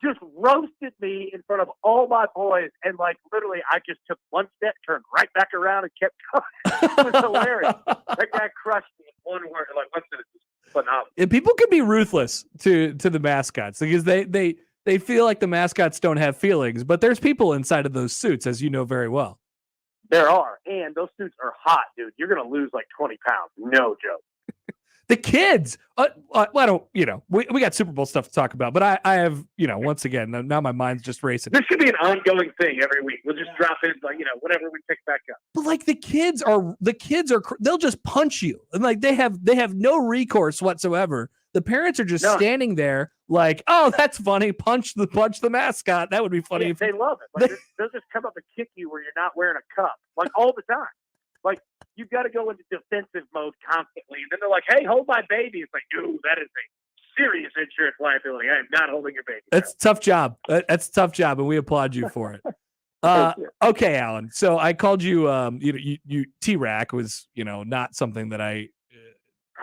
just roasted me in front of all my boys, and literally I just took one step, turned right back around, and kept going. It was hilarious. That guy crushed me in one word. What's it? It's phenomenal. And people can be ruthless to the mascots because they feel like the mascots don't have feelings, but there's people inside of those suits, as you know very well. There are, and those suits are hot, dude. You're gonna lose 20 pounds, no joke. The kids, I don't, we got Super Bowl stuff to talk about, but I have, once again, now my mind's just racing. This should be an ongoing thing every week. We'll just drop in, whenever we pick back up. But the kids are, they'll just punch you. And they have no recourse whatsoever. The parents are just standing there "Oh, that's funny. Punch the mascot. That would be funny." Yeah, they love it. They'll just come up and kick you where you're not wearing a cup, all the time. You've got to go into defensive mode constantly. And then they're like, "Hey, hold my baby." It's "Dude, that is a serious insurance liability. I am not holding your baby." That's a tough job. That's a tough job, and we applaud you for it. Okay, Allan. So I called you, you T-Rack was, not something that I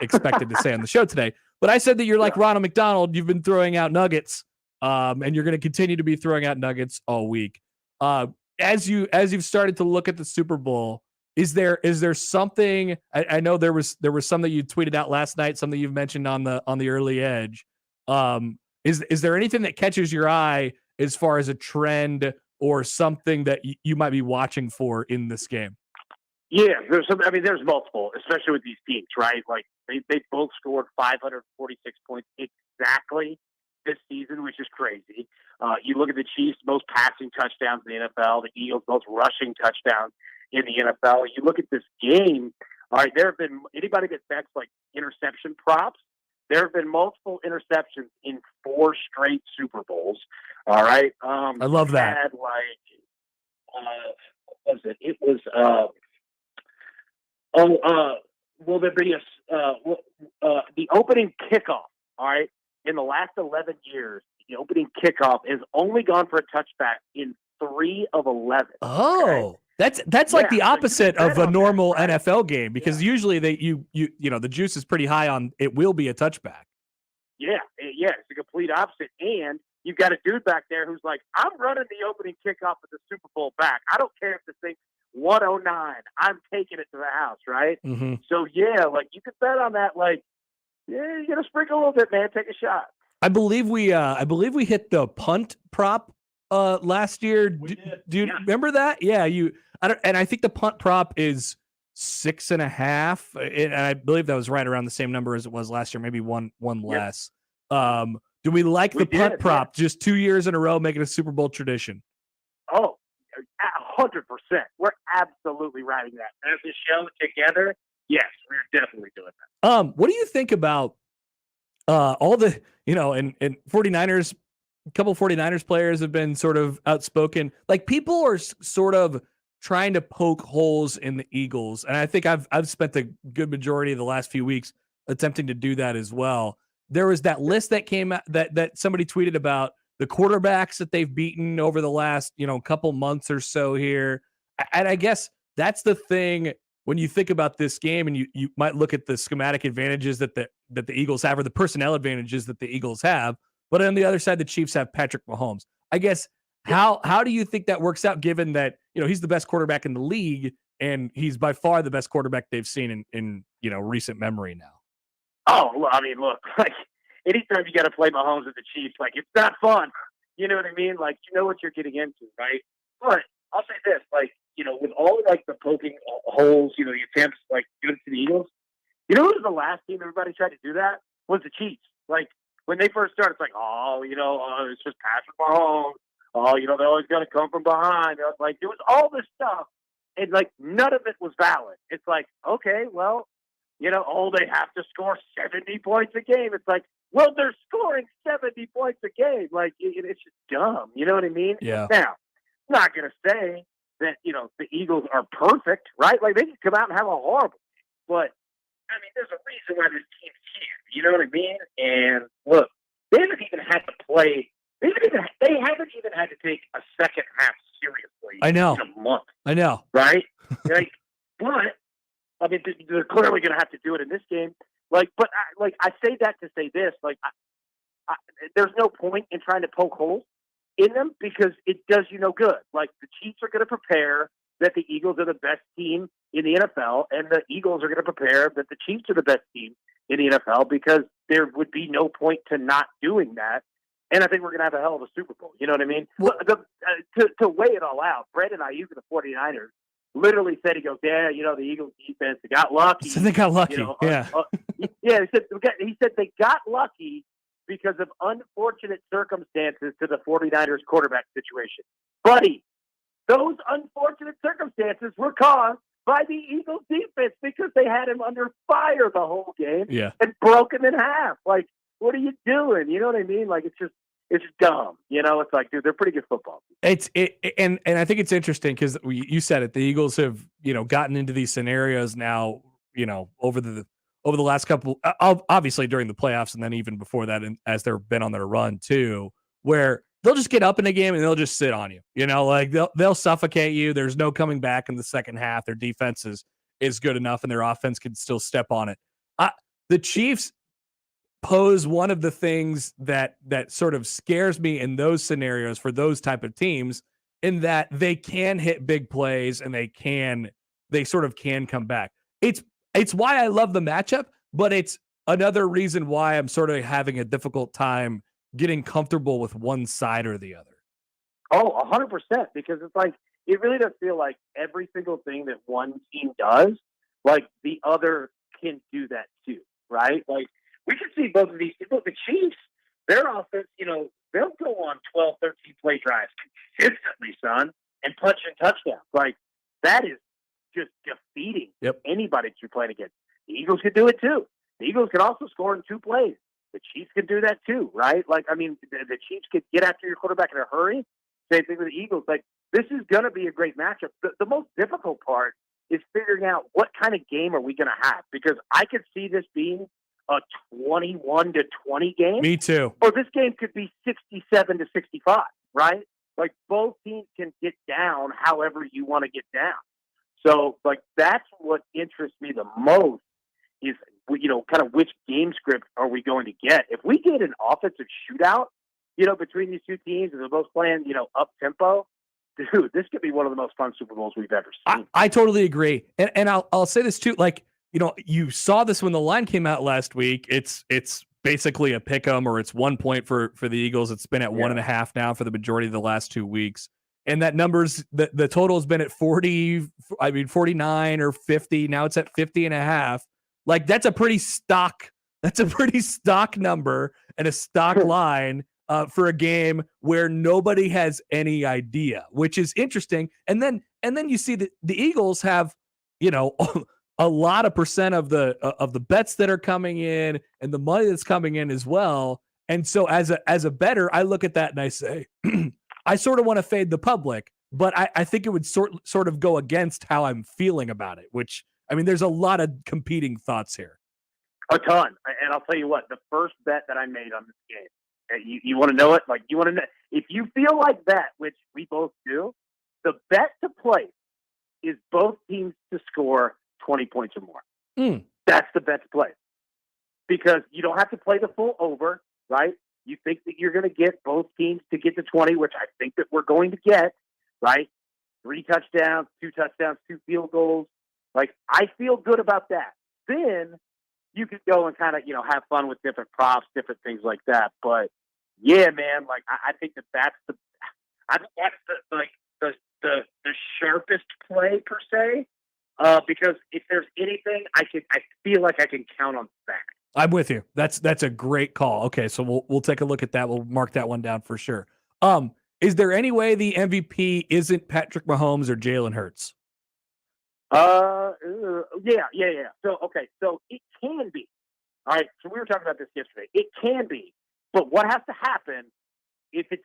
expected to say on the show today. But I said that you're like Ronald McDonald. You've been throwing out nuggets, and you're going to continue to be throwing out nuggets all week. As you've started to look at the Super Bowl, Is there something? I know there was some that you tweeted out last night, some that you've mentioned on the early edge. Is there anything that catches your eye as far as a trend or something that you might be watching for in this game? Yeah, there's there's multiple, especially with these teams, right? Like they both scored 546 points exactly this season, which is crazy. You look at the Chiefs, most passing touchdowns in the NFL, the Eagles, most rushing touchdowns in the NFL. You look at this game, all right, there have been, anybody that bets like interception props, there have been multiple interceptions in 4 straight Super Bowls. All right. I love that. Had what was it? It was, will there be the opening kickoff, all right, in the last 11 years, the opening kickoff has only gone for a touchback in 3 of 11. Oh, okay? That's like the opposite of a normal that, right? NFL game, because usually you know the juice is pretty high on it will be a touchback. Yeah, it's the complete opposite. And you've got a dude back there who's like, I'm running the opening kickoff of the Super Bowl back. I don't care if the thing's 109. I'm taking it to the house, right? Mm-hmm. So yeah, like you could bet on that. Like, yeah, you gotta sprinkle a little bit, man. Take a shot. I believe we hit the punt prop last year. Do you remember that? Yeah, I think the punt prop is 6.5, and I believe that was right around the same number as it was last year, maybe one less. Do we like the punt prop? Just 2 years in a row, making a Super Bowl tradition. Oh, 100%. We're absolutely riding that. As a show together, yes, we're definitely doing that. What do you think about all the, and 49ers, a couple 49ers players have been sort of outspoken. Like people are sort of trying to poke holes in the Eagles. And I think I've spent the good majority of the last few weeks attempting to do that as well. There was that list that came out that somebody tweeted about the quarterbacks that they've beaten over the last, couple months or so here. And I guess that's the thing when you think about this game, and you might look at the schematic advantages that the Eagles have, or the personnel advantages that the Eagles have. But on the other side, the Chiefs have Patrick Mahomes. I guess how do you think that works out, given that he's the best quarterback in the league, and he's by far the best quarterback they've seen in recent memory now? Oh, well, I mean, look, like anytime you got to play Mahomes with the Chiefs, like it's not fun. You know what I mean? Like you know what you're getting into, right? But I'll say this, like with all like the poking holes, the attempts like doing it to the Eagles. Who was the last team everybody tried to do that? Was the Chiefs. Like when they first started, it's like, it's just Patrick Mahomes. Oh, they're always going to come from behind. Like there was all this stuff, and like none of it was valid. It's like, okay, well, they have to score 70 points a game. It's like, well, they're scoring 70 points a game. Like it's just dumb. You know what I mean? Yeah. Now, I'm not going to say that the Eagles are perfect, right? Like they can come out and have a horrible game, but I mean, there's a reason why this team's here. You know what I mean? And look, they haven't even had to play. They haven't even had to take a second half seriously. I know. In a month. I know. Right? But I mean, they're clearly going to have to do it in this game. Like, but I say that to say this. Like, there's no point in trying to poke holes in them because it does you no good. Like, the Chiefs are going to prepare that the Eagles are the best team in the NFL, and the Eagles are going to prepare that the Chiefs are the best team in the NFL because there would be no point to not doing that. And I think we're going to have a hell of a Super Bowl. You know what I mean? Well, to weigh it all out, Brandon Ayuk of the 49ers literally said, he goes, yeah, the Eagles defense, they got lucky. So they got lucky, yeah. He said they got lucky because of unfortunate circumstances to the 49ers quarterback situation. Buddy, those unfortunate circumstances were caused by the Eagles defense because they had him under fire the whole game and broke him in half. Like, what are you doing? You know what I mean? Like, it's dumb. It's like, dude, they're pretty good football. And I think it's interesting because you said it. The Eagles have gotten into these scenarios now. Over the last couple, obviously during the playoffs, and then even before that, and as they've been on their run too, where they'll just get up in a game and they'll just sit on you. Like they'll suffocate you. There's no coming back in the second half. Their defense is good enough, and their offense can still step on it. The Chiefs pose one of the things that sort of scares me in those scenarios for those type of teams, in that they can hit big plays and they can they sort of can come back. It's why I love the matchup, but it's another reason why I'm sort of having a difficult time getting comfortable with one side or the other. Oh, 100%, because it's like, it really does feel like every single thing that one team does, like the other can do that too, right? Like we can see both of these people. The Chiefs, their offense, they'll go on 12, 13 play drives consistently, son, and punch in touchdowns. Like that is just defeating anybody that you're playing against. The Eagles could do it too. The Eagles can also score in 2 plays. The Chiefs could do that too, right? Like, I mean, the Chiefs could get after your quarterback in a hurry. Same thing with the Eagles. Like, this is going to be a great matchup. The most difficult part is figuring out what kind of game are we going to have, because I could see this being a 21-20 game. Me too. Or this game could be 67-65, right? Like, both teams can get down however you want to get down. So, like, that's what interests me the most is, kind of which game script are we going to get? If we get an offensive shootout, between these two teams, and they're both playing, up tempo, dude, this could be one of the most fun Super Bowls we've ever seen. I totally agree. And I'll say this too, like, you saw this when the line came out last week. It's basically a pick 'em, or it's 1 point for the Eagles. It's been at 1.5 now for the majority of the last 2 weeks. And that number's the total has been at 49 or 50. Now it's at 50.5. Like that's a pretty stock number and a stock line for a game where nobody has any idea, which is interesting. And then you see that the Eagles have, a lot of percent of the bets that are coming in and the money that's coming in as well. And so as a bettor, I look at that and I say, I sort of want to fade the public, but I think it would sort of go against how I'm feeling about it, which, I mean, there's a lot of competing thoughts here. A ton. And I'll tell you what, the first bet that I made on this game, you want to know it? Like, you want to know, if you feel like that, which we both do, the bet to play is both teams to score 20 points or more. That's the bet to play. Because you don't have to play the full over, right? You think that you're going to get both teams to get to 20, which I think that we're going to get, right? 3 touchdowns, 2 touchdowns, 2 field goals. Like, I feel good about that. Then you could go and kind of, have fun with different props, different things like that. But yeah, man, like I think that's the sharpest play per se. Because if there's anything, I feel like I can count on that. I'm with you. That's a great call. Okay, so we'll take a look at that. We'll mark that one down for sure. Is there any way the MVP isn't Patrick Mahomes or Jalen Hurts? Yeah. So it can be. All right. So we were talking about this yesterday. It can be, but what has to happen if it's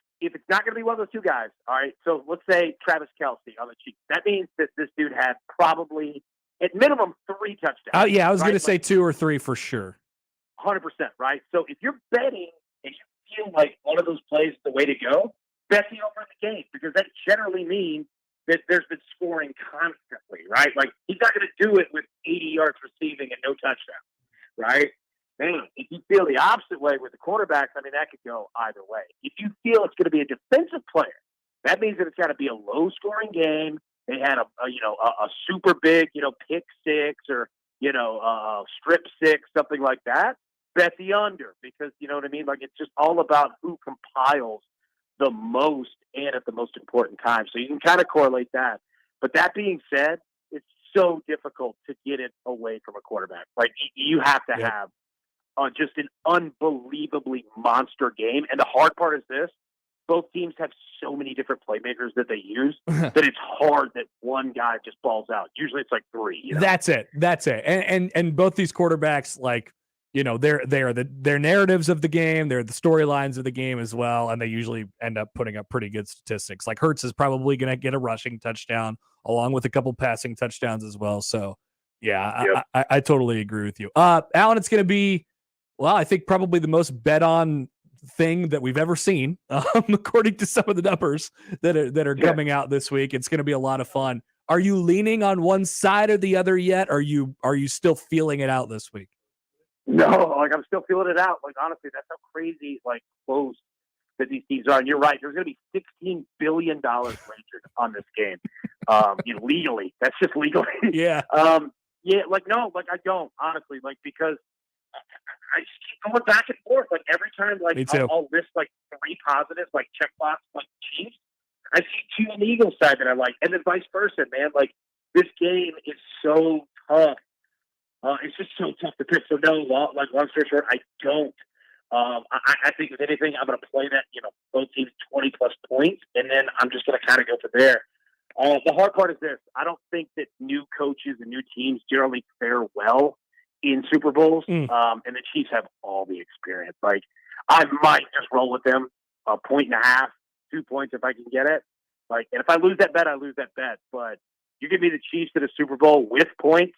not going to be one of those two guys? All right. So let's say Travis Kelce on the Chiefs. That means that this dude had probably at minimum 3 touchdowns. Yeah, I was going to say 2 or 3 for sure. 100%, right? So if you're betting and you feel like one of those plays is the way to go, bet the over in the game, because that generally means that there's been scoring constantly, right? Like, he's not going to do it with 80 yards receiving and no touchdown, right? Man, if you feel the opposite way with the quarterbacks, I mean, that could go either way. If you feel it's going to be a defensive player, that means that it's got to be a low-scoring game. They had a super big, pick 6 or, strip 6, something like that. Bet the under, because, you know what I mean? Like, it's just all about who compiles the most and at the most important time. So you can kind of correlate that. But that being said, it's so difficult to get it away from a quarterback. Like, you have to have just an unbelievably monster game. And the hard part is this: both teams have so many different playmakers that they use that it's hard that one guy just balls out. Usually it's like 3. That's it. And both these quarterbacks, like, they're narratives of the game. They're the storylines of the game as well. And they usually end up putting up pretty good statistics. Like, Hurts is probably going to get a rushing touchdown along with a couple passing touchdowns as well. So yeah, I totally agree with you. Allan, it's going to be, well, I think probably the most bet on thing that we've ever seen, according to some of the numbers that are coming out this week. It's going to be a lot of fun. Are you leaning on one side or the other yet? Are you still feeling it out this week? No, like, I'm still feeling it out. Like, honestly, that's how crazy, like, close that these teams are. And you're right. There's going to be $16 billion wagered on this game. Legally. That's just legally. Yeah. Yeah, no, I don't, honestly, because I just keep going back and forth. Every time, Me too. I'll list, 3 positives, check box, Chiefs. I see 2 on the Eagles side that I like, and then vice versa, man. This game is so tough. It's just so tough to pick. So, no, long story short, I don't. I think, if anything, I'm going to play that, both teams 20-plus points, and then I'm just going to kind of go from there. The hard part is this. I don't think that new coaches and new teams generally fare well in Super Bowls, and the Chiefs have all the experience. I might just roll with them, 1.5, 2 points if I can get it. And if I lose that bet, I lose that bet. But you give me the Chiefs to the Super Bowl with points,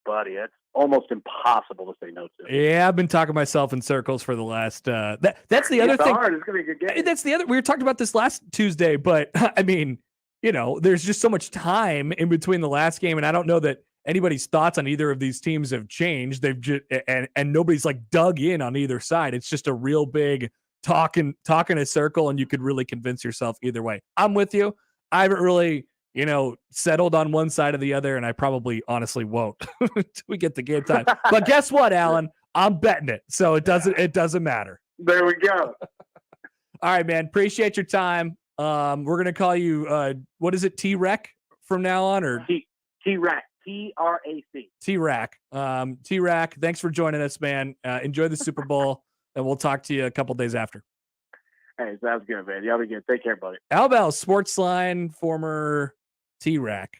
buddy, it's almost impossible to say no to. Yeah, I've been talking myself in circles for the last. That's the other thing. Hard. It's gonna be a good game. That's the other. We were talking about this last Tuesday, but I mean, there's just so much time in between the last game, and I don't know that anybody's thoughts on either of these teams have changed. They've just and nobody's dug in on either side. It's just a real big talk in a circle, and you could really convince yourself either way. I'm with you. I haven't really, settled on one side or the other, and I probably honestly won't until we get to game time. But guess what, Allan? I'm betting it, so it doesn't matter. There we go. All right, man. Appreciate your time. We're gonna call you what is it, T-Rec from now on, or T-Rec, T-R-A-C. T-Rac. T-Rac, thanks for joining us, man. Enjoy the Super Bowl, and we'll talk to you a couple days after. Hey, sounds good, man. Y'all be good. Take care, buddy. Allan Bell, Sportsline, former T-Rac,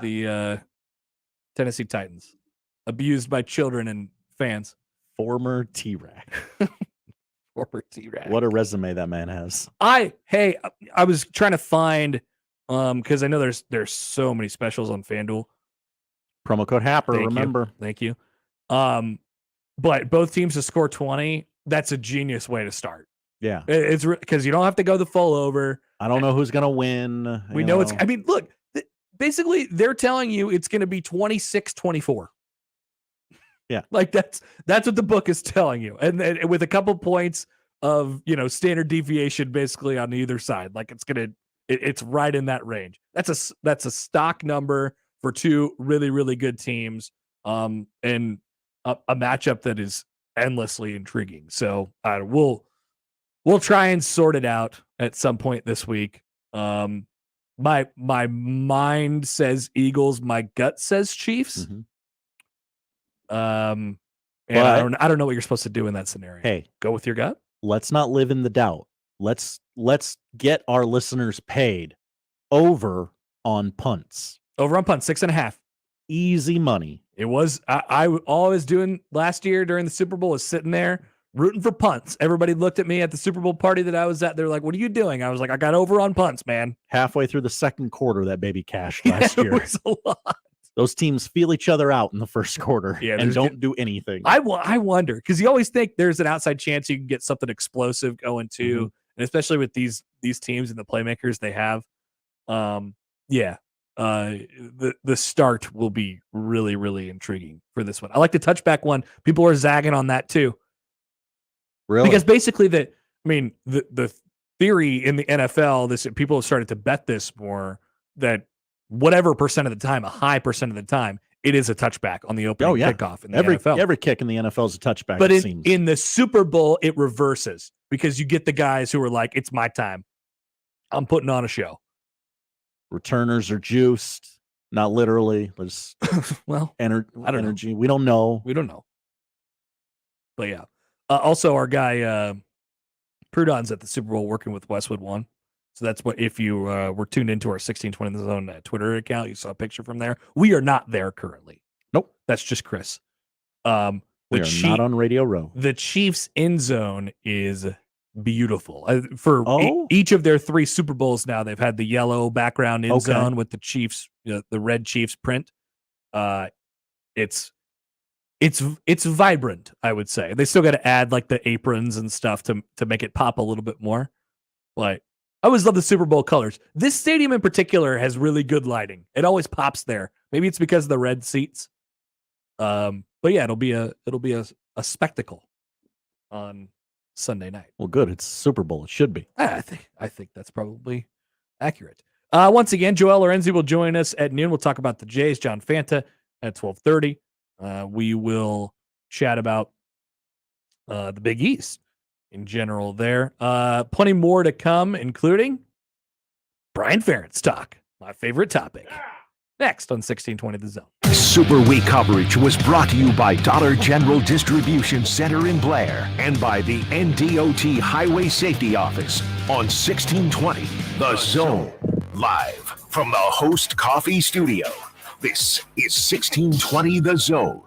the Tennessee Titans, abused by children and fans. Former T-Rac. Former T-Rac. What a resume that man has. I was trying to find, because I know there's so many specials on FanDuel. Promo code Happer, remember. Thank you. But both teams to score 20, that's a genius way to start. Yeah. It's because you don't have to go the full over. I don't know who's going to win. We know it's, I mean, look, basically they're telling you it's going to be 26-24. Yeah. That's what the book is telling you. And with a couple points of, standard deviation basically on either side, it's right in that range. That's a stock number for two really, really good teams. And a matchup that is endlessly intriguing. So we'll try and sort it out at some point this week. My mind says Eagles, my gut says Chiefs. Mm-hmm. And I don't know what you're supposed to do in that scenario. Hey, go with your gut. Let's not live in the doubt. Let's get our listeners paid over on punts. Over on punts, 6.5. Easy money. It was. All I was doing last year during the Super Bowl was sitting there rooting for punts. Everybody looked at me at the Super Bowl party that I was at. They're like, "What are you doing?" I was like, "I got over on punts, man." Halfway through the second quarter, that baby cashed last year. It was a lot. Those teams feel each other out in the first quarter and don't do anything. I wonder, because you always think there's an outside chance you can get something explosive going too, Mm-hmm. and especially with these teams and the playmakers they have. The start will be really, really intriguing for this one. I like the touchback one. People are zagging on that too. Really? Because basically the theory in the NFL, people have started to bet this more, that whatever percent of the time, a high percent of the time, it is a touchback on the opening kickoff in the NFL. Every kick in the NFL is a touchback. But in the Super Bowl, it reverses, because you get the guys who are like, "It's my time. I'm putting on a show." Returners are juiced, not literally. There's energy. We don't know. But yeah. Also, our guy Prudon's at the Super Bowl working with Westwood One. So that's what, if you were tuned into our 1620 The Zone Twitter account, you saw a picture from there. We are not there currently. Nope. That's just Chris. We are not on Radio Row. The Chiefs' end zone is beautiful. For each of their 3 Super Bowls now, they've had the yellow background end zone with the Chiefs, the red Chiefs print. It's vibrant, I would say. They still got to add the aprons and stuff to make it pop a little bit more. Like, I always love the Super Bowl colors. This stadium in particular has really good lighting. It always pops there. Maybe it's because of the red seats. But yeah, it'll be a spectacle on Sunday night. Well, good. It's Super Bowl. It should be. I think that's probably accurate. Once again, Joel Lorenzi will join us at noon. We'll talk about the Jays. John Fanta at 12:30. We will chat about the Big East in general there. Plenty more to come, including Brian Ferentz talk, my favorite topic. Next on 1620 The Zone. Super Week coverage was brought to you by Dollar General Distribution Center in Blair and by the NDOT Highway Safety Office on 1620 The Zone. Live from the Host Coffee Studio. This is 1620 The Zone.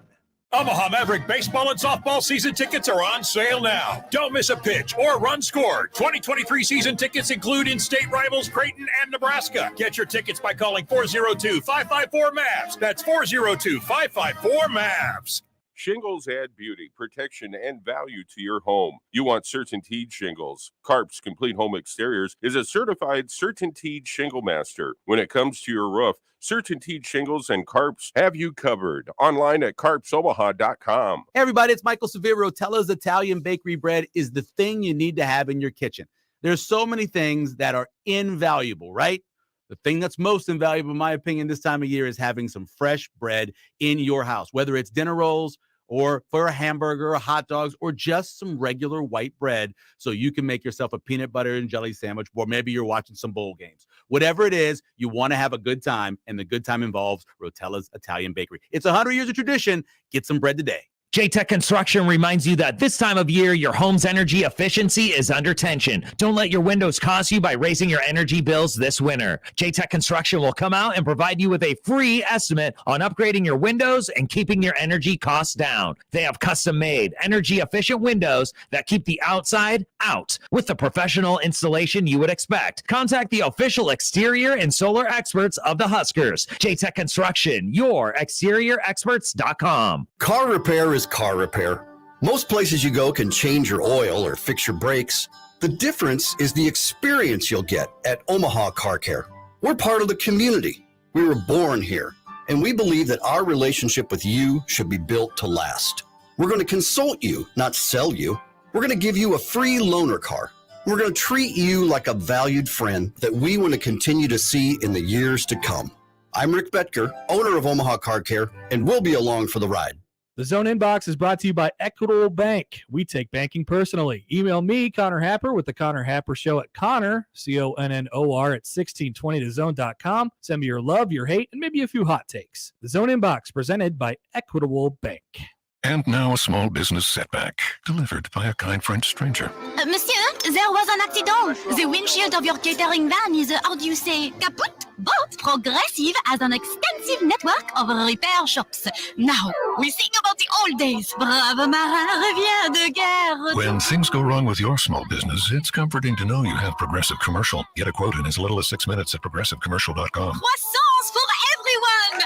Omaha Maverick baseball and softball season tickets are on sale now. Don't miss a pitch or run scored. 2023 season tickets include in-state rivals Creighton and Nebraska. Get your tickets by calling 402-554-MAVS. That's 402-554-MAVS. Shingles add beauty, protection, and value to your home. You want CertainTeed shingles. Carp's Complete Home Exteriors is a certified CertainTeed shingle master. When it comes to your roof, CertainTeed Shingles and Carps have you covered. Online at carpsomaha.com. Hey everybody, it's Michael Severe. Rotella's Italian Bakery Bread is the thing you need to have in your kitchen. There's so many things that are invaluable, right? The thing that's most invaluable, in my opinion, this time of year is having some fresh bread in your house, whether it's dinner rolls or for a hamburger or hot dogs or just some regular white bread so you can make yourself a peanut butter and jelly sandwich, or maybe you're watching some bowl games. Whatever it is, you want to have a good time, and the good time involves Rotella's Italian Bakery. It's 100 years of tradition. Get some bread today. J-Tech Construction reminds you that this time of year, your home's energy efficiency is under tension. Don't let your windows cost you by raising your energy bills this winter. J-Tech Construction will come out and provide you with a free estimate on upgrading your windows and keeping your energy costs down. They have custom-made, energy-efficient windows that keep the outside out with the professional installation you would expect. Contact the official exterior and solar experts of the Huskers. J-Tech Construction, your exteriorexperts.com. Car repair is car repair. Most places you go can change your oil or fix your brakes. The difference is the experience you'll get at Omaha Car Care. We're part of the community. We were born here, and we believe that our relationship with you should be built to last. We're going to consult you, not sell you. We're going to give you a free loaner car. We're going to treat you like a valued friend that we want to continue to see in the years to come. I'm Rick Betker, owner of Omaha Car Care, and we'll be along for the ride. The Zone Inbox is brought to you by Equitable Bank. We take banking personally. Email me, Connor Happer, with the Connor Happer Show at Connor, CONNOR, at 1620thezone.com. Send me your love, your hate, and maybe a few hot takes. The Zone Inbox, presented by Equitable Bank. And now a small business setback, delivered by a kind French stranger. Monsieur, there was an accident. The windshield of your catering van is, how do you say, kaput? But Progressive has an extensive network of repair shops. Now, we sing about the old days. Brave marin revient de guerre. When things go wrong with your small business, it's comforting to know you have Progressive Commercial. Get a quote in as little as 6 minutes at progressivecommercial.com. Croissance for everyone.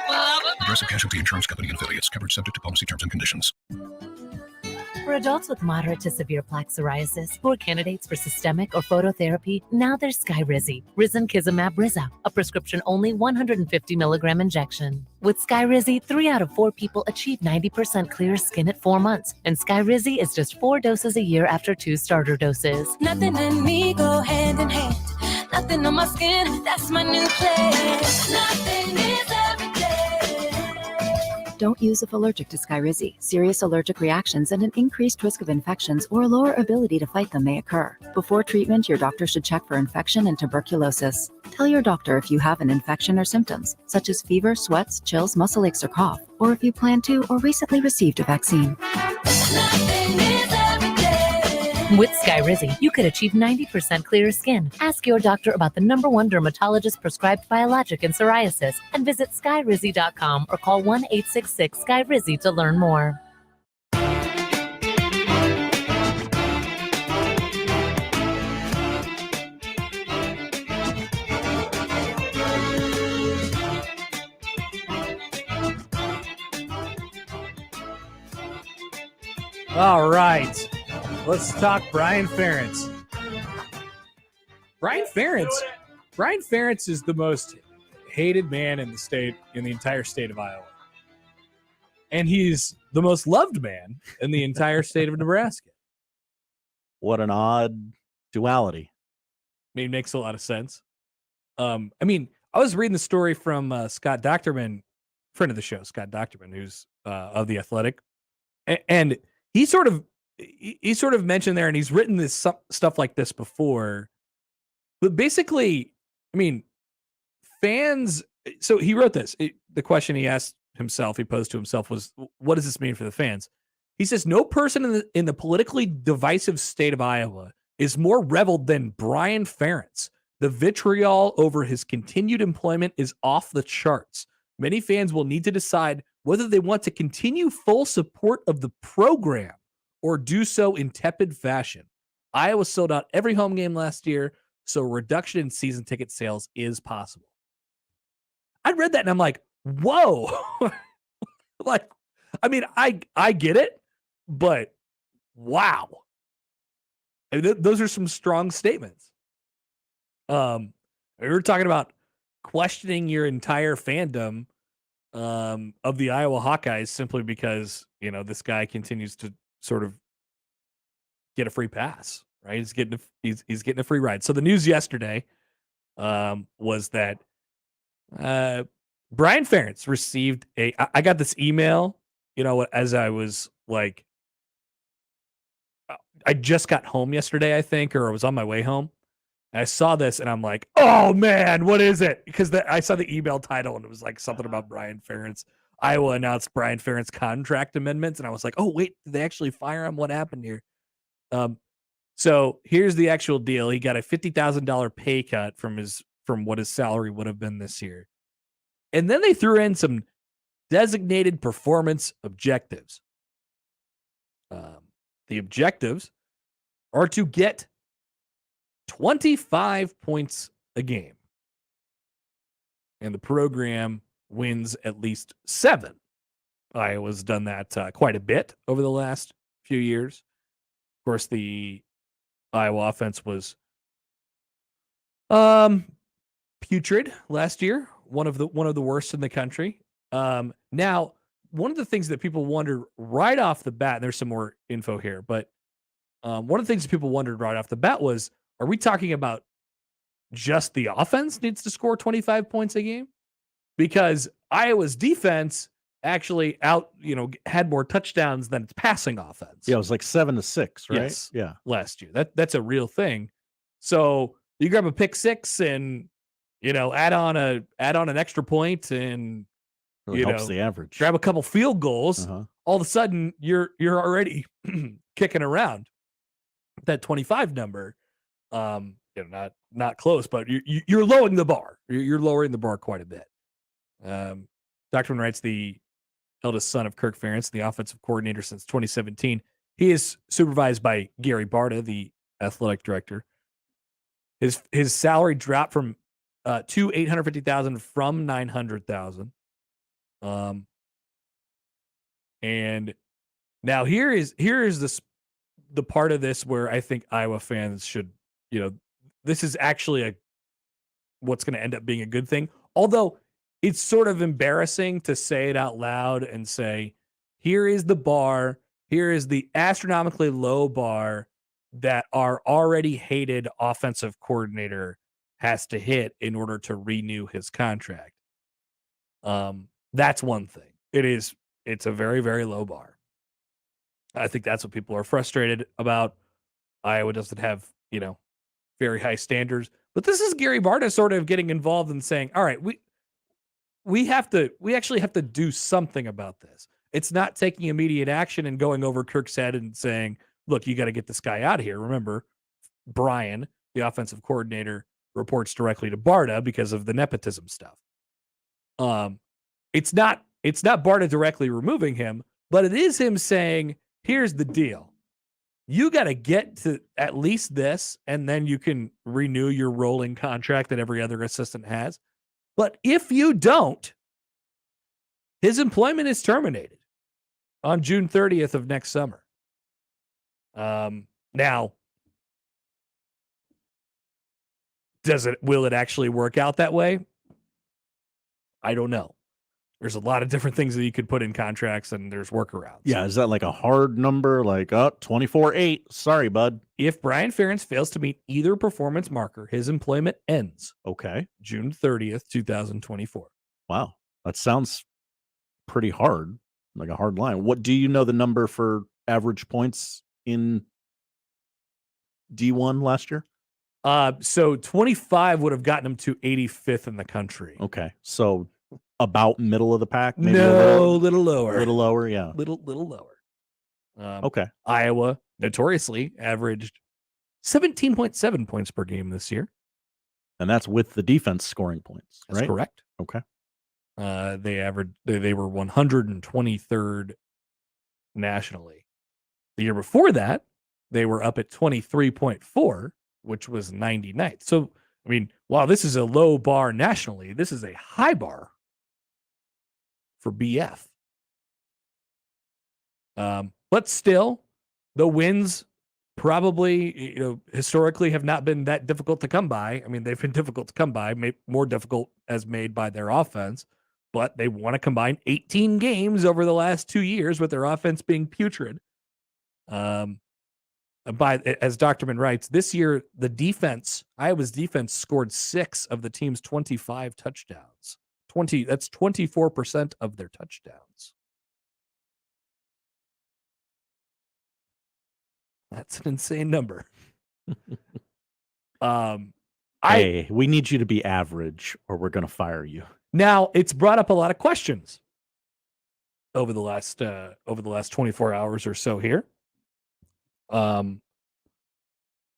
Progressive Casualty Insurance Company and affiliates. Coverage subject to policy terms and conditions. For adults with moderate to severe plaque psoriasis who are candidates for systemic or phototherapy, now there's Skyrizi, Risankizumab Riza, a prescription-only 150 milligram injection. With Skyrizi, 3 out of 4 people achieve 90% clear skin at 4 months, and Skyrizi is just 4 doses a year after 2 starter doses. Nothing and me go hand in hand. Nothing on my skin, that's my new plan. Nothing is every day. Don't use if allergic to Skyrizi. Serious allergic reactions and an increased risk of infections or a lower ability to fight them may occur. Before treatment, your doctor should check for infection and tuberculosis. Tell your doctor if you have an infection or symptoms, such as fever, sweats, chills, muscle aches, or cough, or if you plan to or recently received a vaccine. With Skyrizi, you could achieve 90% clearer skin. Ask your doctor about the #1 dermatologist prescribed biologic in psoriasis and visit skyrizi.com or call 1-866-SKYRIZI to learn more. All right. Let's talk Brian Ferentz. Brian Ferentz is the most hated man in the entire state of Iowa. And he's the most loved man in the entire state of Nebraska. What an odd duality. I mean, it makes a lot of sense. I mean, I was reading the story from Scott Docterman, friend of the show, Scott Docterman, who's of The Athletic, and he sort of mentioned there, and he's written this stuff like this before, but basically, I mean, fans. So he wrote this. The question he asked himself, he posed to himself, was, "What does this mean for the fans?" He says, "No person in the politically divisive state of Iowa is more reveled than Brian Ferentz. The vitriol over his continued employment is off the charts. Many fans will need to decide whether they want to continue full support of the program or do so in tepid fashion. Iowa sold out every home game last year, so a reduction in season ticket sales is possible." I read that and I'm like, whoa. Like, I mean, I get it, but wow. I mean, those are some strong statements. We were talking about questioning your entire fandom of the Iowa Hawkeyes simply because, this guy continues to sort of get a free pass, right? He's getting a free ride. So the news yesterday was that Brian Ferentz received I got this email, as I was like, I just got home yesterday, I think, or I was on my way home. And I saw this and I'm like, oh man, what is it? Because I saw the email title and it was like something about Brian Ferentz. Iowa announced Brian Ferentz contract amendments. And I was like, oh wait, did they actually fire him? What happened here? So here's the actual deal. He got a $50,000 pay cut from what his salary would have been this year. And then they threw in some designated performance objectives. The objectives are to get 25 points a game. And the program wins at least 7. Iowa's done that quite a bit over the last few years. Of course, the Iowa offense was putrid last year, one of the worst in the country. Now, one of the things that people wondered right off the bat, and there's some more info here, but one of the things that people wondered right off the bat was, are we talking about just the offense needs to score 25 points a game? Because Iowa's defense actually had more touchdowns than its passing offense. Yeah, it was like 7-6, right? Yes, yeah, last year. That's a real thing. So you grab a pick six and add on an extra point and really helps the average. Grab a couple field goals. All of a sudden you're already kicking around that 25 number. Not close, but you're lowering the bar. You're lowering the bar quite a bit. Doctorman writes, the eldest son of Kirk Ferentz, the offensive coordinator since 2017. He is supervised by Gary Barta, the athletic director. His salary dropped from to $850,000 from $900,000. And now here is the part of this where I think Iowa fans should, this is actually what's going to end up being a good thing. Although it's sort of embarrassing to say it out loud and say, here is the bar, here is the astronomically low bar that our already hated offensive coordinator has to hit in order to renew his contract. That's one thing. It's a very, very low bar. I think that's what people are frustrated about. Iowa doesn't have, very high standards, but this is Gary Barta sort of getting involved and saying, all right, we actually have to do something about this. It's not taking immediate action and going over Kirk's head and saying, look, you got to get this guy out of here. Remember, Brian, the offensive coordinator, reports directly to Barta because of the nepotism stuff. It's not Barta directly removing him, but it is him saying, here's the deal. You got to get to at least this, and then you can renew your rolling contract that every other assistant has. But if you don't, his employment is terminated on June 30th of next summer. Now, will it actually work out that way? I don't know. There's a lot of different things that you could put in contracts, and there's workarounds. Yeah, is that like a hard number? Like, 24-8. Sorry, bud. If Brian Ferentz fails to meet either performance marker, his employment ends. Okay. June 30th, 2024. Wow. That sounds pretty hard, like a hard line. What do you know the number for average points in D1 last year? So 25 would have gotten him to 85th in the country. Okay. So about middle of the pack? Maybe No, a little lower. A little lower, yeah. Little lower. Okay. Iowa notoriously averaged 17.7 points per game this year. And that's with the defense scoring points, That's right? correct. Okay. They were 123rd nationally. The year before that, they were up at 23.4, which was 99th. So, I mean, while this is a low bar nationally, this is a high bar for BF. But still, the wins probably, historically have not been that difficult to come by. I mean, they've been difficult to come by, more difficult as made by their offense, but they want to combine 18 games over the last 2 years with their offense being putrid. As Doctorman writes, this year, Iowa's defense scored 6 of the team's 25 touchdowns. That's 24% of their touchdowns. That's an insane number. Hey, we need you to be average or we're going to fire you. Now, it's brought up a lot of questions over the last 24 hours or so here.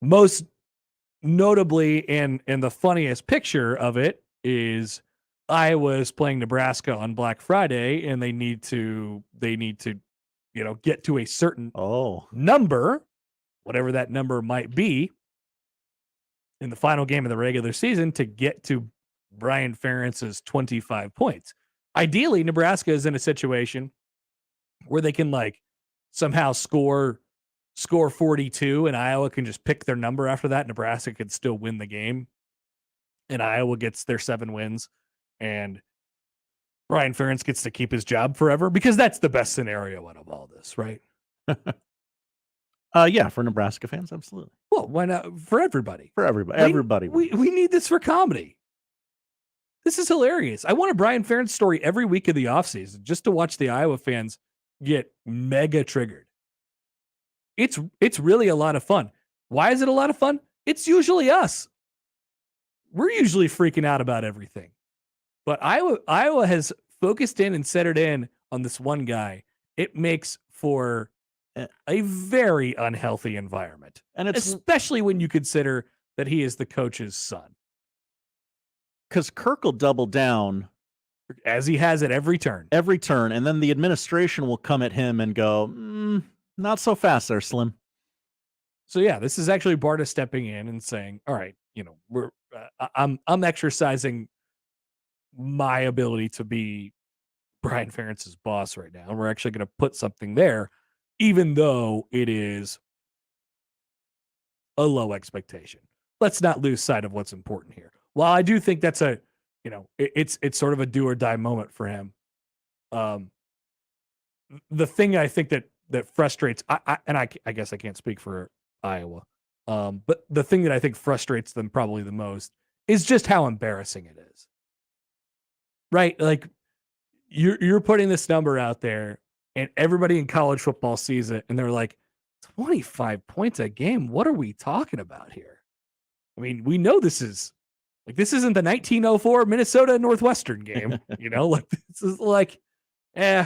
Most notably, and the funniest picture of it is Iowa is playing Nebraska on Black Friday, and they need to get to a certain number, whatever that number might be, in the final game of the regular season to get to Brian Ferentz's 25 points. Ideally, Nebraska is in a situation where they can somehow score 42 and Iowa can just pick their number after that. Nebraska could still win the game and Iowa gets their 7 wins and Brian Ferentz gets to keep his job forever, because that's the best scenario out of all this, right? Yeah, for Nebraska fans, absolutely. Well, why not for everybody? For everybody. Everybody. We need this for comedy. This is hilarious. I want a Brian Ferentz story every week of the offseason just to watch the Iowa fans get mega triggered. It's really a lot of fun. Why is it a lot of fun? It's usually us. We're usually freaking out about everything. But Iowa has focused in and centered in on this one guy. It makes for a very unhealthy environment. And it's especially when you consider that he is the coach's son. Because Kirk will double down. As he has at every turn. Every turn. And then the administration will come at him and go, not so fast there, Slim. So yeah, this is actually Barta stepping in and saying, all right, I'm exercising my ability to be Brian Ferentz's boss right now. And we're actually going to put something there, even though it is a low expectation. Let's not lose sight of what's important here. While I do think that's it's sort of a do or die moment for him. The thing I think that frustrates, I guess I can't speak for Iowa, but the thing that I think frustrates them probably the most is just how embarrassing it is. Right? Like you're putting this number out there and everybody in college football sees it and they're like, 25 points a game. What are we talking about here? I mean, we know this isn't the 1904 Minnesota Northwestern game, this is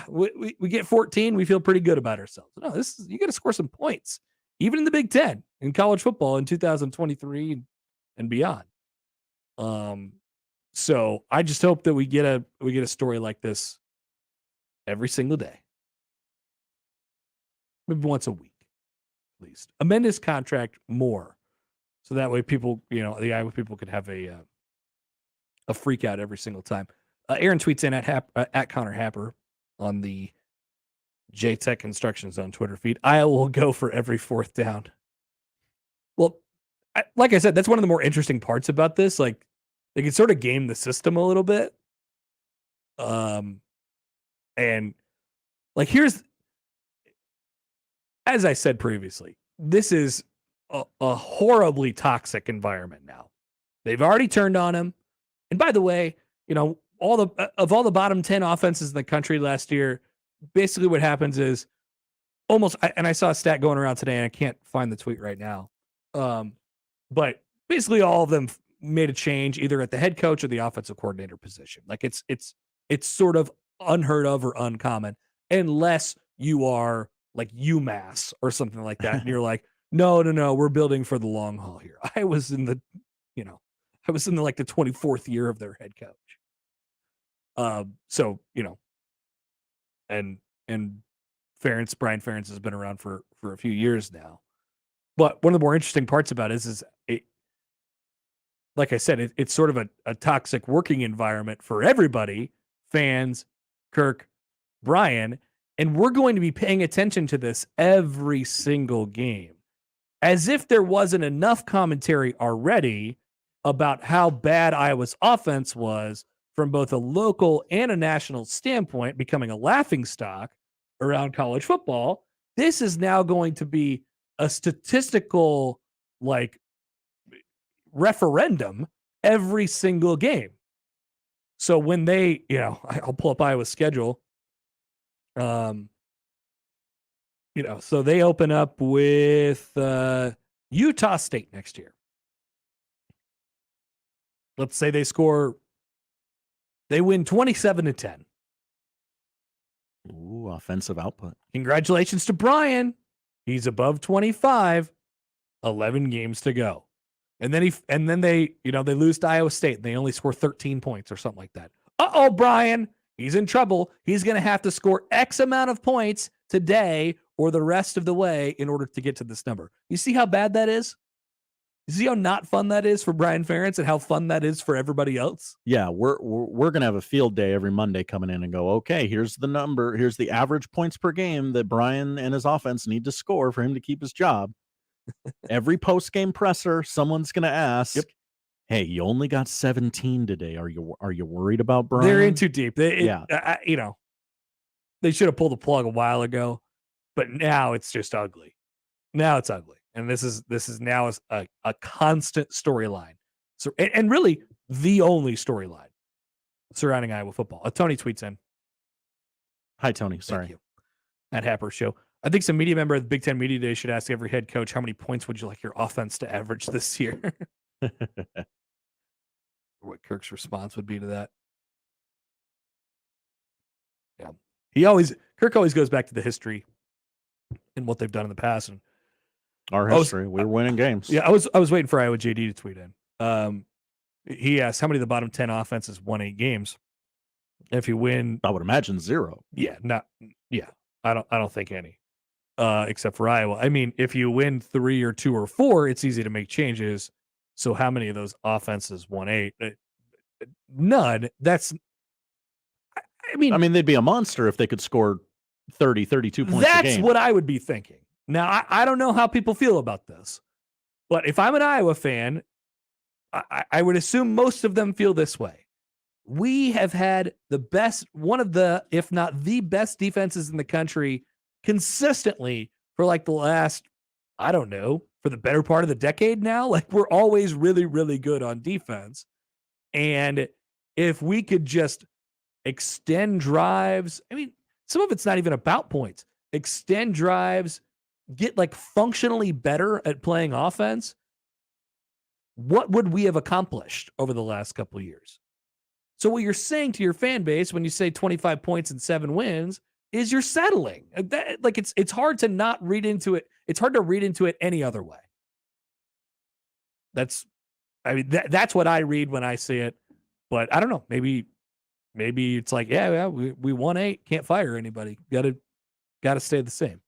we get 14. We feel pretty good about ourselves. No, you got to score some points, even in the Big Ten in college football in 2023 and beyond. So I just hope that we get a story like this every single day, maybe once a week, at least. Amend his contract more, so that way people, the Iowa people could have a freak out every single time. Aaron tweets in at Connor Happer on the JTech Construction Zone Twitter feed. Iowa will go for every 4th down. Well, like I said, that's one of the more interesting parts about this. Like, they can sort of game the system a little bit. And like, as I said previously, this is a horribly toxic environment now. They've already turned on him. And by the way, all the bottom 10 offenses in the country last year, basically what happens is and I saw a stat going around today and I can't find the tweet right now. But basically all of them made a change either at the head coach or the offensive coordinator position. Like it's sort of unheard of or uncommon unless you are like UMass or something like that. And you're like, no, we're building for the long haul here. I was in the like the 24th year of their head coach. So, and Brian Ferentz has been around for a few years now. But one of the more interesting parts about it is it, like I said, it's sort of a toxic working environment for everybody, fans, Kirk, Brian, and we're going to be paying attention to this every single game. As if there wasn't enough commentary already about how bad Iowa's offense was from both a local and a national standpoint, becoming a laughingstock around college football. This is now going to be a statistical like referendum every single game. So when they, I'll pull up Iowa's schedule. So they open up with Utah State next year. Let's say they win 27-10. Ooh, offensive output. Congratulations to Brian. He's above 25, 11 games to go. And then they lose to Iowa State and they only score 13 points or something like that. Uh-oh, Brian, he's in trouble. He's going to have to score X amount of points today or the rest of the way in order to get to this number. You see how bad that is? You see how not fun that is for Brian Ferentz and how fun that is for everybody else? Yeah, we're going to have a field day every Monday coming in and go, okay, here's the number. Here's the average points per game that Brian and his offense need to score for him to keep his job. Every post-game presser, someone's going to ask, hey, you only got 17 today. Are you worried about Brian? They're in too deep. They should have pulled the plug a while ago, but now it's just ugly. Now it's ugly. And this is now a constant storyline. So, and really the only storyline surrounding Iowa football. Tony tweets in. Hi, Tony. Sorry. Thank you. At Happer Show. I think some media member of the Big Ten Media Day should ask every head coach, how many points would you like your offense to average this year? What Kirk's response would be to that. Yeah. Kirk always goes back to the history and what they've done in the past. And our history, we're winning games. Yeah, I was waiting for Iowa JD to tweet in. He asked how many of the bottom 10 offenses won 8 games. If you win, I would imagine 0. Yeah, I don't think any. Except for Iowa. I mean, if you win 3 or 2 or 4, it's easy to make changes. So how many of those offenses won 8? None. I mean, they'd be a monster if they could score 30, 32 points a game. That's what I would be thinking. Now, I don't know how people feel about this, but if I'm an Iowa fan, I would assume most of them feel this way. We have had one of the, if not the best defenses in the country consistently for like the last, I don't know, for the better part of the decade now. Like we're always really, really good on defense. And if we could just extend drives, I mean, some of it's not even about points. Extend drives, get like functionally better at playing offense. What would we have accomplished over the last couple of years? So what you're saying to your fan base when you say 25 points and 7 wins is you're settling. Like it's hard to not read into it. It's hard to read into it any other way. That's what I read when I see it. But I don't know. Maybe it's like, yeah, we won 8. Can't fire anybody. Got to stay the same.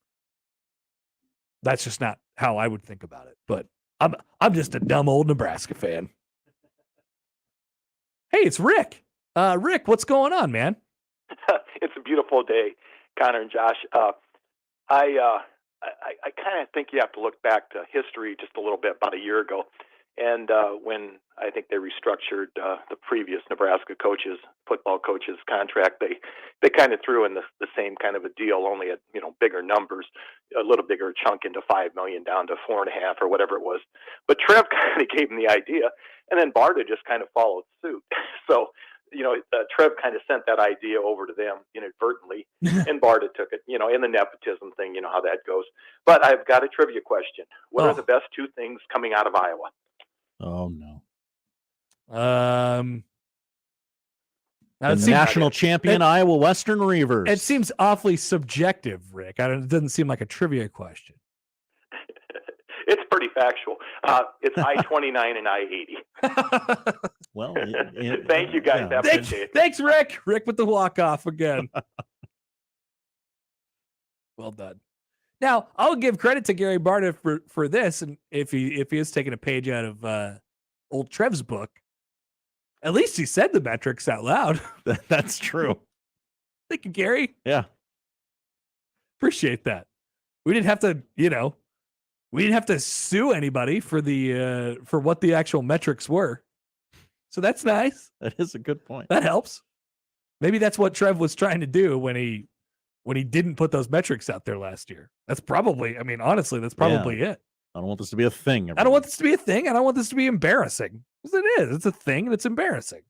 That's just not how I would think about it. But I'm just a dumb old Nebraska fan. Hey, it's Rick. Rick, what's going on, man? It's a beautiful day, Connor and Josh. I kind of think you have to look back to history just a little bit. About a year ago, And when I think they restructured the previous Nebraska football coach's contract, they kind of threw in the same kind of a deal, only at bigger numbers, a little bigger chunk into $5 million down to $4.5 or whatever it was. But Trev kind of gave him the idea, and then Barta just kind of followed suit. So Trev kind of sent that idea over to them inadvertently, and Barta took it. In the nepotism thing, how that goes. But I've got a trivia question. What are the best two things coming out of Iowa? Oh no. Now the national champion Iowa Western Reavers. It seems awfully subjective, Rick. It doesn't seem like a trivia question. It's pretty factual. It's I-29 and I-80. Well, thank you guys. Have a good day. Thanks, Rick. Rick with the walk-off again. Well done. Now, I'll give credit to Gary Barta for this, and if he is taking a page out of old Trev's book, at least he said the metrics out loud. That's true. Thank you, Gary. Yeah. Appreciate that. We didn't have to, we didn't have to sue anybody for for what the actual metrics were. So that's nice. That is a good point. That helps. Maybe that's what Trev was trying to do when he didn't put those metrics out there last year. That's probably, honestly, that's probably it. I don't want this to be a thing. I don't want this to be a thing. I don't want this to be embarrassing. Because it is. It's a thing and it's embarrassing.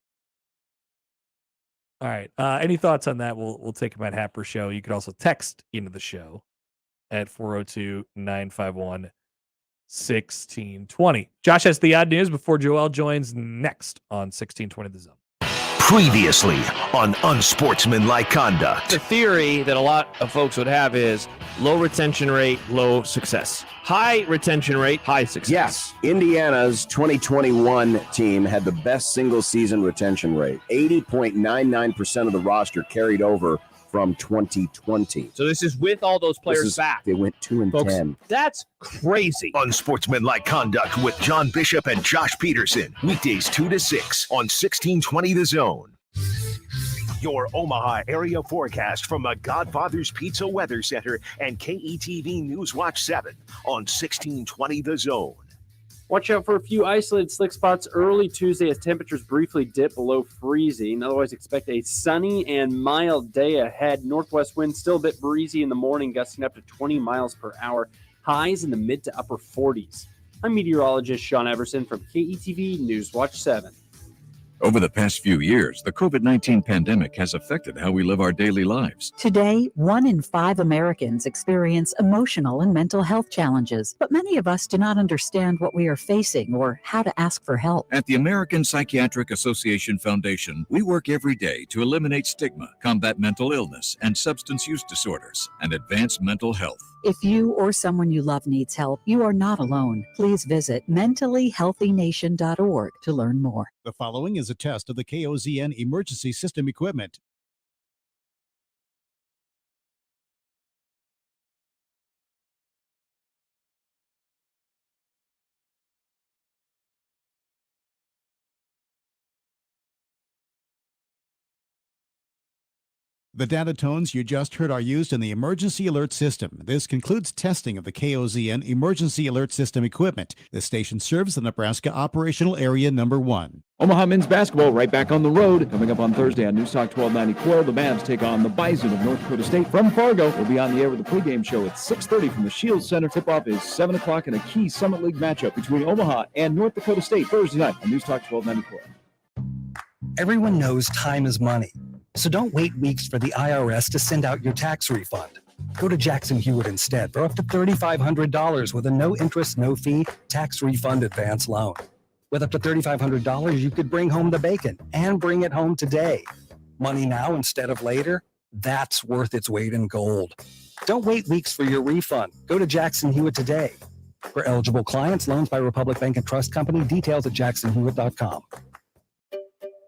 All right. Any thoughts on that? We'll take them at Happer Show. You could also text into the show at 402-951-1620. Josh has the odd news before Joel joins next on 1620 The Zone. Previously on Unsportsmanlike Conduct. The theory that a lot of folks would have is low retention rate, low success. High retention rate, high success. Yes, Indiana's 2021 team had the best single season retention rate. 80.99% of the roster carried over from 2020. So this is with all those players back. They went 2-10. That's crazy. Unsportsmanlike Conduct with John Bishop and Josh Peterson. Weekdays 2 to 6 on 1620 The Zone. Your Omaha area forecast from the Godfather's Pizza Weather Center and KETV News Watch 7 on 1620 The Zone. Watch out for a few isolated slick spots early Tuesday as temperatures briefly dip below freezing. Otherwise, expect a sunny and mild day ahead. Northwest winds still a bit breezy in the morning, gusting up to 20 miles per hour. Highs in the mid to upper 40s. I'm meteorologist Sean Everson from KETV News Watch 7. Over the past few years, the COVID-19 pandemic has affected how we live our daily lives. Today, 1 in 5 Americans experience emotional and mental health challenges, but many of us do not understand what we are facing or how to ask for help. At the American Psychiatric Association Foundation, we work every day to eliminate stigma, combat mental illness and substance use disorders, and advance mental health. If you or someone you love needs help, you are not alone. Please visit mentallyhealthynation.org to learn more. The following is a test of the KOZN emergency system equipment. The data tones you just heard are used in the emergency alert system. This concludes testing of the KOZN emergency alert system equipment. This station serves the Nebraska operational area number 1. Omaha men's basketball right back on the road. Coming up on Thursday on News Talk 1290 Quail, the Mavs take on the Bison of North Dakota State from Fargo. We'll be on the air with the pregame show at 6:30 from the Shields Center. Tip-off is 7 o'clock in a key Summit League matchup between Omaha and North Dakota State Thursday night on News Talk 1290 Quail. Everyone knows time is money. So don't wait weeks for the IRS to send out your tax refund. Go to Jackson Hewitt instead for up to $3,500 with a no interest, no fee tax refund advance loan. With up to $3,500, you could bring home the bacon and bring it home today. Money now instead of later, that's worth its weight in gold. Don't wait weeks for your refund. Go to Jackson Hewitt today. For eligible clients, loans by Republic Bank and Trust Company, details at jacksonhewitt.com.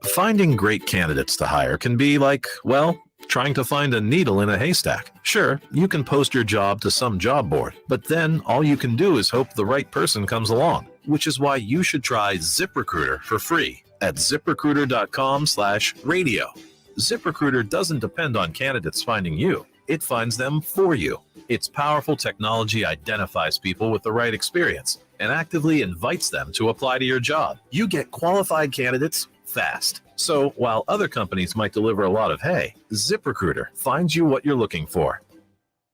Finding great candidates to hire can be like, well, trying to find a needle in a haystack. Sure, you can post your job to some job board, but then all you can do is hope the right person comes along, which is why you should try ZipRecruiter for free at ZipRecruiter.com/radio. ZipRecruiter doesn't depend on candidates finding you. It finds them for you. Its powerful technology identifies people with the right experience and actively invites them to apply to your job. You get qualified candidates fast. So while other companies might deliver a lot of hay, ZipRecruiter finds you what you're looking for.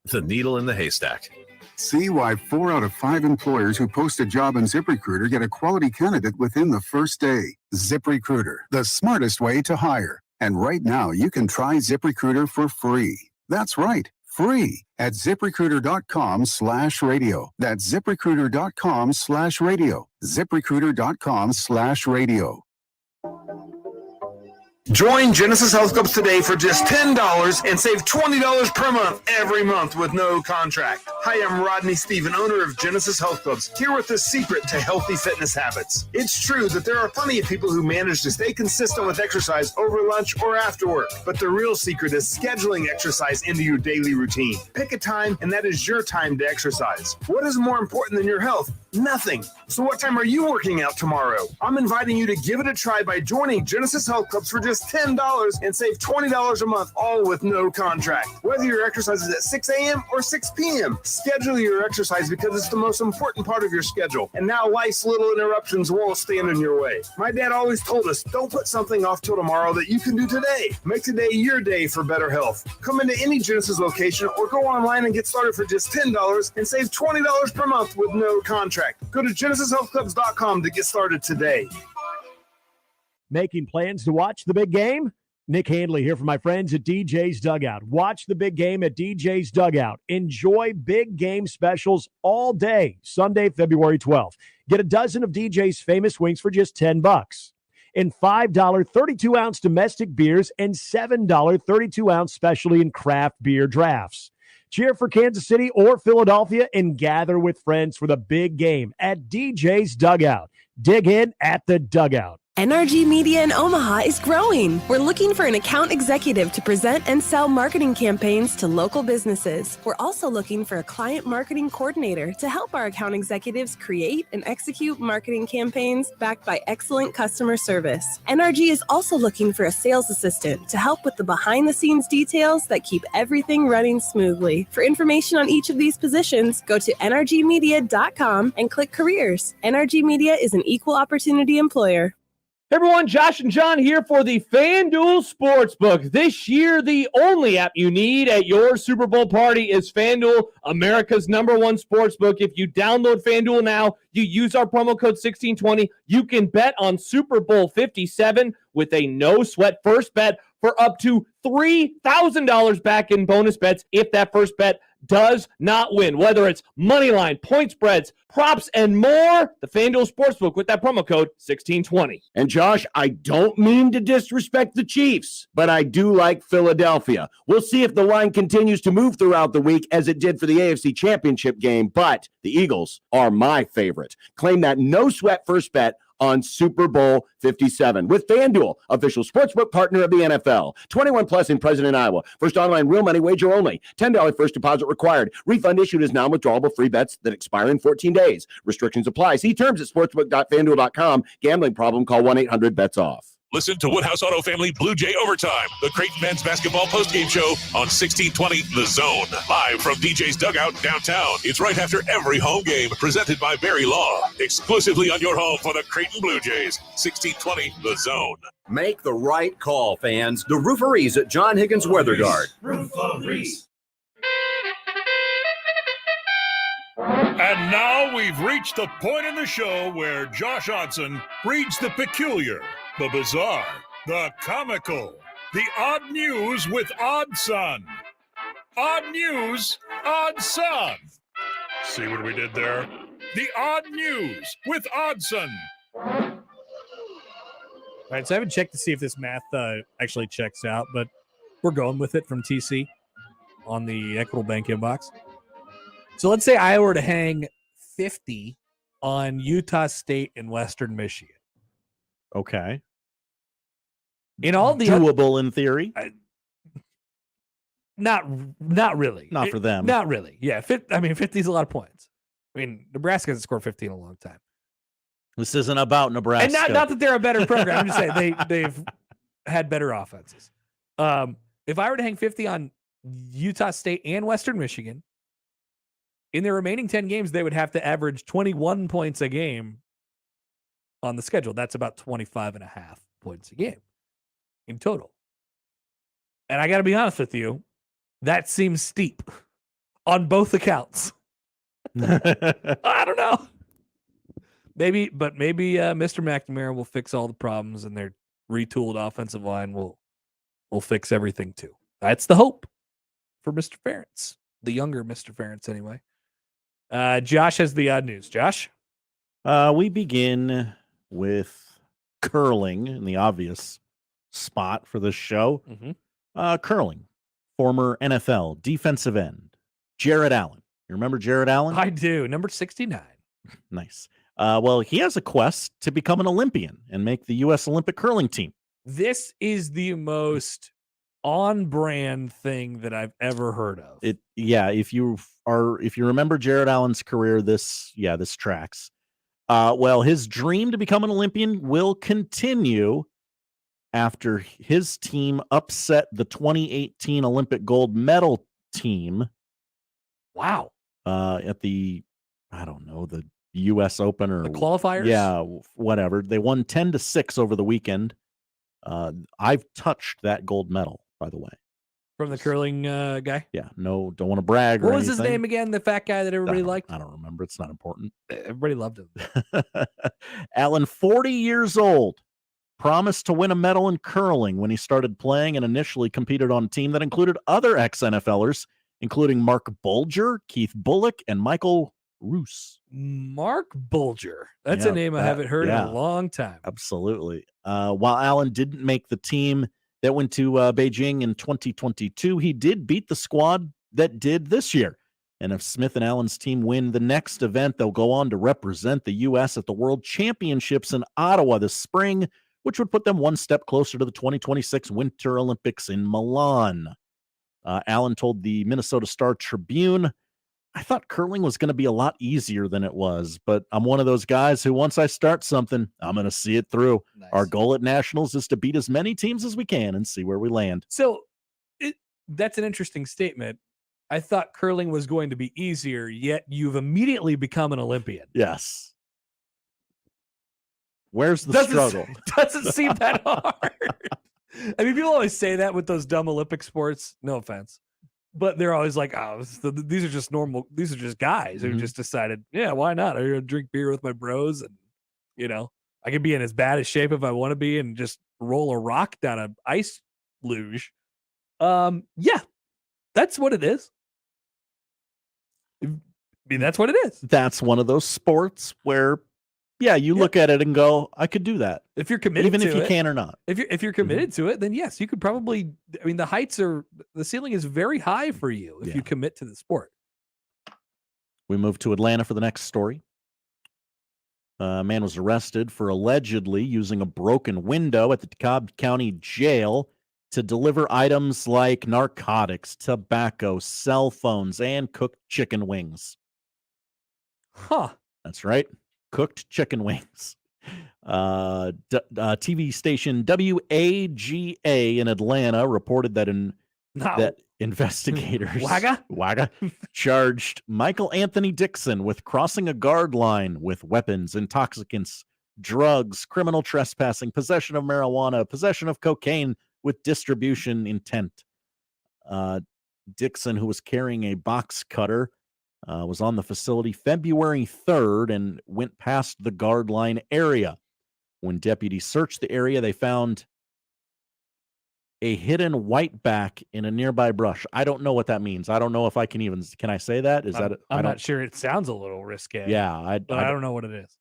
The needle in the haystack. See why 4 out of 5 employers who post a job on ZipRecruiter get a quality candidate within the first day. ZipRecruiter, the smartest way to hire. And right now, you can try ZipRecruiter for free. That's right, free at ZipRecruiter.com/radio. That's ZipRecruiter.com/radio. ZipRecruiter.com/radio. Join Genesis Health Clubs today for just $10 and save $20 per month every month with no contract. Hi, I'm Rodney Stephen, owner of Genesis Health Clubs, here with the secret to healthy fitness habits. It's true that there are plenty of people who manage to stay consistent with exercise over lunch or after work, but the real secret is scheduling exercise into your daily routine. Pick a time, and that is your time to exercise. What is more important than your health? Nothing. So what time are you working out tomorrow? I'm inviting you to give it a try by joining Genesis Health Clubs for just $10 and save $20 a month, all with no contract. Whether your exercise is at 6 a.m. or 6 p.m., schedule your exercise because it's the most important part of your schedule. And now life's little interruptions won't stand in your way. My dad always told us, don't put something off till tomorrow that you can do today. Make today your day for better health. Come into any Genesis location or go online and get started for just $10 and save $20 per month with no contract. Go to GenesisHealthClubs.com to get started today. Making plans to watch the big game? Nick Handley here from my friends at DJ's Dugout. Watch the big game at DJ's Dugout. Enjoy big game specials all day, Sunday, February 12th. Get a dozen of DJ's famous wings for just $10. And $5 32-ounce domestic beers and $7 32-ounce specialty and craft beer drafts. Cheer for Kansas City or Philadelphia and gather with friends for the big game at DJ's Dugout. Dig in at the Dugout. NRG Media in Omaha is growing. We're looking for an account executive to present and sell marketing campaigns to local businesses. We're also looking for a client marketing coordinator to help our account executives create and execute marketing campaigns backed by excellent customer service. NRG is also looking for a sales assistant to help with the behind-the-scenes details that keep everything running smoothly. For information on each of these positions, go to nrgmedia.com and click Careers. NRG Media is an equal opportunity employer. Hey everyone, Josh and John here for the FanDuel Sportsbook. This year, the only app you need at your Super Bowl party is FanDuel, America's #1 sportsbook. If you download FanDuel now, you use our promo code 1620, you can bet on Super Bowl 57 with a no-sweat first bet for up to $3,000 back in bonus bets if that first bet does not win. Whether it's money line, point spreads, props, and more, the FanDuel Sportsbook with that promo code 1620. And Josh, I don't mean to disrespect the Chiefs, but I do like Philadelphia. We'll see if the line continues to move throughout the week as it did for the AFC Championship game, but the Eagles are my favorite. Claim that no-sweat first bet on Super Bowl 57 with FanDuel, official sportsbook partner of the NFL. 21 plus in President, Iowa. First online real money wager only. $10 first deposit required. Refund issued as non-withdrawable free bets that expire in 14 days. Restrictions apply. See terms at sportsbook.fanduel.com. Gambling problem? Call 1-800-BETS-OFF. Listen to Woodhouse Auto Family Blue Jay Overtime, the Creighton men's basketball postgame show on 1620 The Zone. Live from DJ's Dugout downtown. It's right after every home game, presented by Barry Law. Exclusively on your home for the Creighton Blue Jays. 1620 The Zone. Make the right call, fans. The Rooferees at John Higgins Weather Guard. Rooferees. And now we've reached the point in the show where Josh Odson reads the peculiar, the bizarre, the comical, the odd news with Odd Son. Odd news, Odd Son. See what we did there? The odd news with Odd Son. All right, so I haven't checked to see if this math actually checks out, but we're going with it from TC on the Equitable Bank inbox. So let's say I were to hang 50 on Utah State and Western Michigan. Okay. In all the doable in theory. Not really. Not for them. Not really. Yeah. 50 is a lot of points. I mean, Nebraska hasn't scored 50 in a long time. This isn't about Nebraska. And not that they're a better program. I'm just saying they've had better offenses. If I were to hang 50 on Utah State and Western Michigan, In their remaining 10 games, they would have to average 21 points a game on the schedule. That's about 25 and a half points a game in total. And I got to be honest with you, that seems steep on both accounts. I don't know. Maybe Mr. McNamara will fix all the problems and their retooled offensive line will fix everything too. That's the hope for Mr. Ferentz, the younger Mr. Ferentz anyway. Josh has the odd news. Josh? We begin with curling in the obvious spot for this show. Curling. Former NFL defensive end, Jared Allen. You remember Jared Allen? I do. Number 69. Nice. Well, he has a quest to become an Olympian and make the U.S. Olympic curling team. This is the most on-brand thing that I've ever heard of. If you remember Jared Allen's career, this tracks. Well, his dream to become an Olympian will continue after his team upset the 2018 Olympic gold medal team. Wow. At the U.S. Open or the qualifiers? Yeah, whatever. They won 10-6 over the weekend. I've touched that gold medal, by the way. From the curling guy? Yeah, no, don't want to brag. What was his name again? The fat guy that everybody liked? I don't remember. It's not important. Everybody loved him. Allen, 40 years old, promised to win a medal in curling when he started playing and initially competed on a team that included other ex-NFLers, including Mark Bulger, Keith Bullock, and Michael Roos. Mark Bulger. That's a name I haven't heard in a long time. Absolutely. While Allen didn't make the team that went to Beijing in 2022, he did beat the squad that did this year. And if Smith and Allen's team win the next event, they'll go on to represent the U.S. at the World Championships in Ottawa this spring, which would put them one step closer to the 2026 Winter Olympics in Milan. Allen told the Minnesota Star Tribune, "I thought curling was going to be a lot easier than it was, but I'm one of those guys who once I start something, I'm going to see it through. Nice. Our goal at Nationals is to beat as many teams as we can and see where we land." So that's an interesting statement. I thought curling was going to be easier, yet you've immediately become an Olympian. Yes. Where's the struggle? Doesn't seem that hard. I mean, people always say that with those dumb Olympic sports. No offense. But they're always like, oh, these are just normal. These are just guys who just decided, yeah, why not? I'm going to drink beer with my bros. And, I can be in as bad a shape if I want to be and just roll a rock down an ice luge. Yeah, that's what it is. I mean, that's what it is. That's one of those sports where, you look at it and go, I could do that. If you're committed even to if you can or not. If you're committed to it, then yes, you could probably, I mean, the ceiling is very high for you if you commit to the sport. We move to Atlanta for the next story. A man was arrested for allegedly using a broken window at the DeKalb County Jail to deliver items like narcotics, tobacco, cell phones, and cooked chicken wings. Huh. That's right. Cooked chicken wings. TV station WAGA in Atlanta reported that investigators WAGA charged Michael Anthony Dixon with crossing a guard line with weapons, intoxicants, drugs, criminal trespassing, possession of marijuana, possession of cocaine with distribution intent. Dixon, who was carrying a box cutter, was on the facility February 3rd and went past the guard line area. When deputies searched the area, they found a hidden whiteback in a nearby brush. I don't know what that means. I don't know if I can I say that? I'm not sure. It sounds a little risque. Yeah. I don't know what it is.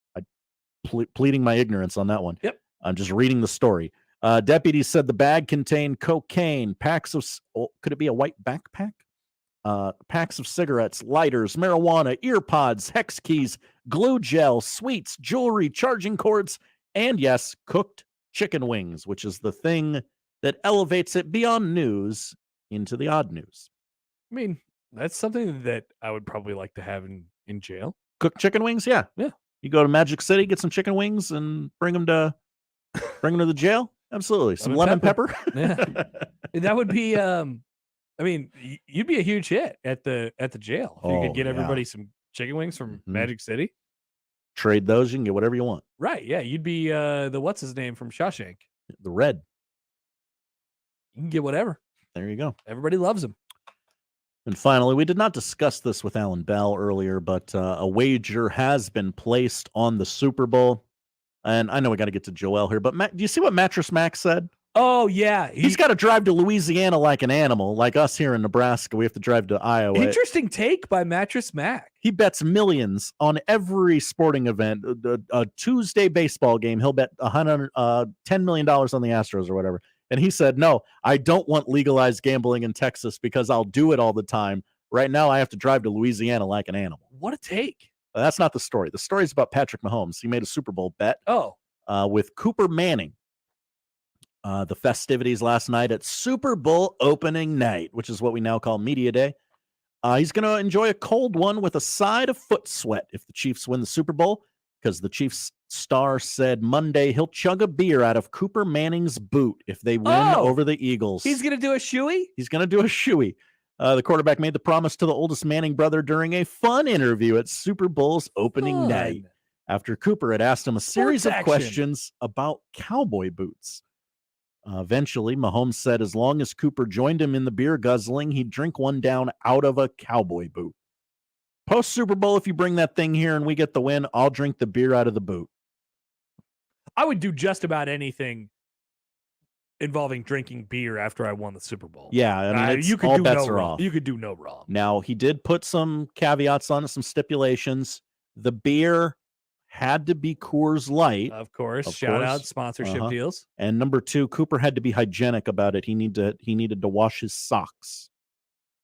Pleading my ignorance on that one. Yep. I'm just reading the story. Deputies said the bag contained cocaine, could it be a white backpack? Packs of cigarettes, lighters, marijuana, ear pods, hex keys, glue gel, sweets, jewelry, charging cords, and yes, cooked chicken wings, which is the thing that elevates it beyond news into the odd news. I mean, that's something that I would probably like to have in jail. Cooked chicken wings? Yeah. Yeah. You go to Magic City, get some chicken wings, and bring them to the jail? Absolutely. Some lemon pepper? Yeah. That would be I mean, you'd be a huge hit at the jail if you could get everybody some chicken wings from Magic City. Trade those, you can get whatever you want. Right? Yeah, you'd be the what's his name from Shawshank. The Red. You can get whatever. There you go. Everybody loves him. And finally, we did not discuss this with Allan Bell earlier, but a wager has been placed on the Super Bowl. And I know we got to get to Joel here, but Matt, do you see what Mattress Mac said? Oh, yeah. He's got to drive to Louisiana like an animal, like us here in Nebraska. We have to drive to Iowa. Interesting take by Mattress Mac. He bets millions on every sporting event. A Tuesday baseball game, he'll bet $10 million on the Astros or whatever. And he said, no, I don't want legalized gambling in Texas because I'll do it all the time. Right now, I have to drive to Louisiana like an animal. What a take. That's not the story. The story is about Patrick Mahomes. He made a Super Bowl bet with Cooper Manning. The festivities last night at Super Bowl opening night, which is what we now call Media Day. He's going to enjoy a cold one with a side of foot sweat if the Chiefs win the Super Bowl, because the Chiefs star said Monday he'll chug a beer out of Cooper Manning's boot if they win over the Eagles. He's going to do a shoey? He's going to do a shoey. The quarterback made the promise to the oldest Manning brother during a fun interview at Super Bowl's opening night after Cooper had asked him a series of questions about cowboy boots. Eventually, Mahomes said as long as Cooper joined him in the beer guzzling, he'd drink one down out of a cowboy boot. Post Super Bowl, if you bring that thing here and we get the win, I'll drink the beer out of the boot. I would do just about anything involving drinking beer after I won the Super Bowl. Yeah, I mean, you could all do bets no are wrong. off. You could do no wrong. Now, he did put some caveats on it, some stipulations. The beer had to be Coors Light. Of course. Shout out sponsorship deals. And number 2, Cooper had to be hygienic about it. He needed to wash his socks.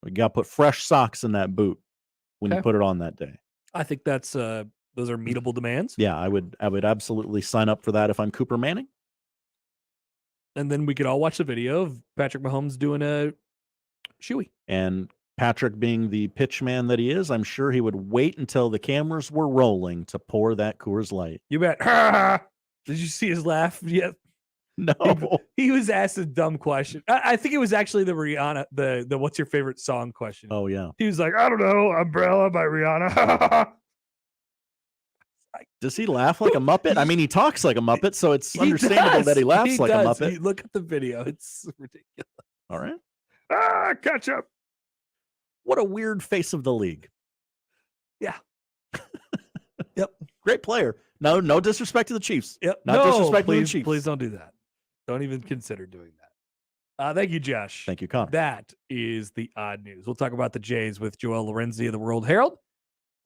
We got to put fresh socks in that boot when you put it on that day. I think that's those are meetable demands. Yeah, I would absolutely sign up for that if I'm Cooper Manning. And then we could all watch the video of Patrick Mahomes doing a shoey. And Patrick, being the pitch man that he is, I'm sure he would wait until the cameras were rolling to pour that Coors Light. You bet. Did you see his laugh yet? No. He was asked a dumb question. I think it was actually the Rihanna, the what's your favorite song question. Oh, yeah. He was like, I don't know, Umbrella by Rihanna. Does he laugh like a Muppet? I mean, he talks like a Muppet, so it's understandable that he laughs like a Muppet. Look at the video. It's ridiculous. All right. Catch up. What a weird face of the league. Yeah. Yep. Great player. No disrespect to the Chiefs. Yep. Not disrespect to the Chiefs. Please don't do that. Don't even consider doing that. Thank you, Josh. Thank you, Connor. That is the odd news. We'll talk about the Jays with Joel Lorenzi of the World Herald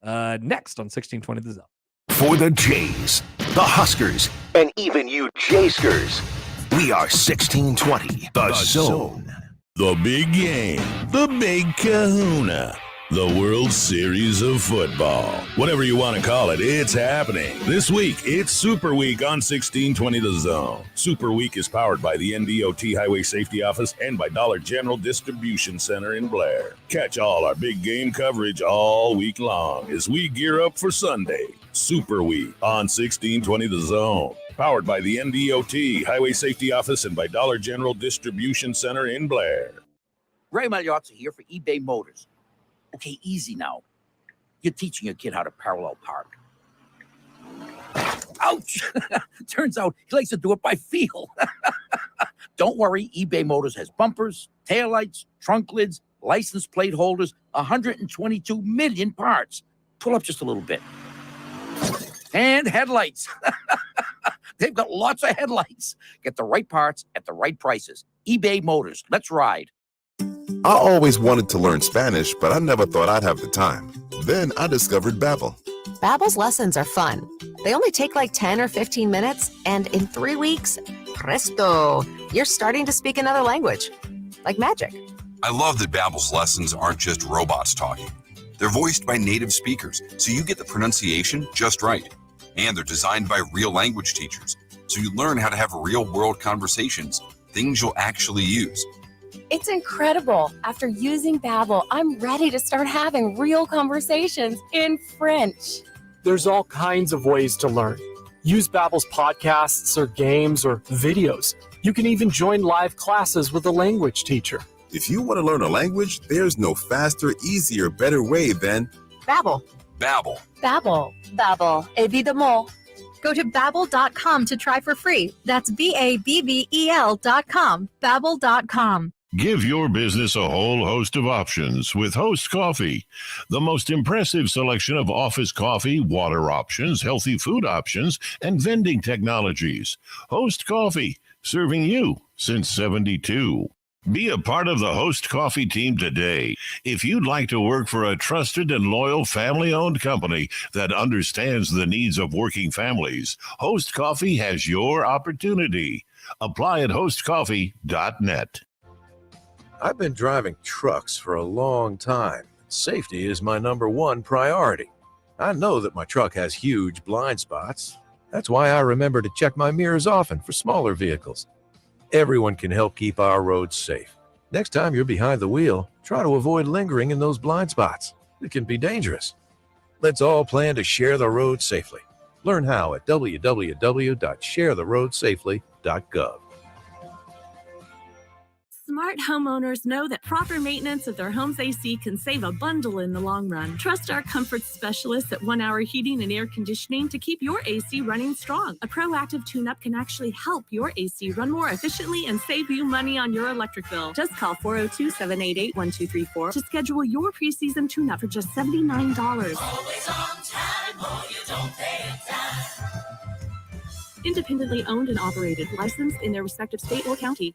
next on 1620 The Zone. For the Jays, the Huskers, and even you Jayskers, we are 1620 The Zone. The big game, the big kahuna, the World Series of Football. Whatever you want to call it, it's happening. This week, it's Super Week on 1620 The Zone. Super Week is powered by the NDOT Highway Safety Office and by Dollar General Distribution Center in Blair. Catch all our big game coverage all week long as we gear up for Sunday. Super Week on 1620 The Zone. Powered by the NDOT Highway Safety Office and by Dollar General Distribution Center in Blair. Ray Magliozzi here for eBay Motors. Okay, easy now. You're teaching your kid how to parallel park. Ouch! Turns out he likes to do it by feel. Don't worry, eBay Motors has bumpers, taillights, trunk lids, license plate holders, 122 million parts. Pull up just a little bit. And headlights. They've got lots of headlights. Get the right parts at the right prices. eBay Motors. Let's ride. I always wanted to learn Spanish, but I never thought I'd have the time. Then I discovered Babbel. Babbel's lessons are fun. They only take like 10 or 15 minutes, and in 3 weeks, presto, you're starting to speak another language. Like magic. I love that Babbel's lessons aren't just robots talking. They're voiced by native speakers, so you get the pronunciation just right. And they're designed by real language teachers, so you learn how to have real-world conversations, things you'll actually use. It's incredible. After using Babbel, I'm ready to start having real conversations in French. There's all kinds of ways to learn. Use Babbel's podcasts or games or videos. You can even join live classes with a language teacher. If you want to learn a language, there's no faster, easier, better way than Babbel. Babbel. Babbel. Babbel. Évidemment. Go to babbel.com to try for free. That's BABBEL.com. Babbel.com. Give your business a whole host of options with Host Coffee. The most impressive selection of office coffee, water options, healthy food options, and vending technologies. Host Coffee, serving you since 72. Be a part of the Host Coffee team today. If you'd like to work for a trusted and loyal family-owned company that understands the needs of working families, Host Coffee has your opportunity. Apply at hostcoffee.net. I've been driving trucks for a long time. Safety is my number one priority. I know that my truck has huge blind spots. That's why I remember to check my mirrors often for smaller vehicles. Everyone can help keep our roads safe. Next time you're behind the wheel, try to avoid lingering in those blind spots. It can be dangerous. Let's all plan to share the road safely. Learn how at www.sharetheroadsafely.gov. Smart homeowners know that proper maintenance of their home's AC can save a bundle in the long run. Trust our comfort specialists at 1 Hour Heating and Air Conditioning to keep your AC running strong. A proactive tune-up can actually help your AC run more efficiently and save you money on your electric bill. Just call 402-788-1234 to schedule your preseason tune-up for just $79. Always on time, or you don't pay it time. Independently owned and operated, licensed in their respective state or county.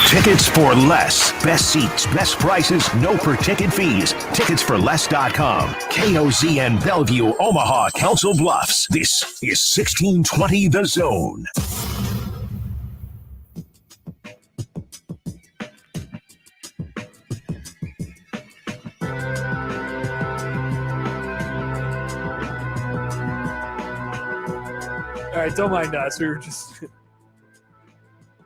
Tickets for less. Best seats, best prices, no per-ticket fees. Ticketsforless.com. KOZN Bellevue, Omaha, Council Bluffs. This is 1620 The Zone. All right, don't mind us. We were just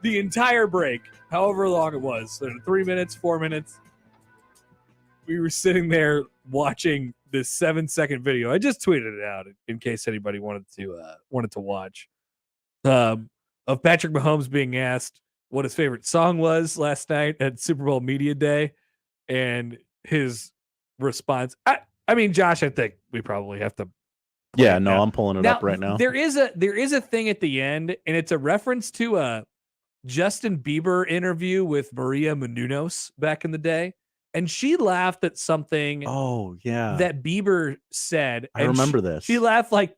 the entire break, however long it was, 3 minutes, 4 minutes. We were sitting there watching this 7-second video. I just tweeted it out in case anybody wanted to watch. Of Patrick Mahomes being asked what his favorite song was last night at Super Bowl Media Day, and his response. I mean, Josh, I think we probably have to. Yeah, no, I'm pulling it up right now. There is a thing at the end, and it's a reference to a Justin Bieber interview with Maria Menounos back in the day, and she laughed at something. Oh yeah, that Bieber said. I remember this. She laughed like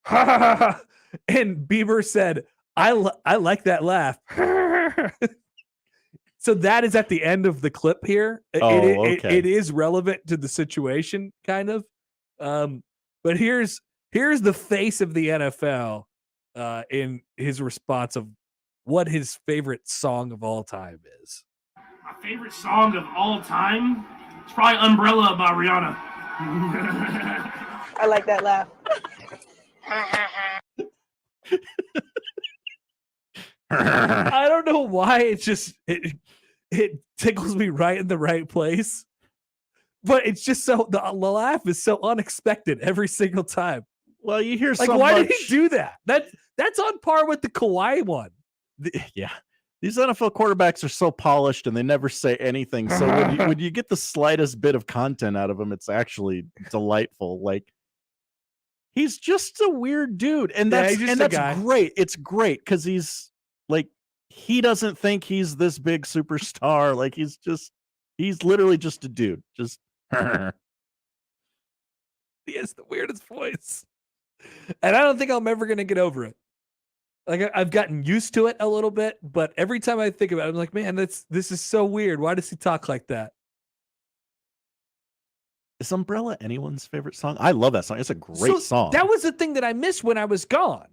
ha ha ha ha, and Bieber said, "I like that laugh." So that is at the end of the clip here. It is relevant to the situation, kind of. But here's the face of the NFL in his response of what his favorite song of all time is. My favorite song of all time? It's probably Umbrella by Rihanna. I like that laugh. I don't know why it tickles me right in the right place. But it's just so the laugh is so unexpected every single time. Well, you hear like, why did he do that? That's on par with the Kawhi one. Yeah, these NFL quarterbacks are so polished and they never say anything. So when you get the slightest bit of content out of them, it's actually delightful. Like, he's just a weird dude, and that's great. It's great because he's like, he doesn't think he's this big superstar. Like, he's literally just a dude. Just he has the weirdest voice, and I don't think I'm ever gonna get over it. Like, I've gotten used to it a little bit, but every time I think about it, I'm like, man, this is so weird. Why does he talk like that? Is Umbrella anyone's favorite song? I love that song. It's a great song. That was the thing that I missed when I was gone.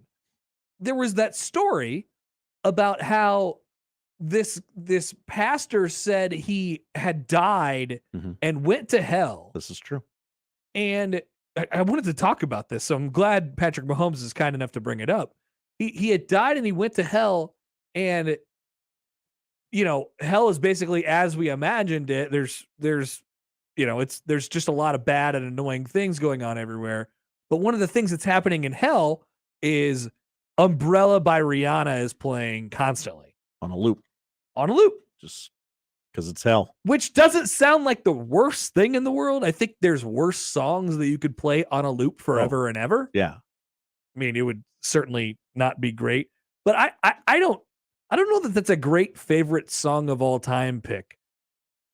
There was that story about how this pastor said he had died and went to hell. This is true. And I wanted to talk about this, so I'm glad Patrick Mahomes is kind enough to bring it up. He had died and he went to hell, and hell is basically as we imagined it. There's just a lot of bad and annoying things going on everywhere. But one of the things that's happening in hell is Umbrella by Rihanna is playing constantly on a loop. just because it's hell. Which doesn't sound like the worst thing in the world. I think there's worse songs that you could play on a loop forever and ever. Yeah. I mean, it would certainly not be great, but I don't know that that's a great favorite song of all time pick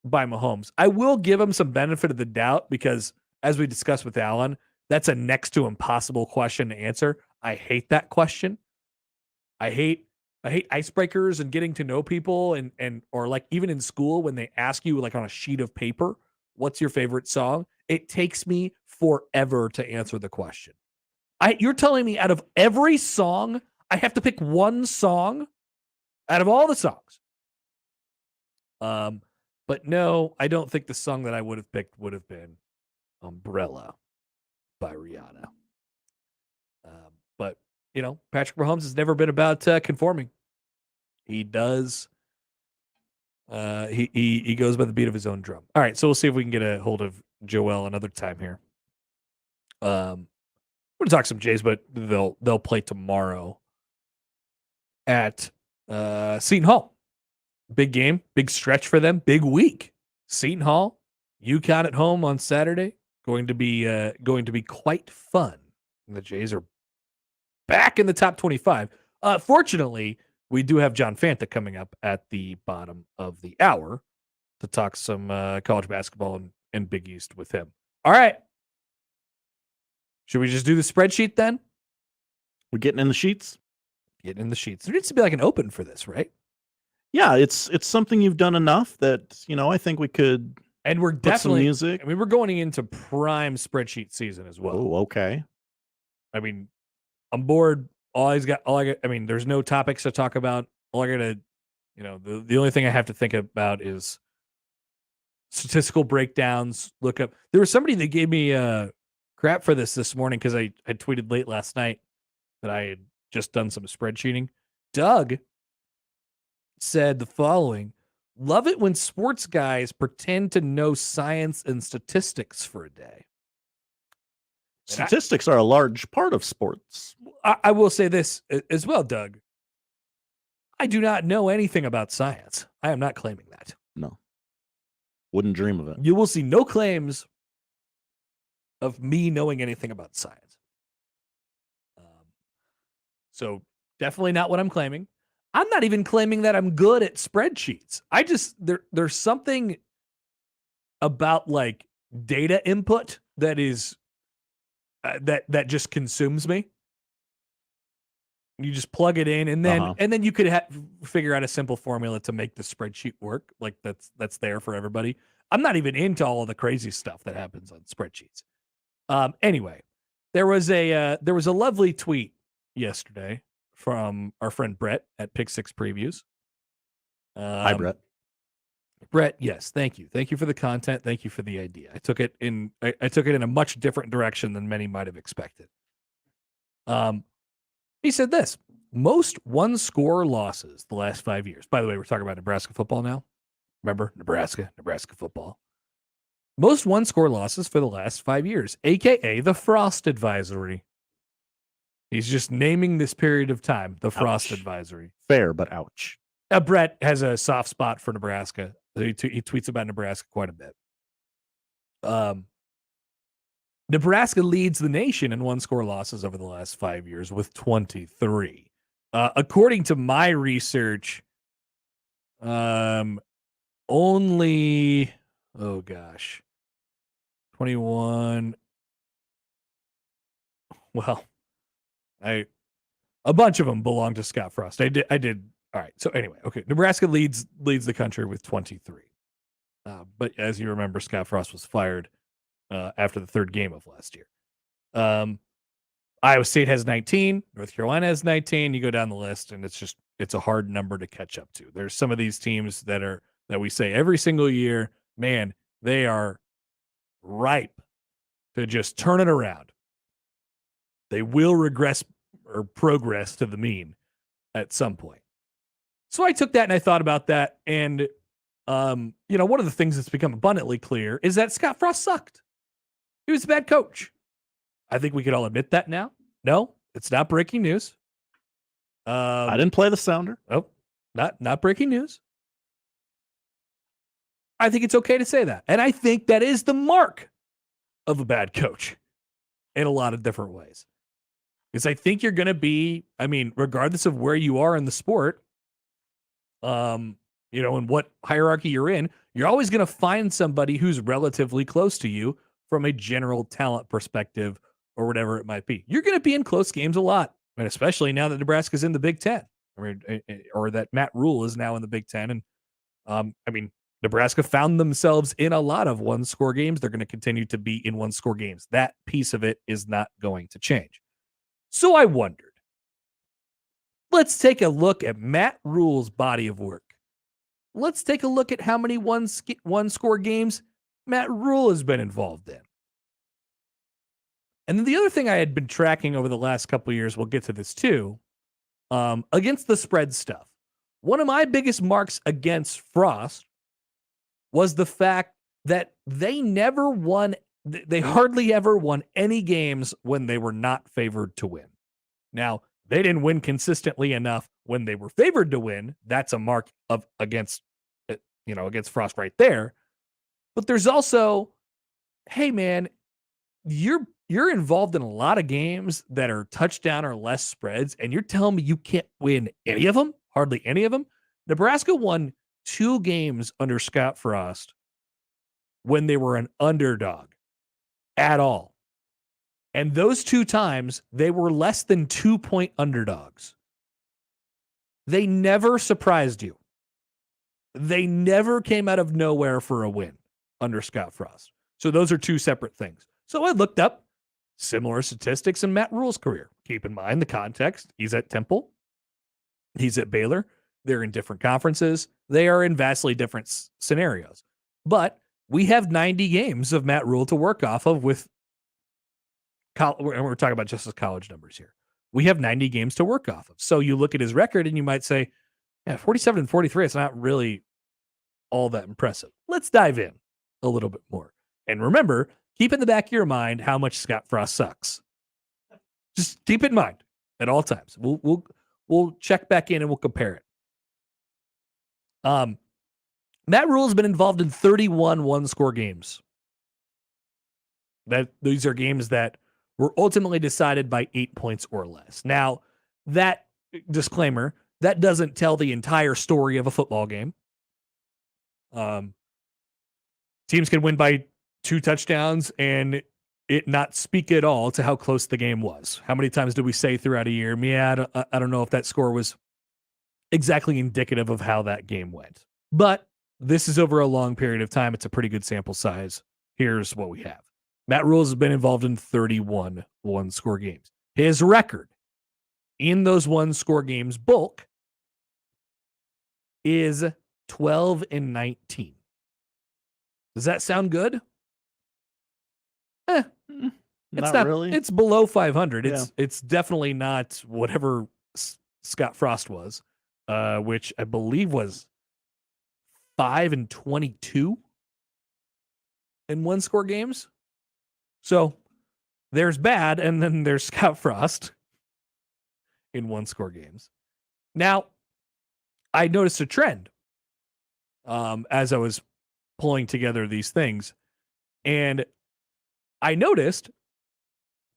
by Mahomes. I will give him some benefit of the doubt because, as we discussed with Allan, that's a next to impossible question to answer. I hate that question. I hate icebreakers and getting to know people and or like even in school when they ask you like on a sheet of paper, what's your favorite song? It takes me forever to answer the question. You're telling me out of every song, I have to pick one song out of all the songs. But no, I don't think the song that I would have picked would have been Umbrella by Rihanna. But, Patrick Mahomes has never been about conforming. He does. He goes by the beat of his own drum. All right, so we'll see if we can get a hold of Joel another time here. We're gonna talk some Jays, but they'll play tomorrow at Seton Hall. Big game, big stretch for them, big week. Seton Hall, UConn at home on Saturday. Going to be quite fun. And the Jays are back in the top 25. Fortunately, we do have John Fanta coming up at the bottom of the hour to talk some college basketball and Big East with him. All right. Should we just do the spreadsheet then? We're getting in the sheets? Getting in the sheets. There needs to be like an open for this, right? Yeah, it's something you've done enough that, I think we could and we're put definitely some music. I mean, we're going into prime spreadsheet season as well. Oh, okay. I mean, I'm bored. I mean, there's no topics to talk about. All I gotta, the only thing I have to think about is statistical breakdowns. Look up. There was somebody that gave me crap for this morning because I tweeted late last night that I had just done some spreadsheeting. Doug said the following: love it when sports guys pretend to know science and statistics for a day. Statistics are a large part of sports. I will say this as well, Doug. I do not know anything about science. I am not claiming that. No. Wouldn't dream of it. You will see no claims of me knowing anything about science. So definitely not what I'm claiming. I'm not even claiming that I'm good at spreadsheets. I just there's something about like data input that is that just consumes me. You just plug it in, and then you could figure out a simple formula to make the spreadsheet work. Like that's there for everybody. I'm not even into all of the crazy stuff that happens on spreadsheets. Anyway, there was a lovely tweet yesterday from our friend Brett at Pick Six Previews. Hi, Brett. Brett, yes, thank you. Thank you for the content. Thank you for the idea. I took it in a much different direction than many might have expected. He said this: most one-score losses the last 5 years. By the way, we're talking about Nebraska football now. Remember, Nebraska football. Most one-score losses for the last 5 years, a.k.a. the Frost Advisory. He's just naming this period of time, the Frost Advisory. Fair, but ouch. Brett has a soft spot for Nebraska. He tweets about Nebraska quite a bit. Nebraska leads the nation in one-score losses over the last 5 years with 23. According to my research, only 21. Well, a bunch of them belong to Scott Frost. I did. All right. So anyway, okay. Nebraska leads the country with 23. But as you remember, Scott Frost was fired after the third game of last year. Iowa State has 19. North Carolina has 19. You go down the list, and it's a hard number to catch up to. There's some of these teams that we say every single year, man, they are ripe to just turn it around. They will regress or progress to the mean at some point. So I took that and I thought about that. And, one of the things that's become abundantly clear is that Scott Frost sucked. He was a bad coach. I think we could all admit that now. No, it's not breaking news. I didn't play the sounder. Oh, not breaking news. I think it's okay to say that. And I think that is the mark of a bad coach in a lot of different ways. Because I think you're going to be, regardless of where you are in the sport, and what hierarchy you're in, you're always going to find somebody who's relatively close to you from a general talent perspective or whatever it might be. You're going to be in close games a lot, and especially now that Nebraska's in the Big Ten, or that Matt Rule is now in the Big Ten. And Nebraska found themselves in a lot of one-score games. They're going to continue to be in one-score games. That piece of it is not going to change. So I wondered, let's take a look at Matt Rule's body of work. Let's take a look at how many one-score games Matt Rule has been involved in. And then the other thing I had been tracking over the last couple of years, we'll get to this too, against the spread stuff. One of my biggest marks against Frost was the fact that they hardly ever won any games when they were not favored to win. Now, they didn't win consistently enough when they were favored to win. That's a mark of against Frost right there. But there's also, hey man, you're involved in a lot of games that are touchdown or less spreads, and you're telling me you can't win any of them? Hardly any of them? Nebraska won 2 games under Scott Frost when they were an underdog at all. And those 2 times, they were less than 2-point underdogs. They never surprised you. They never came out of nowhere for a win under Scott Frost. So those are 2 separate things. So I looked up similar statistics in Matt Rule's career. Keep in mind the context. He's at Temple. He's at Baylor. They're in different conferences. They are in vastly different scenarios. But we have 90 games of Matt Rule to work off of with, and we're talking about just as college numbers here. We have 90 games to work off of. So you look at his record and you might say, 47 and 43, it's not really all that impressive. Let's dive in a little bit more. And remember, keep in the back of your mind how much Scott Frost sucks. Just keep it in mind at all times. We'll check back in and we'll compare it. Matt Rule has been involved in 31 one-score games. These are games that were ultimately decided by 8 points or less. Now, that disclaimer, that doesn't tell the entire story of a football game. Teams can win by 2 touchdowns and it not speak at all to how close the game was. How many times do we say throughout a year, I don't know if that score was exactly indicative of how that game went. But this is over a long period of time. It's a pretty good sample size. Here's what we have. Matt Rule has been involved in 31 one-score games. His record in those one-score games bulk is 12 and 19. Does that sound good? It's not really. It's below 500. Yeah. It's definitely not whatever Scott Frost was, which I believe was 5 and 22 in one-score games. So there's bad, and then there's Scott Frost in one-score games. Now, I noticed a trend as I was pulling together these things, and I noticed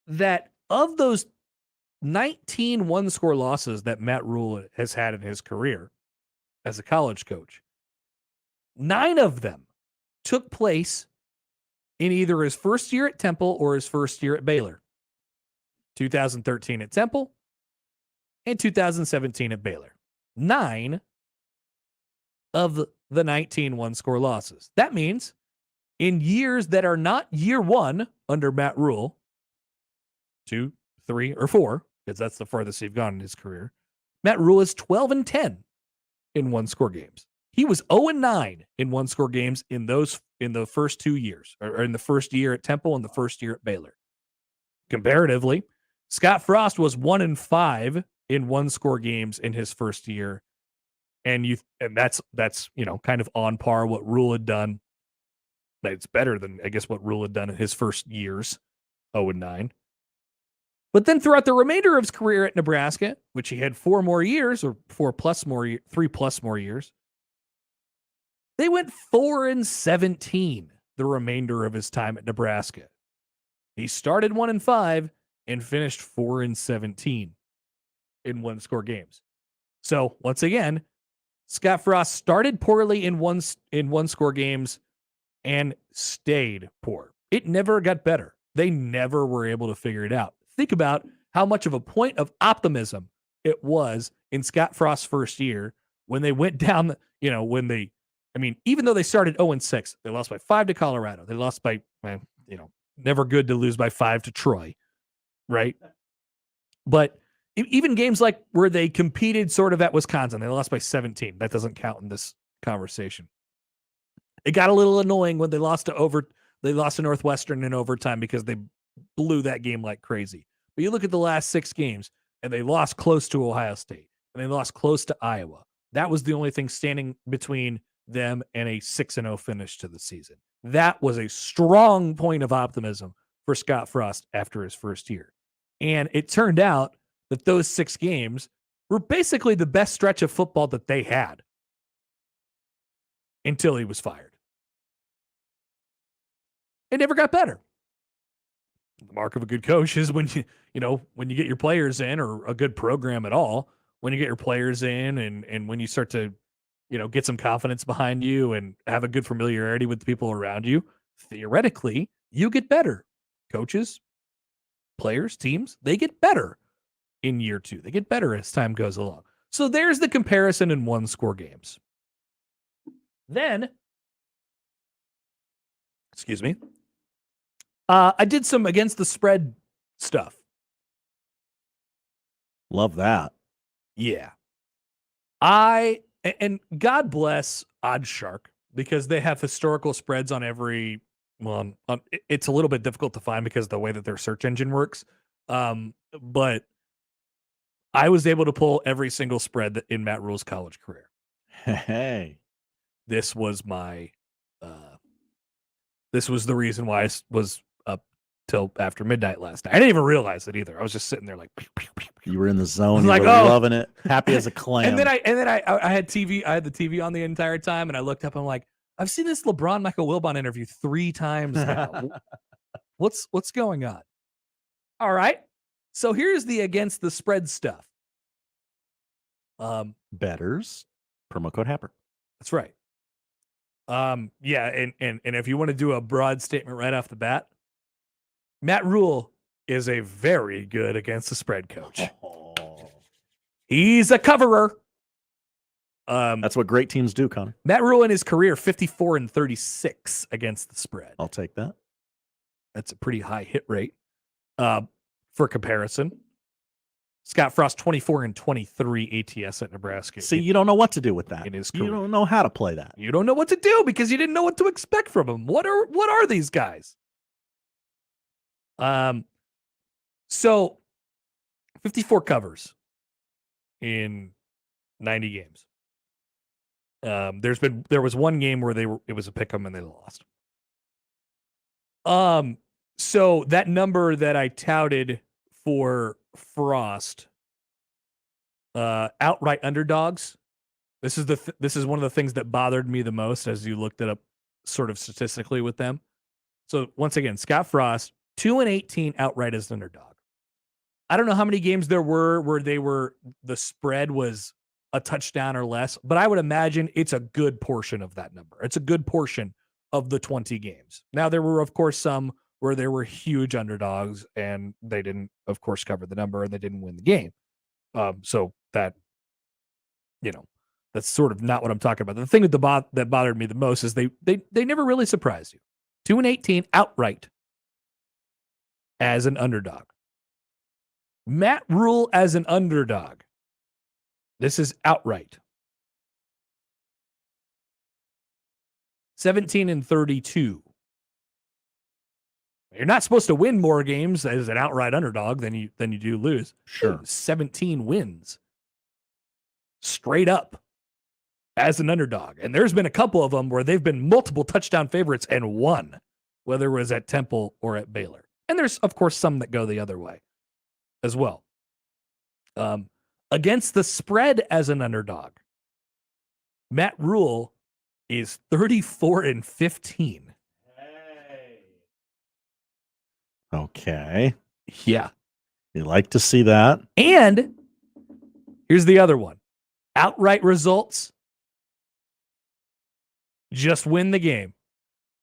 that of those 19 one-score losses that Matt Rule has had in his career as a college coach, 9 of them took place in either his first year at Temple or his first year at Baylor. 2013 at Temple and 2017 at Baylor. 9 of the 19 one-score losses. That means in years that are not year 1 under Matt Rule, 2, 3, or 4, because that's the farthest he's gone in his career, Matt Rule is 12 and 10 in one-score games. He was 0 and 9 in one-score games in the first 2 years, or in the first year at Temple and the first year at Baylor. Comparatively, Scott Frost was 1 and 5 in one-score games in his first year, and that's kind of on par what Rule had done. It's better than, I guess, what Rule had done in his first years, 0 and 9. But then throughout the remainder of his career at Nebraska, which he had 4 more years, or 3 plus more years, They went 4-17 the remainder of his time at Nebraska. He started 1-5 and finished 4-17 in one-score games. So once again, Scott Frost started poorly in one-score games and stayed poor. It never got better. They never were able to figure it out. Think about how much of a point of optimism it was in Scott Frost's first year when they went down, even though they started 0-6, they lost by 5 to Colorado. They lost by, never good to lose by 5 to Troy, right? But even games like where they competed sort of at Wisconsin, they lost by 17. That doesn't count in this conversation. It got a little annoying when they lost to Northwestern in overtime because they blew that game like crazy. But you look at the last 6 games, and they lost close to Ohio State, and they lost close to Iowa. That was the only thing standing between them and a 6-0 finish to the season. That was a strong point of optimism for Scott Frost after his first year. And it turned out that those 6 games were basically the best stretch of football that they had until he was fired. It never got better. The mark of a good coach is when when you get your players in, or a good program at all, when you get your players in and when you start to, get some confidence behind you and have a good familiarity with the people around you, theoretically, you get better. Coaches, players, teams, they get better in year 2. They get better as time goes along. So there's the comparison in one-score games. Then, I did some against the spread stuff. Love that. Yeah. And God bless OddsShark, because they have historical spreads on every, it's a little bit difficult to find because of the way that their search engine works. But I was able to pull every single spread in Matt Rule's college career. Hey, this was my, this was the reason why I was up till after midnight last night. I didn't even realize it either. I was just sitting there like, pew, pew, pew, pew. You were in the zone. You were loving it, happy as a clam. And then I had TV. I had the TV on the entire time, and I looked up. And I'm like, I've seen this LeBron Michael Wilbon interview 3 times now. What's going on? All right. So here's the against the spread stuff. Betters, promo code Happer. That's right. Yeah, and if you want to do a broad statement right off the bat, Matt Rule is a very good against the spread coach. He's a coverer. That's what great teams do, Connor. Matt Rule in his career, 54-36 against the spread. I'll take that. That's a pretty high hit rate. For comparison, Scott Frost, 24-23 ATS at Nebraska. See, you don't know what to do with that. In his career. You don't know how to play that. You don't know what to do because you didn't know what to expect from him. What are these guys? So 54 covers in 90 games. There was one game where it was a pick 'em and they lost. So that number that I touted for Frost, outright underdogs. This is one of the things that bothered me the most as you looked it up sort of statistically with them. So once again, Scott Frost, 2-18 outright as an underdog. I don't know how many games there were where the spread was a touchdown or less, but I would imagine it's a good portion of that number. It's a good portion of the 20 games. Now, there were, of course, some where there were huge underdogs and they didn't, of course, cover the number and they didn't win the game. So that, that's sort of not what I'm talking about. The thing that bothered me the most is they never really surprised you. 2-18 outright as an underdog. Matt Rule as an underdog. This is outright. 17-32. You're not supposed to win more games as an outright underdog than you do lose. Sure. 17 wins. Straight up as an underdog. And there's been a couple of them where they've been multiple touchdown favorites and won, whether it was at Temple or at Baylor. And there's, of course, some that go the other way as well. Against the spread as an underdog, Matt Rule is 34-15. Okay. Yeah. You like to see that. And here's the other one. Outright results. Just win the game.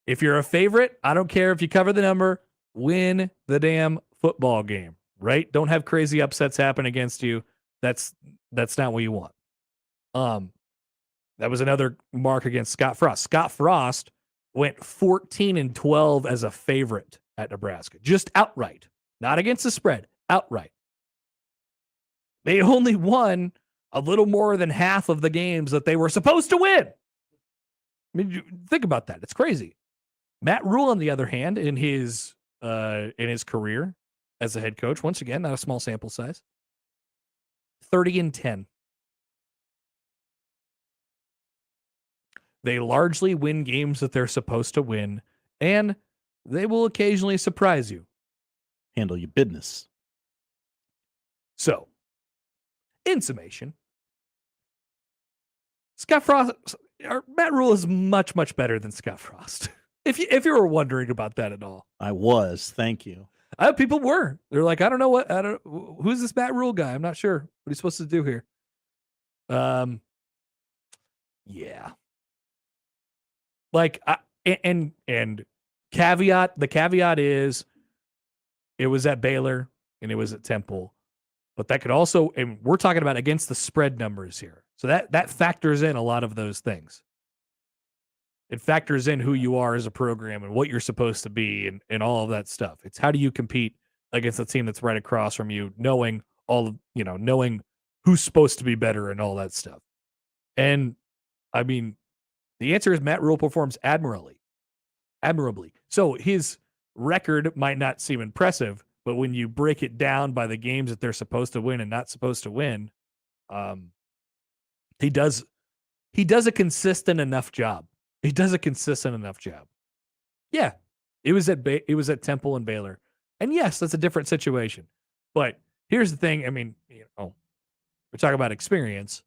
If you're a favorite, I don't care if you cover the number, win the damn football game, right? Don't have crazy upsets happen against you. That's not what you want. That was another mark against Scott Frost. Scott Frost went 14-12 as a favorite at Nebraska, just outright, not against the spread, outright. They only won a little more than half of the games that they were supposed to win. I mean, think about that. It's crazy. Matt Rule, on the other hand, in his career as a head coach, once again, not a small sample size, 30-10. They largely win games that they're supposed to win, and they will occasionally surprise you. Handle your business. So, in summation, Scott Frost, or Matt Rule is much, much better than Scott Frost. If you were wondering about that at all. I was. Thank you. People were. They're like, who's this Matt Rule guy? I'm not sure what he's supposed to do here. Yeah. Like, and caveat, the caveat is it was at Baylor and it was at Temple, but that could also, and we're talking about against the spread numbers here. So that factors in a lot of those things. It factors in who you are as a program and what you're supposed to be and all of that stuff. It's how do you compete against a team that's right across from you, knowing knowing who's supposed to be better and all that stuff. And I mean, the answer is Matt Rule performs admirably. So his record might not seem impressive, but when you break it down by the games that they're supposed to win and not supposed to win, he does a consistent enough job. Yeah, it was at Temple and Baylor, and yes, that's a different situation. But here's the thing. I mean, we're talking about experience.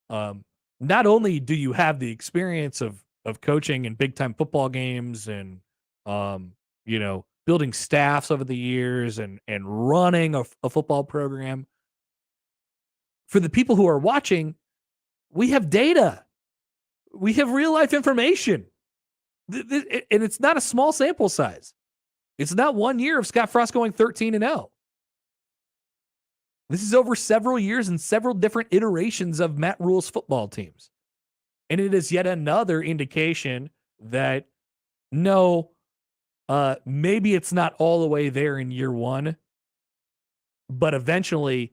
Not only do you have the experience of coaching in big time football games and building staffs over the years and running a football program. For the people who are watching, we have data. We have real life information. And it's not a small sample size. It's not 1 year of Scott Frost going 13-0. This is over several years and several different iterations of Matt Rule's football teams. And it is yet another indication that maybe it's not all the way there in year one, but eventually,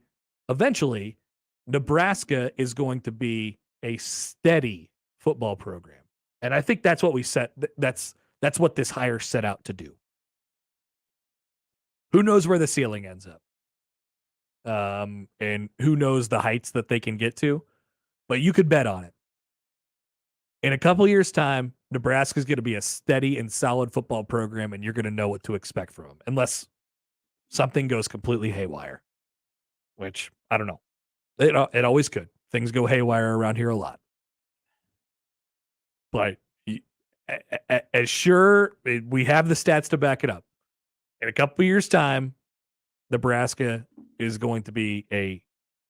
Nebraska is going to be a steady football program. And I think that's what that's what this hire set out to do. Who knows where the ceiling ends up? And who knows the heights that they can get to, but you could bet on it. In a couple years' time, Nebraska is going to be a steady and solid football program, and you're going to know what to expect from them, unless something goes completely haywire, which I don't know. It always could. Things go haywire around here a lot. But as sure, we have the stats to back it up. In a couple years' time, Nebraska is going to be a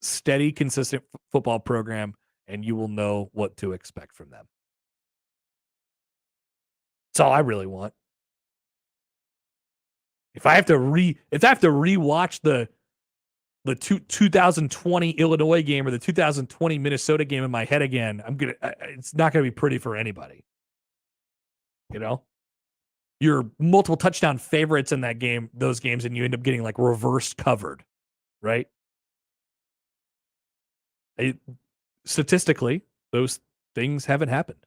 steady, consistent football program, and you will know what to expect from them. That's all I really want. If I have to rewatch the 2020 Illinois game or the 2020 Minnesota game in my head again, it's not gonna be pretty for anybody. You're multiple touchdown favorites in those games, and you end up getting like reverse covered, right? Statistically, those things haven't happened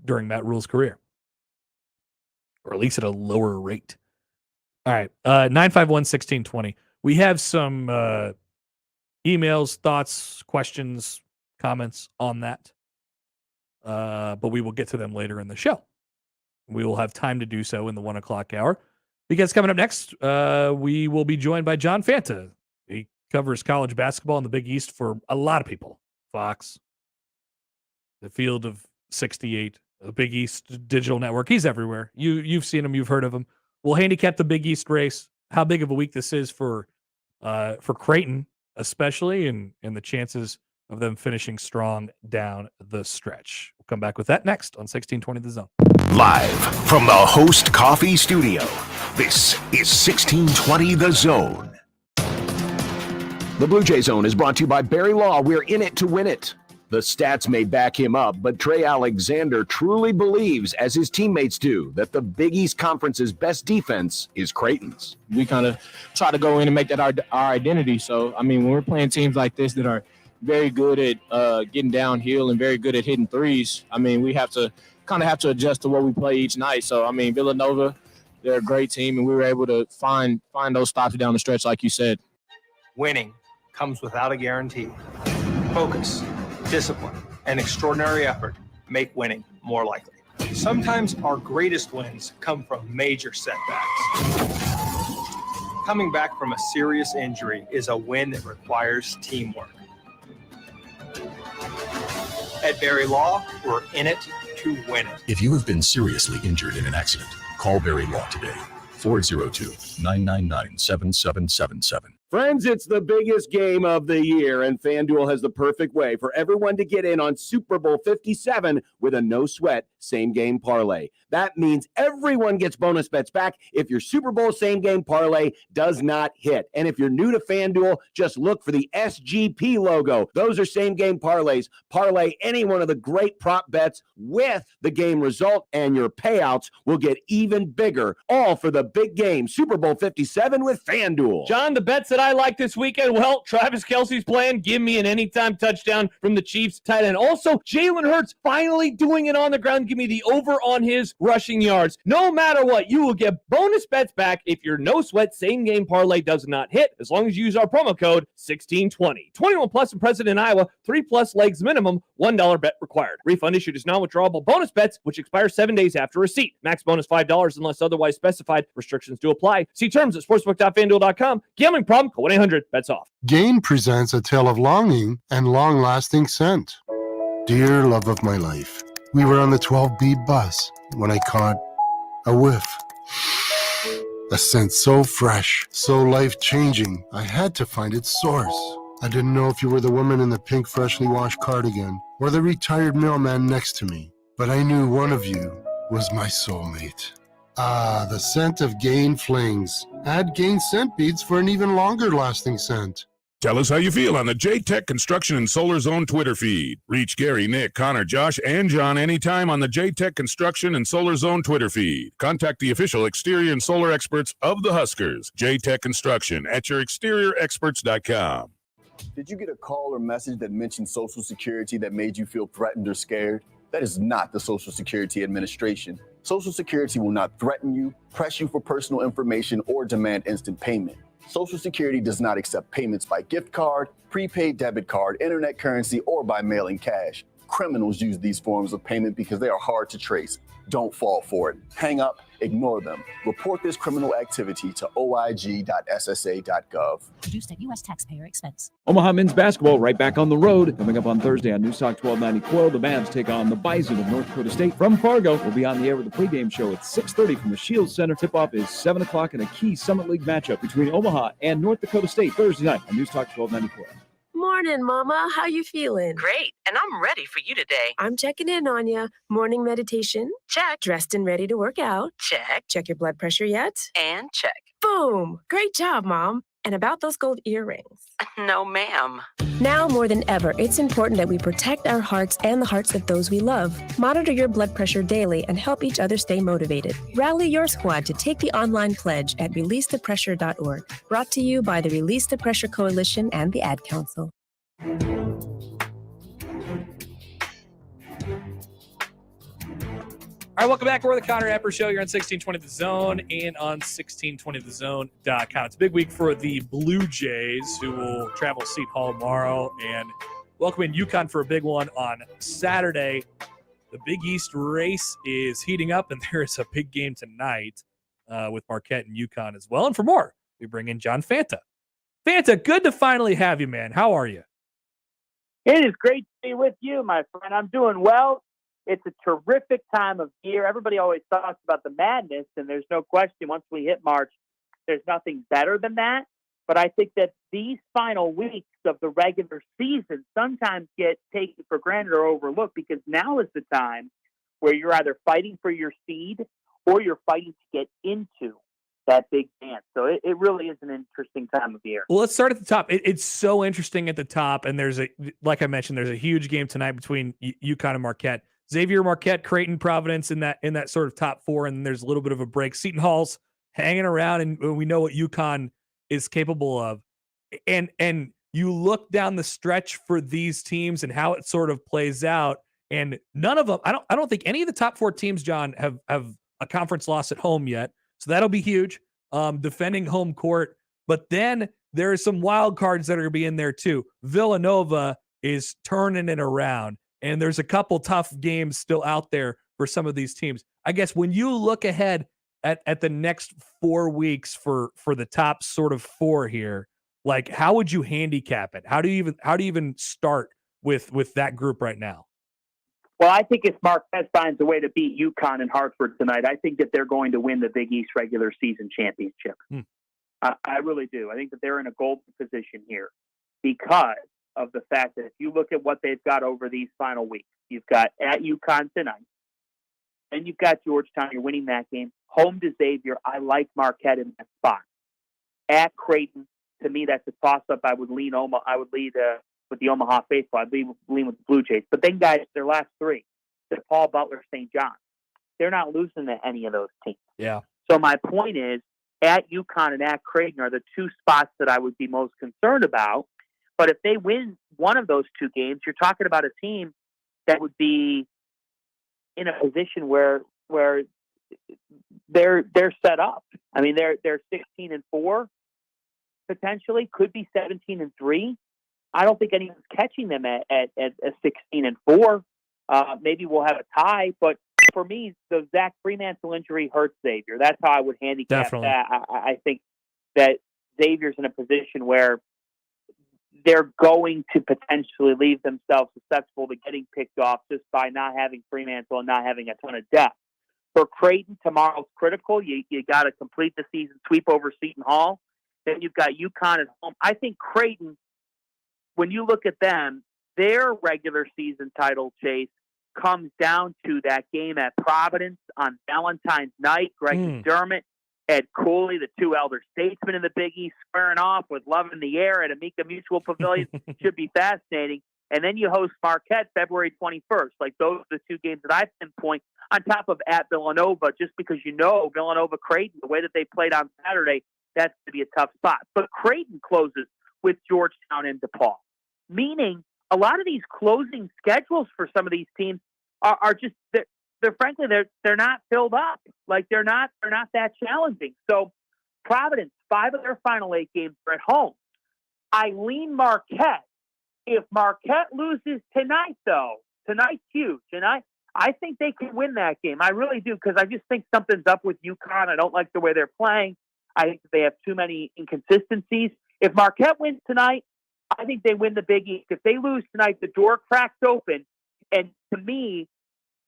during Matt Rule's career, or at least at a lower rate. All right, 951-1620. We have some emails, thoughts, questions, comments on that, but we will get to them later in the show. We will have time to do so in the 1 o'clock hour, because coming up next, we will be joined by John Fanta. He covers college basketball in the Big East for a lot of people. Fox, the field of 68, the Big East Digital Network. He's everywhere. You've seen him. You've heard of him. We'll handicap the Big East race, how big of a week this is for Creighton, especially, and the chances of them finishing strong down the stretch. We'll come back with that next on 1620 The Zone. Live from the Host Coffee Studio, this is 1620 The Zone. The Blue Jay Zone is brought to you by Barry Law. We're in it to win it. The stats may back him up, but Trey Alexander truly believes, as his teammates do, that the Big East Conference's best defense is Creighton's. We kind of try to go in and make that our identity. So, I mean, when we're playing teams like this that are very good at getting downhill and very good at hitting threes, I mean, we have to adjust to what we play each night. So, I mean, Villanova, they're a great team, and we were able to find those stops down the stretch, like you said. Winning comes without a guarantee. Focus, discipline, and extraordinary effort make winning more likely. Sometimes our greatest wins come from major setbacks. Coming back from a serious injury is a win that requires teamwork. At Barry Law, we're in it to win it. If you have been seriously injured in an accident, call Barry Law today. 402-999-7777. Friends, it's the biggest game of the year, and FanDuel has the perfect way for everyone to get in on Super Bowl 57 with a no-sweat same-game parlay. That means everyone gets bonus bets back if your Super Bowl same-game parlay does not hit. And if you're new to FanDuel, just look for the SGP logo. Those are same-game parlays. Parlay any one of the great prop bets with the game result, and your payouts will get even bigger, all for the big game, Super Bowl 57 with FanDuel. John, the bets that I like this weekend, well, Travis Kelce's playing. Give me an anytime touchdown from the Chiefs tight end. Also, Jalen Hurts finally doing it on the ground. Give me the over on his rushing yards. No matter what, you will get bonus bets back if your no-sweat same-game parlay does not hit, as long as you use our promo code 1620. 21 plus and present in Iowa. 3+ legs minimum. $1 bet required. Refund issued as non-withdrawable bonus bets, which expire 7 days after receipt. Max bonus $5 unless otherwise specified. Restrictions do apply. See terms at sportsbook.fanduel.com. Gambling problem? Call 1-800-BETS-OFF. Gain presents A Tale of Longing and Long-Lasting Scent. Dear love of my life, we were on the 12B bus when I caught a whiff. A scent so fresh, so life-changing, I had to find its source. I didn't know if you were the woman in the pink freshly washed cardigan or the retired mailman next to me, but I knew one of you was my soulmate. Ah, the scent of Gain Flings. Add Gain scent beads for an even longer lasting scent. Tell us how you feel on the J-Tech Construction and Solar Zone Twitter feed. Reach Gary, Nick, Connor, Josh, and John anytime on the J-Tech Construction and Solar Zone Twitter feed. Contact the official exterior and solar experts of the Huskers. J-Tech Construction at yourexteriorexperts.com. Did you get a call or message that mentioned Social Security that made you feel threatened or scared? That is not the Social Security Administration. Social Security will not threaten you, press you for personal information, or demand instant payment. Social Security does not accept payments by gift card, prepaid debit card, internet currency, or by mailing cash. Criminals use these forms of payment because they are hard to trace. Don't fall for it. Hang up, ignore them. Report this criminal activity to oig.ssa.gov. Produced at U.S. taxpayer expense. Omaha men's basketball right back on the road. Coming up on Thursday on News Talk 1290 Quo, the Mavs take on the Bison of North Dakota State from Fargo. We'll be on the air with the pregame show at 6:30 from the Shields Center. Tip-off is 7 o'clock in a key Summit League matchup between Omaha and North Dakota State Thursday night on News Talk 1290 Quo. Morning, Mama. How you feeling? Great, and I'm ready for you today. I'm checking in on you. Morning meditation? Check. Dressed and ready to work out? Check. Check your blood pressure yet? And check. Boom! Great job, Mom. And about those gold earrings? No, ma'am. Now more than ever, it's important that we protect our hearts and the hearts of those we love. Monitor your blood pressure daily and help each other stay motivated. Rally your squad to take the online pledge at releasethepressure.org. Brought to you by the Release the Pressure Coalition and the Ad Council. All right, welcome back. We're the Connor Happer Show. You're on 1620 The Zone and on 1620thezone.com. It's a big week for the Blue Jays, who will travel Seton Hall tomorrow and welcome in UConn for a big one on Saturday. The Big East race is heating up, and there is a big game tonight with Marquette and UConn as well. And for more, we bring in John Fanta. Fanta, good to finally have you, man. How are you? It is great to be with you, my friend. I'm doing well. It's a terrific time of year. Everybody always talks about the madness, and there's no question once we hit March, there's nothing better than that. But I think that these final weeks of the regular season sometimes get taken for granted or overlooked because now is the time where you're either fighting for your seed or you're fighting to get into that big dance. So it really is an interesting time of year. Well, let's start at the top. It's so interesting at the top, and like I mentioned, there's a huge game tonight between UConn and Marquette. Xavier, Marquette, Creighton, Providence in that sort of top four, and then there's a little bit of a break. Seton Hall's hanging around, and we know what UConn is capable of. And you look down the stretch for these teams and how it sort of plays out, and none of them. I don't think any of the top four teams, John, have a conference loss at home yet. So that'll be huge. Defending home court. But then there are some wild cards that are going to be in there too. Villanova is turning it around. And there's a couple tough games still out there for some of these teams. I guess when you look ahead at the next 4 weeks for the top sort of four here, like how would you handicap it? How do you even start with that group right now? Well, I think if Marquette finds a way to beat UConn and Hartford tonight, I think that they're going to win the Big East regular season championship. I really do. I think that they're in a golden position here because of the fact that if you look at what they've got over these final weeks, you've got at UConn tonight, and you've got Georgetown. You're winning that game. Home to Xavier. I like Marquette in that spot. At Creighton, to me, that's a toss-up. I would lead with the Omaha faithful. I'd lean with the Blue Jays. But then, guys, their last three, DePaul, Butler, St. John, they're not losing to any of those teams. Yeah. So my point is, at UConn and at Creighton are the two spots that I would be most concerned about. But if they win one of those two games, you're talking about a team that would be in a position where they're set up. I mean, they're 16-4 potentially, could be 17-3. I don't think anyone's catching them at 16-4. Maybe we'll have a tie, but for me, the Zach Fremantle injury hurts Xavier. That's how I would handicap that. I think that Xavier's in a position where they're going to potentially leave themselves susceptible to getting picked off just by not having Fremantle and not having a ton of depth. For Creighton, tomorrow's critical. You got to complete the season sweep over Seton Hall. Then you've got UConn at home. I think Creighton, when you look at them, their regular season title chase comes down to that game at Providence on Valentine's night. Greg McDermott, Ed Cooley, the two elder statesmen in the Big East, squaring off with Love in the Air at Amica Mutual Pavilion. Should be fascinating. And then you host Marquette February 21st. Like, those are the two games that I pinpoint on top of at Villanova, just because Villanova Creighton, the way that they played on Saturday, that's going to be a tough spot. But Creighton closes with Georgetown and DePaul, meaning a lot of these closing schedules for some of these teams are just they're frankly they're not filled up. Like, they're not that challenging. So Providence, 5 of their final 8 games are at home. I lean Marquette. If Marquette loses tonight, though, tonight's huge, and I think they can win that game. I really do, because I just think something's up with UConn. I don't like the way they're playing. I think they have too many inconsistencies. If Marquette wins tonight, I think they win the Big East. If they lose tonight, the door cracks open. And to me,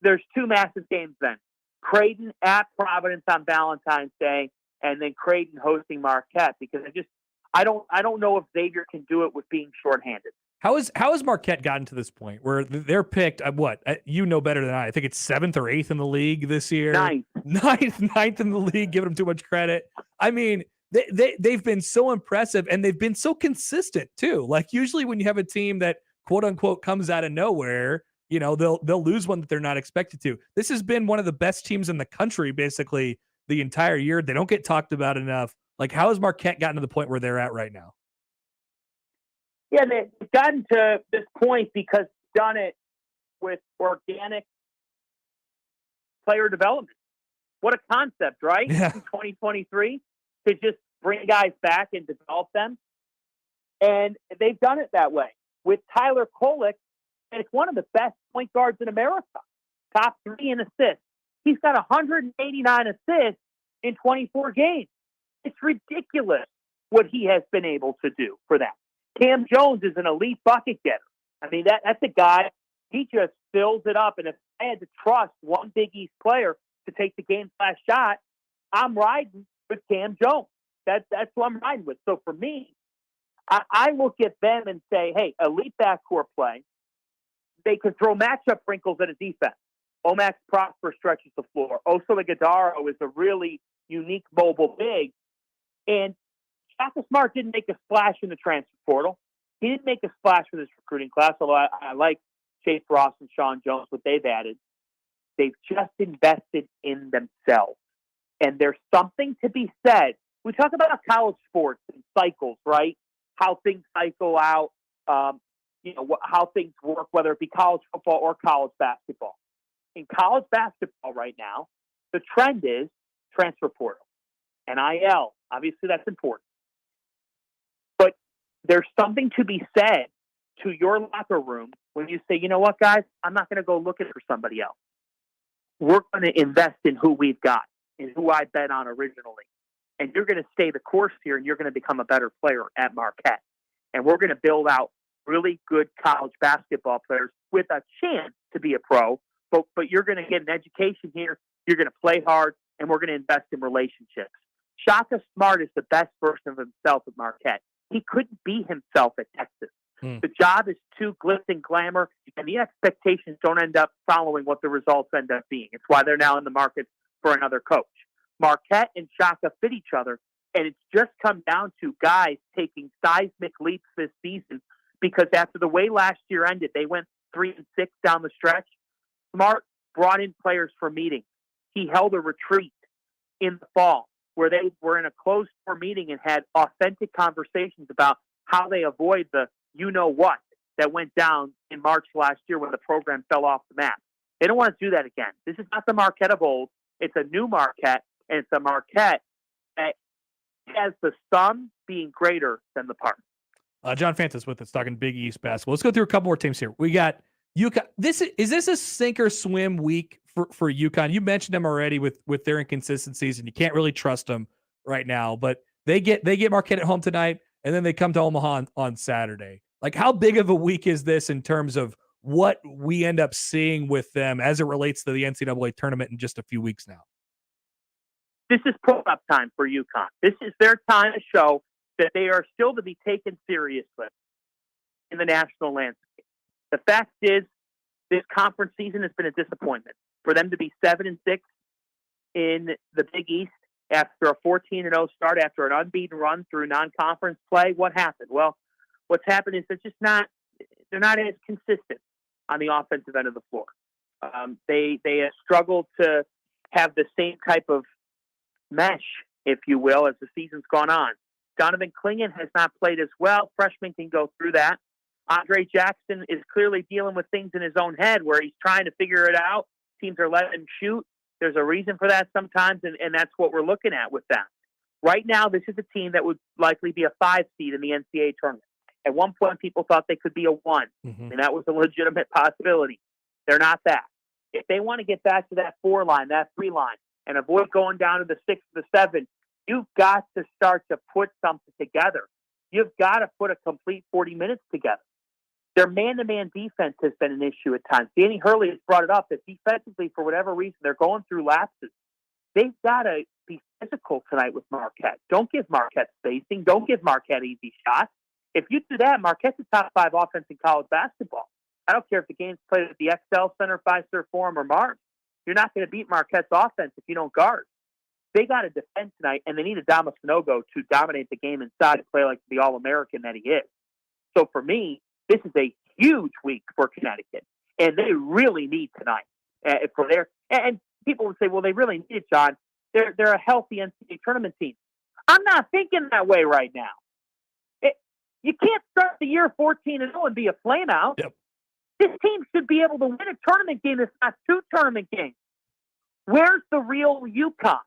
there's 2 massive games then. Creighton at Providence on Valentine's Day, and then Creighton hosting Marquette, because I don't know if Xavier can do it with being shorthanded. How has Marquette gotten to this point where they're picked? You know better than I think it's 7th or 8th in the league this year. Ninth in the league. Giving them too much credit. I mean, they've been so impressive, and they've been so consistent too. Like, usually when you have a team that quote unquote comes out of nowhere, they'll lose one that they're not expected to. This has been one of the best teams in the country basically the entire year. They don't get talked about enough. Like, how has Marquette gotten to the point where they're at right now? Yeah, they've gotten to this point because they've done it with organic player development. What a concept, right? Yeah. In 2023, to just bring guys back and develop them. And they've done it that way. With Tyler Kolek, and it's one of the best point guards in America. Top 3 in assists. He's got 189 assists in 24 games. It's ridiculous what he has been able to do for them. Cam Jones is an elite bucket getter. I mean, that's a guy, he just fills it up. And if I had to trust one Big East player to take the game's last shot, I'm riding with Cam Jones. That's who I'm riding with. So for me, I look at them and say, hey, elite backcourt play. They could throw matchup wrinkles at a defense. Omax Prosper stretches the floor. Oso Ighodaro is a really unique mobile big. And Shaka Smart didn't make a splash in the transfer portal. He didn't make a splash with his recruiting class, although I like Chase Ross and Sean Jones, what they've added. They've just invested in themselves. And there's something to be said. We talk about college sports and cycles, right? How things cycle out, how things work, whether it be college football or college basketball. In college basketball right now, the trend is transfer portal. NIL, obviously that's important. But there's something to be said to your locker room when you say, you know what, guys, I'm not going to go looking for somebody else. We're going to invest in who we've got and who I bet on originally. And you're going to stay the course here, and you're going to become a better player at Marquette. And we're going to build out really good college basketball players with a chance to be a pro. But you're going to get an education here. You're going to play hard, and we're going to invest in relationships. Shaka Smart is the best version of himself at Marquette. He couldn't be himself at Texas. The job is too glitz and glamour, and the expectations don't end up following what the results end up being. It's why they're now in the market for another coach. Marquette and Shaka fit each other, and it's just come down to guys taking seismic leaps this season because after the way last year ended, they went 3-6 down the stretch. Smart brought in players for meetings. He held a retreat in the fall where they were in a closed-door meeting and had authentic conversations about how they avoid the you-know-what that went down in March last year when the program fell off the map. They don't want to do that again. This is not the Marquette of old. It's a new Marquette, and it's a Marquette that has the sum being greater than the part. John Fanta's with us talking Big East basketball. Let's go through a couple more teams here. We got UConn. Is this a sink or swim week for UConn? You mentioned them already with their inconsistencies, and you can't really trust them right now. But they get Marquette at home tonight, and then they come to Omaha on Saturday. Like, how big of a week is this in terms of what we end up seeing with them as it relates to the NCAA tournament in just a few weeks now? This is pull-up time for UConn. This is their time to show that they are still to be taken seriously in the national landscape. The fact is, this conference season has been a disappointment. For them to be 7-6 in the Big East after a 14-0 start, after an unbeaten run through non-conference play, what happened? Well, what's happened is they're not as consistent on the offensive end of the floor. They have struggled to have the same type of mesh, if you will, as the season's gone on. Donovan Clingan has not played as well. Freshmen can go through that. Andre Jackson is clearly dealing with things in his own head where he's trying to figure it out. Teams are letting him shoot. There's a reason for that sometimes, and that's what we're looking at with them. Right now, this is a team that would likely be a 5 seed in the NCAA tournament. At one point, people thought they could be a 1, and that was a legitimate possibility. They're not that. If they want to get back to that 4 line, that 3 line, and avoid going down to the 6 or the 7, you've got to start to put something together. You've got to put a complete 40 minutes together. Their man-to-man defense has been an issue at times. Danny Hurley has brought it up that defensively, for whatever reason, they're going through lapses. They've got to be physical tonight with Marquette. Don't give Marquette spacing. Don't give Marquette easy shots. If you do that, Marquette's a top 5 offense in college basketball. I don't care if the game's played at the XL Center, Fiserv Forum, or Mars. You're not going to beat Marquette's offense if you don't guard. They got to defend tonight, and they need Adama Sanogo to dominate the game inside and play like the All-American that he is. So for me, this is a huge week for Connecticut, and they really need tonight for their. And people would say, "Well, they really need it, John. They're a healthy NCAA tournament team." I'm not thinking that way right now. You can't start the year 14-0 and be a flameout. Yep. This team should be able to win a tournament game. It's not 2 tournament games. Where's the real UConn?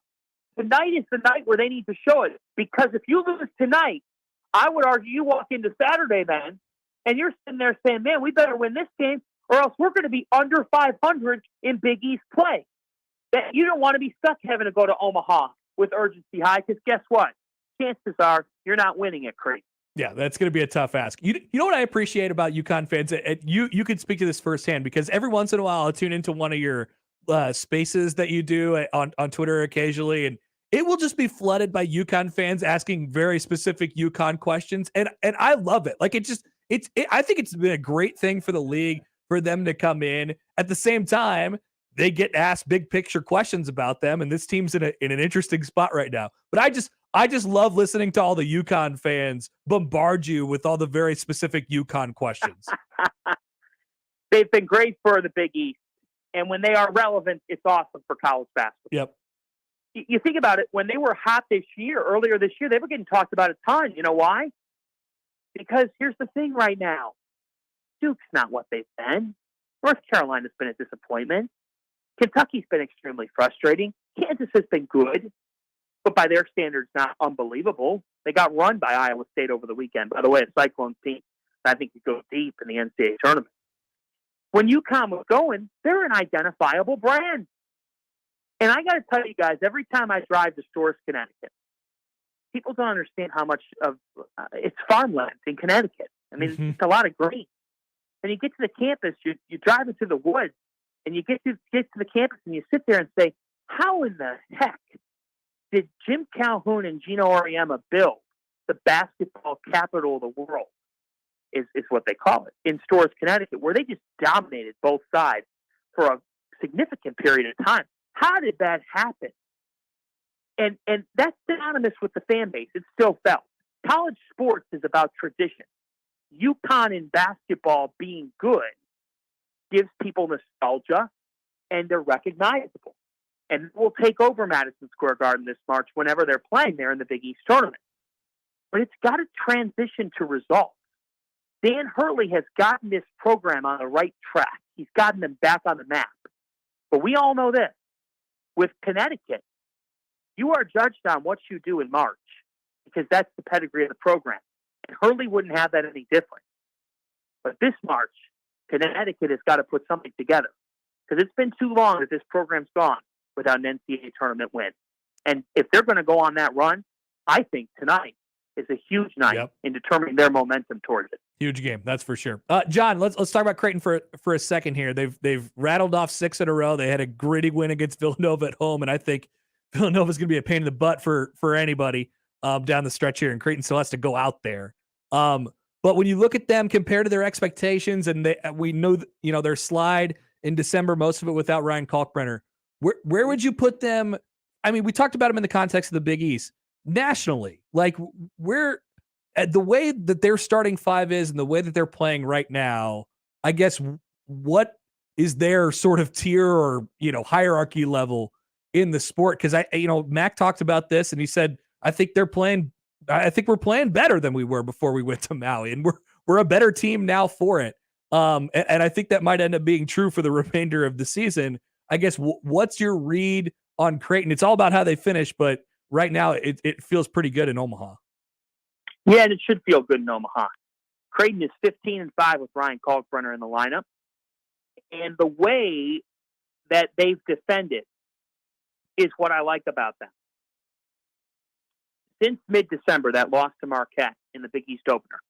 Tonight is the night where they need to show it. Because if you lose tonight, I would argue you walk into Saturday then, and you're sitting there saying, man, we better win this game, or else we're going to be under 500 in Big East play. That you don't want to be stuck having to go to Omaha with urgency high, because guess what? Chances are you're not winning at Creighton. Yeah, that's going to be a tough ask. You know what I appreciate about UConn fans? And you could speak to this firsthand because every once in a while I'll tune into one of your spaces that you do on Twitter occasionally, and it will just be flooded by UConn fans asking very specific UConn questions, and I love it. Like I think it's been a great thing for the league for them to come in. At the same time, they get asked big picture questions about them, and this team's in an interesting spot right now. But I just love listening to all the UConn fans bombard you with all the very specific UConn questions. They've been great for the Big East, and when they are relevant, it's awesome for college basketball. Yep. You think about it, when they were hot earlier this year, they were getting talked about a ton. You know why? Because here's the thing right now. Duke's not what they've been. North Carolina's been a disappointment. Kentucky's been extremely frustrating. Kansas has been good, but by their standards, not unbelievable. They got run by Iowa State over the weekend. By the way, a Cyclone team I think could go deep in the NCAA tournament. When UConn was going, they're an identifiable brand. And I got to tell you guys, every time I drive to Storrs, Connecticut, people don't understand how much of it's farmland in Connecticut. I mean, it's a lot of green. And you get to the campus, you drive into the woods, and you get to the campus, and you sit there and say, how in the heck did Jim Calhoun and Gino Auriemma build the basketball capital of the world, is what they call it, in Storrs, Connecticut, where they just dominated both sides for a significant period of time? How did that happen? And that's synonymous with the fan base. It's still felt. College sports is about tradition. UConn in basketball being good gives people nostalgia, and they're recognizable. And we'll take over Madison Square Garden this March whenever they're playing there in the Big East tournament. But it's got to transition to results. Dan Hurley has gotten this program on the right track. He's gotten them back on the map. But we all know this. With Connecticut, you are judged on what you do in March because that's the pedigree of the program. And Hurley wouldn't have that any different. But this March, Connecticut has got to put something together because it's been too long that this program's gone without an NCAA tournament win. And if they're going to go on that run, I think tonight is a huge night in determining their momentum towards it. Huge game, that's for sure. John, let's talk about Creighton for a second here. They've rattled off 6 in a row. They had a gritty win against Villanova at home, and I think Villanova's going to be a pain in the butt for anybody down the stretch here, and Creighton still has to go out there. But when you look at them compared to their expectations, and we know their slide in December, most of it without Ryan Kalkbrenner, where would you put them? I mean, we talked about them in the context of the Big East. Nationally, like where the way that their starting five is and the way that they're playing right now, I guess what is their sort of tier or hierarchy level in the sport? Because Mac talked about this and he said, I think we're playing better than we were before we went to Maui, and we're a better team now for it. And I think that might end up being true for the remainder of the season. I guess what's your read on Creighton? It's all about how they finish, but right now, it feels pretty good in Omaha. Yeah, and it should feel good in Omaha. Creighton is 15-5 with Ryan Kalkbrenner in the lineup. And the way that they've defended is what I like about them. Since mid-December, that loss to Marquette in the Big East opener,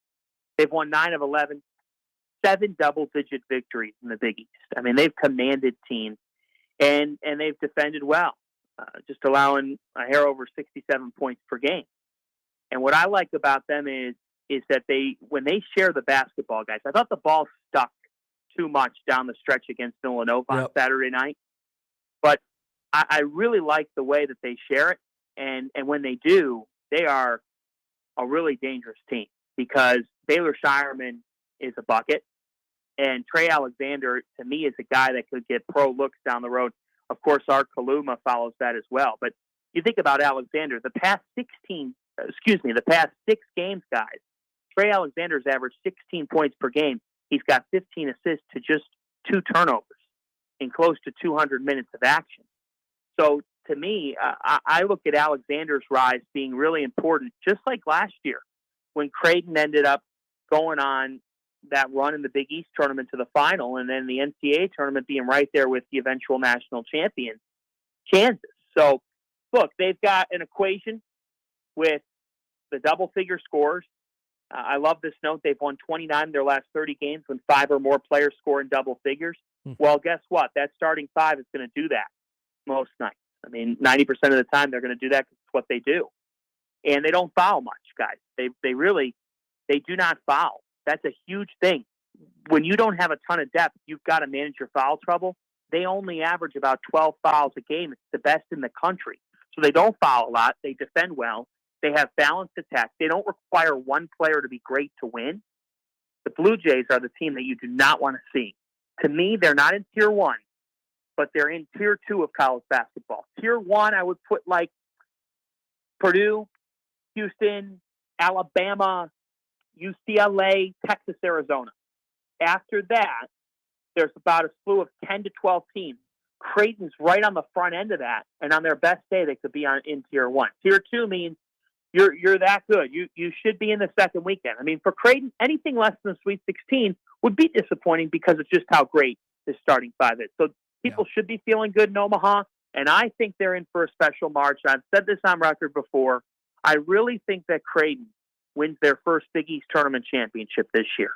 they've won 9 of 11, 7 double-digit victories in the Big East. I mean, they've commanded teams, and they've defended well. Just allowing a hair over 67 points per game. And what I like about them is that when they share the basketball, guys, I thought the ball stuck too much down the stretch against Villanova on Saturday night. But I really like the way that they share it. And when they do, they are a really dangerous team because Baylor Shireman is a bucket. And Trey Alexander, to me, is a guy that could get pro looks down the road. Of course, Art Kaluma follows that as well. But you think about Alexander, the past 6 games, guys, Trey Alexander's averaged 16 points per game. He's got 15 assists to just 2 turnovers in close to 200 minutes of action. So to me, I look at Alexander's rise being really important, just like last year when Creighton ended up going on that run in the Big East tournament to the final, and then the NCAA tournament being right there with the eventual national champion, Kansas. So, look, they've got an equation with the double-figure scores. I love this note. They've won 29 of their last 30 games when 5 or more players score in double figures. Well, guess what? That starting 5 is going to do that most nights. I mean, 90% of the time they're going to do that because it's what they do. And they don't foul much, guys. They do not foul. That's a huge thing. When you don't have a ton of depth, you've got to manage your foul trouble. They only average about 12 fouls a game. It's the best in the country. So they don't foul a lot. They defend well. They have balanced attack. They don't require one player to be great to win. The Blue Jays are the team that you do not want to see. To me, they're not in Tier 1, but they're in Tier 2 of college basketball. Tier 1, I would put like Purdue, Houston, Alabama, UCLA, Texas, Arizona. After that, there's about a slew of 10 to 12 teams. Creighton's right on the front end of that, and on their best day, they could be in Tier 1. Tier 2 means you're that good. You should be in the second weekend. I mean, for Creighton, anything less than the Sweet 16 would be disappointing because it's just how great this starting 5 is. So people should be feeling good in Omaha, and I think they're in for a special March. I've said this on record before. I really think that Creighton wins their first Big East tournament championship this year.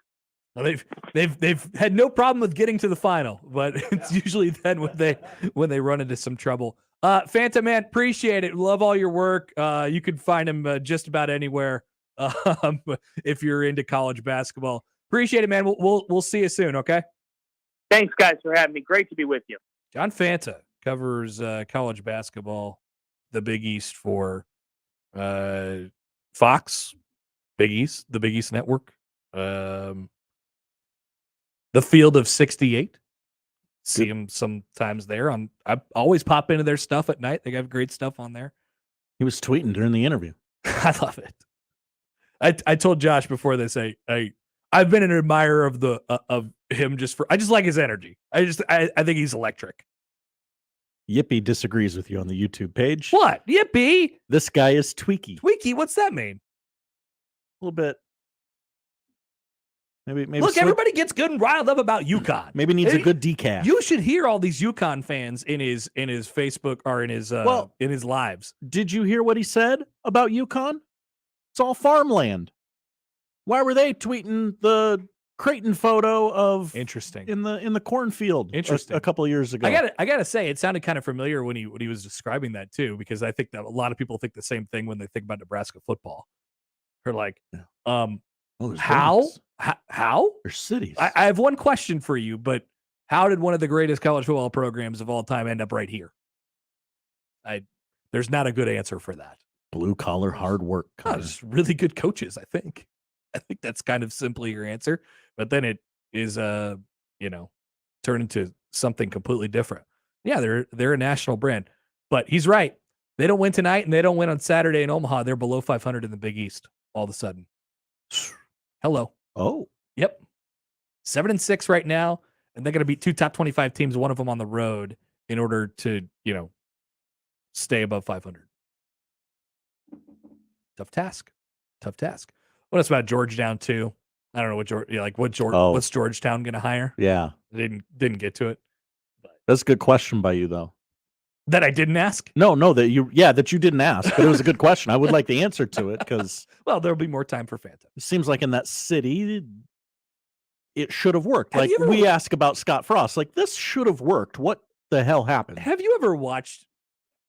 Well, they've had no problem with getting to the final, but it's usually then when they run into some trouble. Fanta, man, appreciate it. Love all your work. You can find him just about anywhere if you're into college basketball. Appreciate it, man. We'll see you soon. Okay. Thanks, guys, for having me. Great to be with you. John Fanta covers college basketball, the Big East for Fox, Big East, the Big East Network. The Field of 68. See him sometimes there. I always pop into their stuff at night. They have great stuff on there. He was tweeting during the interview. I love it. I told Josh before this, I've been an admirer of him I just like his energy. I think he's electric. Yippee disagrees with you on the YouTube page. What? Yippee? This guy is tweaky. Tweaky? What's that mean? A little bit. Maybe look, everybody gets good and riled up about UConn. Maybe needs a good decaf. You should hear all these UConn fans in his Facebook or in his lives. Did you hear what he said about UConn? It's all farmland. Why were they tweeting the Creighton photo of interesting in the cornfield? Interesting. A couple of years ago. I gotta say, it sounded kind of familiar when he was describing that too, because I think that a lot of people think the same thing when they think about Nebraska football. They're like, how? How? There's cities. I have one question for you, but how did one of the greatest college football programs of all time end up right here? There's not a good answer for that. Blue collar, hard work. Just really good coaches, I think. I think that's kind of simply your answer. But then it is turned into something completely different. Yeah, they're a national brand. But he's right. They don't win tonight and they don't win on Saturday in Omaha. They're below 500 in the Big East all of a sudden. Hello. Oh. Yep. 7-6 right now, and they're going to beat 2 top 25 teams, one of them on the road, in order to, stay above 500. Tough task. What else about Georgetown too? I don't know what's Georgetown going to hire? Yeah. Didn't get to it. That's a good question by you though. That I didn't ask? No, that you didn't ask, but it was a good question. I would like the answer to it because well, there'll be more time for Fanta. It seems like in that city it should have worked. We ask about Scott Frost. Like this should have worked. What the hell happened? Have you ever watched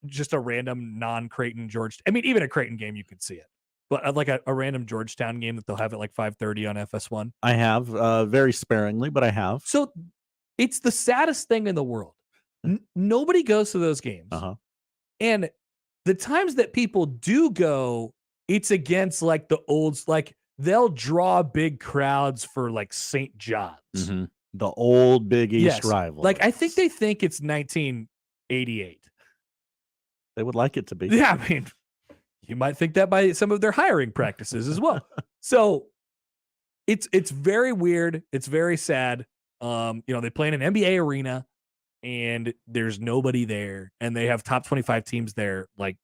just a random non-Creighton Georgetown? I mean, even a Creighton game you could see it. But like a random Georgetown game that they'll have at like 5:30 on FS1? I have, very sparingly, but I have. So it's the saddest thing in the world. Nobody goes to those games. And the times that people do go, it's against like the olds, like they'll draw big crowds for like St. John's. Mm-hmm. The old Big East rival. Like I think they think it's 1988. They would like it to be. Yeah, I mean, you might think that by some of their hiring practices as well. So it's very weird. It's very sad. They play in an NBA arena. And there's nobody there, and they have top 25 teams there, like,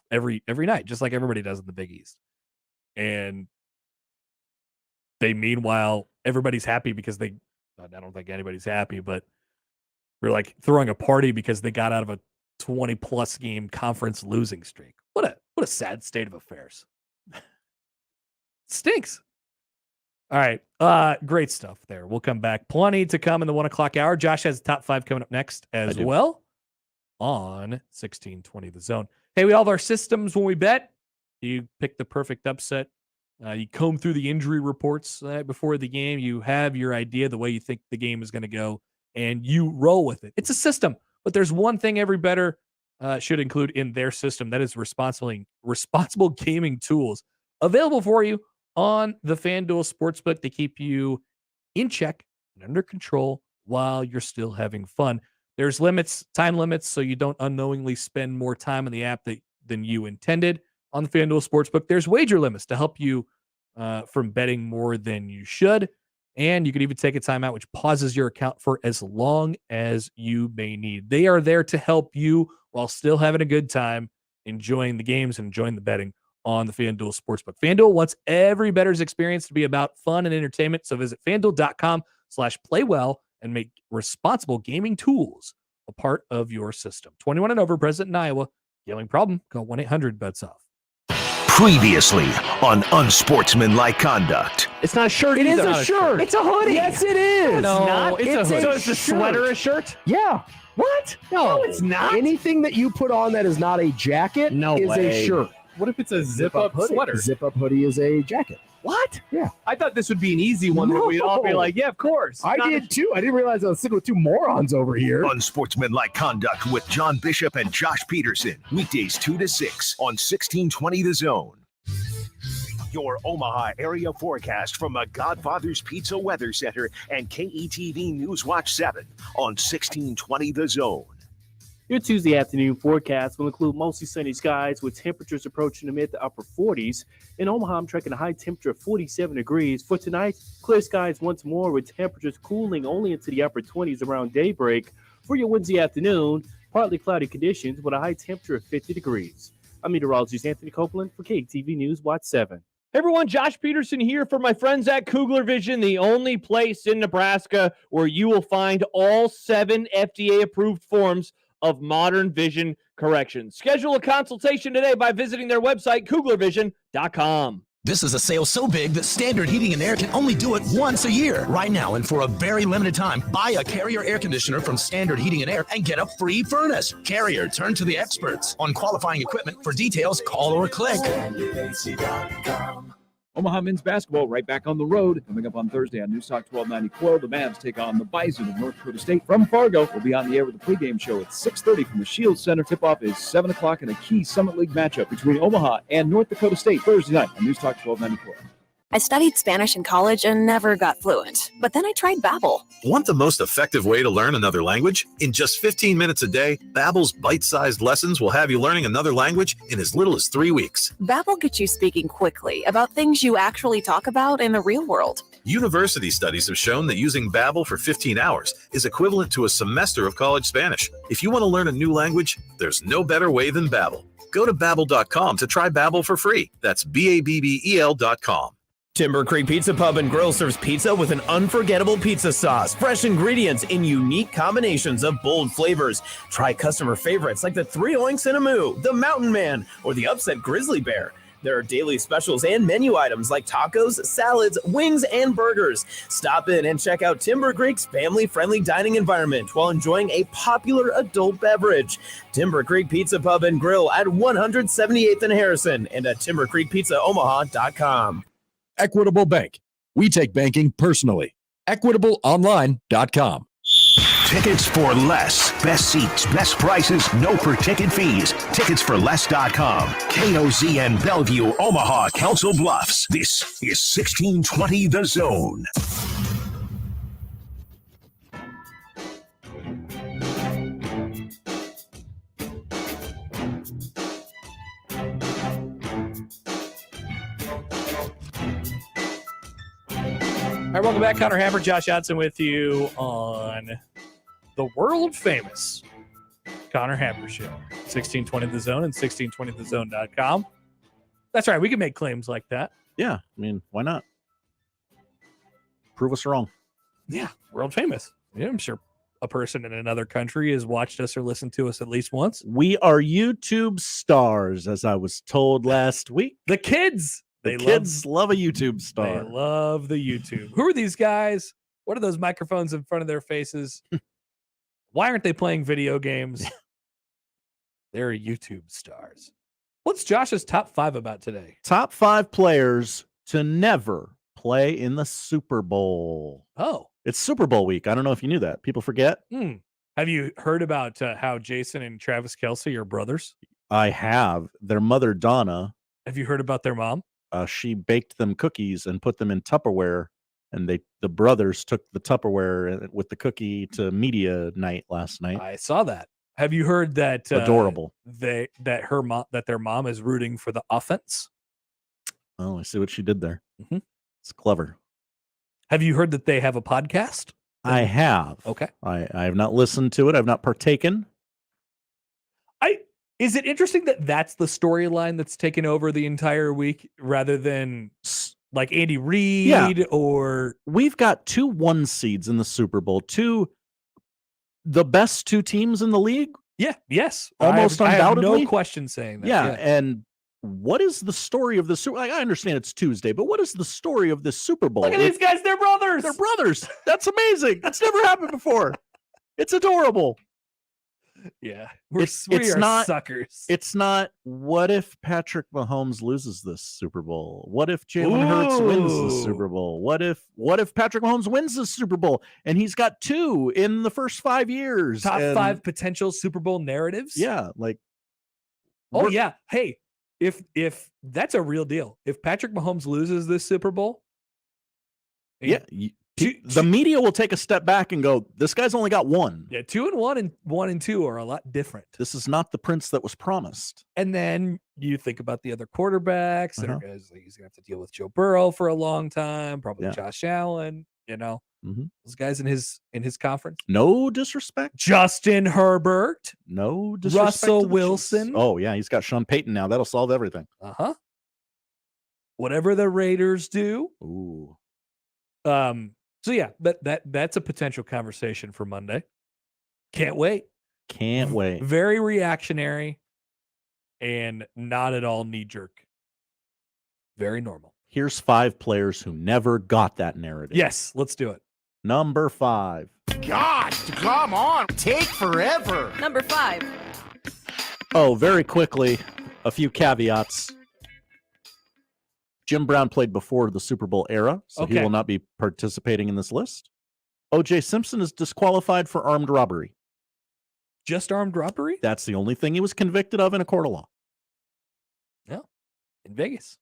every night, just like everybody does in the Big East. And meanwhile, everybody's happy because I don't think anybody's happy, but we're like throwing a party because they got out of a 20+ game conference losing streak. What a sad state of affairs. Stinks. All right. Great stuff there. We'll come back. Plenty to come in the 1 o'clock hour. Josh has the top 5 coming up next as well on 1620 The Zone. Hey, we all have our systems when we bet. You pick the perfect upset. You comb through the injury reports before the game. You have your idea, the way you think the game is going to go, and you roll with it. It's a system, but there's one thing every bettor should include in their system. That is responsible gaming tools available for you on the FanDuel Sportsbook to keep you in check and under control while you're still having fun. There's time limits, so you don't unknowingly spend more time in the app than you intended. On the FanDuel Sportsbook, there's wager limits to help you from betting more than you should. And you can even take a timeout, which pauses your account for as long as you may need. They are there to help you while still having a good time, enjoying the games and enjoying the betting on the FanDuel Sportsbook. FanDuel wants every bettor's experience to be about fun and entertainment. So visit FanDuel.com/playwell and make responsible gaming tools a part of your system. 21 and over, present in Iowa. Gambling problem? Call 1-800-BETS-OFF. Previously on Unsportsmanlike Conduct. It's not a shirt. It is either. a shirt. It's a hoodie. Yes, it is. No, it's a hoodie. a So is the shirt. sweater a shirt? Yeah. What? No, it's not. Anything that you put on that is not a jacket is a shirt. What if it's a zip-up hoodie? sweater? Zip-up hoodie is a jacket. What? Yeah. I thought this would be an easy one that we'd all be like, yeah, of course. I did too. I didn't realize I was sitting with two morons over here. Unsportsmanlike Conduct with John Bishop and Josh Peterson. Weekdays 2 to 6 on 1620 The Zone. Your Omaha area forecast from the Godfather's Pizza Weather Center and KETV News Watch 7 on 1620 The Zone. Your Tuesday afternoon forecast will include mostly sunny skies with temperatures approaching the mid to upper 40s. In Omaha, I'm tracking a high temperature of 47 degrees. For tonight, clear skies once more with temperatures cooling only into the upper 20s around daybreak. For your Wednesday afternoon, partly cloudy conditions with a high temperature of 50 degrees. I'm meteorologist Anthony Copeland for KTV News Watch 7. Hey everyone, Josh Peterson here for my friends at Kugler Vision, the only place in Nebraska where you will find all 7 FDA-approved forms of modern vision correction. Schedule a consultation today by visiting their website, KuglerVision.com. This is a sale so big that Standard Heating and Air can only do it once a year. Right now, and for a very limited time, buy a Carrier air conditioner from Standard Heating and Air and get a free furnace. Carrier, turn to the experts. On qualifying equipment, for details, call or click. Omaha men's basketball right back on the road. Coming up on Thursday on News Talk 1290 Quo, the Mavs take on the Bison of North Dakota State from Fargo. We'll be on the air with the pregame show at 6:30 from the Shields Center. Tip-off is 7 o'clock in a key Summit League matchup between Omaha and North Dakota State Thursday night on News Talk 1290 Quo. I studied Spanish in college and never got fluent. But then I tried Babbel. Want the most effective way to learn another language? In just 15 minutes a day, Babbel's bite-sized lessons will have you learning another language in as little as 3 weeks. Babbel gets you speaking quickly about things you actually talk about in the real world. University studies have shown that using Babbel for 15 hours is equivalent to a semester of college Spanish. If you want to learn a new language, there's no better way than Babbel. Go to Babbel.com to try Babbel for free. That's BABBEL.com. Timber Creek Pizza Pub and Grill serves pizza with an unforgettable pizza sauce, fresh ingredients in unique combinations of bold flavors. Try customer favorites like the 3 Oinks and a Moo, the Mountain Man, or the Upset Grizzly Bear. There are daily specials and menu items like tacos, salads, wings, and burgers. Stop in and check out Timber Creek's family-friendly dining environment while enjoying a popular adult beverage. Timber Creek Pizza Pub and Grill at 178th and Harrison and at timbercreekpizzaomaha.com. Equitable Bank. We take banking personally. EquitableOnline.com. Tickets for less. Best seats, best prices, no per-ticket fees. Ticketsforless.com. KOZN Bellevue, Omaha, Council Bluffs. This is 1620 The Zone. All right, welcome back. Connor Happer, Josh Johnson with you on the world famous Connor Happer Show. 1620 The Zone and 1620thezone.com. That's right. We can make claims like that. Yeah. I mean, why not? Prove us wrong. Yeah. World famous. Yeah, I'm sure a person in another country has watched us or listened to us at least once. We are YouTube stars, as I was told last week. The kids The kids love a YouTube star. They love the YouTube. Who are these guys? What are those microphones in front of their faces? Why aren't they playing video games? They're YouTube stars. What's Josh's top 5 about today? Top 5 players to never play in the Super Bowl. Oh. It's Super Bowl week. I don't know if you knew that. People forget. Have you heard about how Jason and Travis Kelce are brothers? I have. Their mother, Donna. Have you heard about their mom? She baked them cookies and put them in Tupperware. And the brothers took the Tupperware with the cookie to media night last night. I saw that. Have you heard that adorable? That their mom is rooting for the offense. Oh, I see what she did there. It's clever. Have you heard that they have a podcast? I have. Okay. I have not listened to it. I've not partaken. Is it interesting that that's the storyline that's taken over the entire week rather than like Andy Reid or we've got 2 1 seeds in the Super Bowl, the best 2 teams in the league? Yeah, yes. Almost I have undoubtedly. no question saying that. Yeah, and what is the story of the Super Bowl? I understand it's Tuesday, but what is the story of this Super Bowl? Look at these guys, they're brothers. They're brothers. That's amazing. That's never happened before. It's adorable. Yeah. We are not suckers. It's not, what if Patrick Mahomes loses this Super Bowl? What if Jalen Hurts wins the Super Bowl? What if Patrick Mahomes wins the Super Bowl and he's got 2 in the first 5 years? Top 5 potential Super Bowl narratives? Yeah, like yeah. Hey, if that's a real deal. If Patrick Mahomes loses this Super Bowl, the media will take a step back and go, this guy's only got 1. Yeah, 2-1 and 1 and 2 are a lot different. This is not the prince that was promised. And then you think about the other quarterbacks that are guys like he's gonna have to deal with Joe Burrow for a long time, probably Josh Allen, those guys in his conference. No disrespect. Justin Herbert. No disrespect. Russell Wilson. Oh, yeah, he's got Sean Payton now. That'll solve everything. Whatever the Raiders do. Ooh. So yeah, that's a potential conversation for Monday. Can't wait. Can't wait. Very reactionary and not at all knee-jerk. Very normal. Here's 5 players who never got that narrative. Yes, let's do it. Number 5. God, come on. Take forever. Number 5. Oh, very quickly, a few caveats. Jim Brown played before the Super Bowl era, so he will not be participating in this list. O.J. Simpson is disqualified for armed robbery. Just armed robbery? That's the only thing he was convicted of in a court of law. Yeah, in Vegas.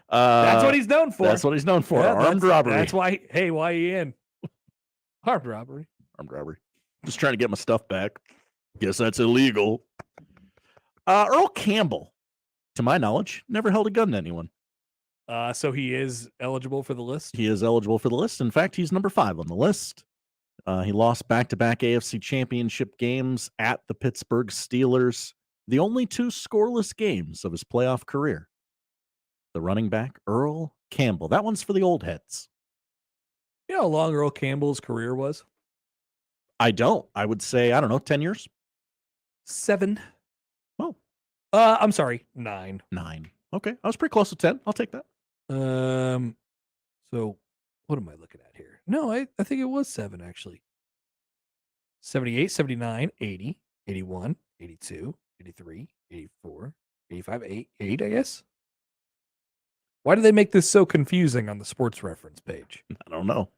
That's what he's known for. That's what he's known for, Yeah, armed robbery. That's why, why you in? Armed robbery. Armed robbery. Just trying to get my stuff back. Guess that's illegal. Earl Campbell, to my knowledge, never held a gun to anyone. So he is eligible for the list? He is eligible for the list. In fact, he's number 5 on the list. He lost back-to-back AFC championship games at the Pittsburgh Steelers. The only 2 scoreless games of his playoff career. The running back, Earl Campbell. That one's for the old heads. You know how long Earl Campbell's career was? I don't. I would say, 10 years? 7. Oh. I'm sorry, 9. 9. Okay. I was pretty close to 10. I'll take that. So what am I looking at here? No, I think it was 7, actually. 78, 79, 80, 81, 82, 83, 84, 85, 8, I guess. Why do they make this so confusing on the sports reference page? I don't know.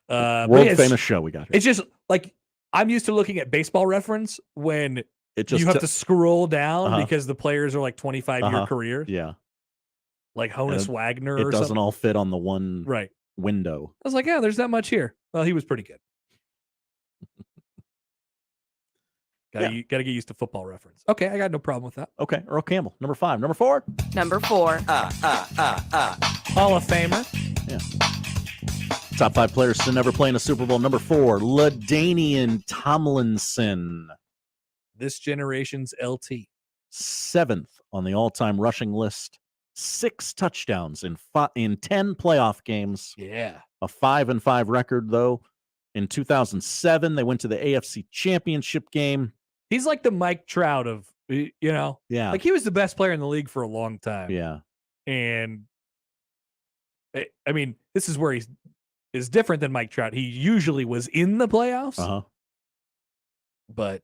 World famous show we got here. It's just like I'm used to looking at baseball reference when you have to scroll down because the players are like 25-year careers. Yeah. Like Honus Wagner or something. It doesn't all fit on the one window. I was like, yeah, there's not much here. Well, he was pretty good. Got to get used to football reference. Okay, I got no problem with that. Okay, Earl Campbell, number 5. Number 4? Number 4. Hall of Famer. Yeah. Top 5 players to never play in a Super Bowl. Number 4, LaDainian Tomlinson. This generation's LT. 7th on the all-time rushing list. 6 touchdowns in 10 playoff games. Yeah. A 5-5 record, though. In 2007, they went to the AFC Championship game. He's like the Mike Trout of Yeah. like he was the best player in the league for a long time. Yeah. And I mean, this is where is different than Mike Trout. He usually was in the playoffs, but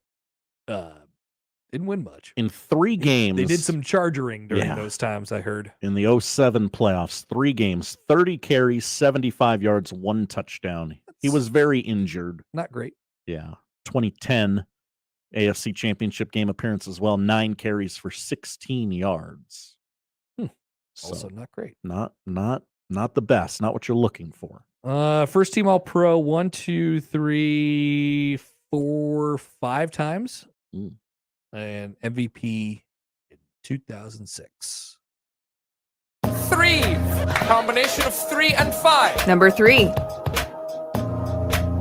didn't win much. In 3 games. They did some chargering during Yeah. those times, I heard. In the 07 playoffs, 3 games, 30 carries, 75 yards, 1 touchdown. He was very injured. Not great. Yeah. 2010 AFC Championship game appearance as well. 9 carries for 16 yards. Also not great. Not the best. Not what you're looking for. First team All Pro 1, 2, 3, 4, 5 times. And MVP in 2006. 3. Combination of 3 and 5. Number 3.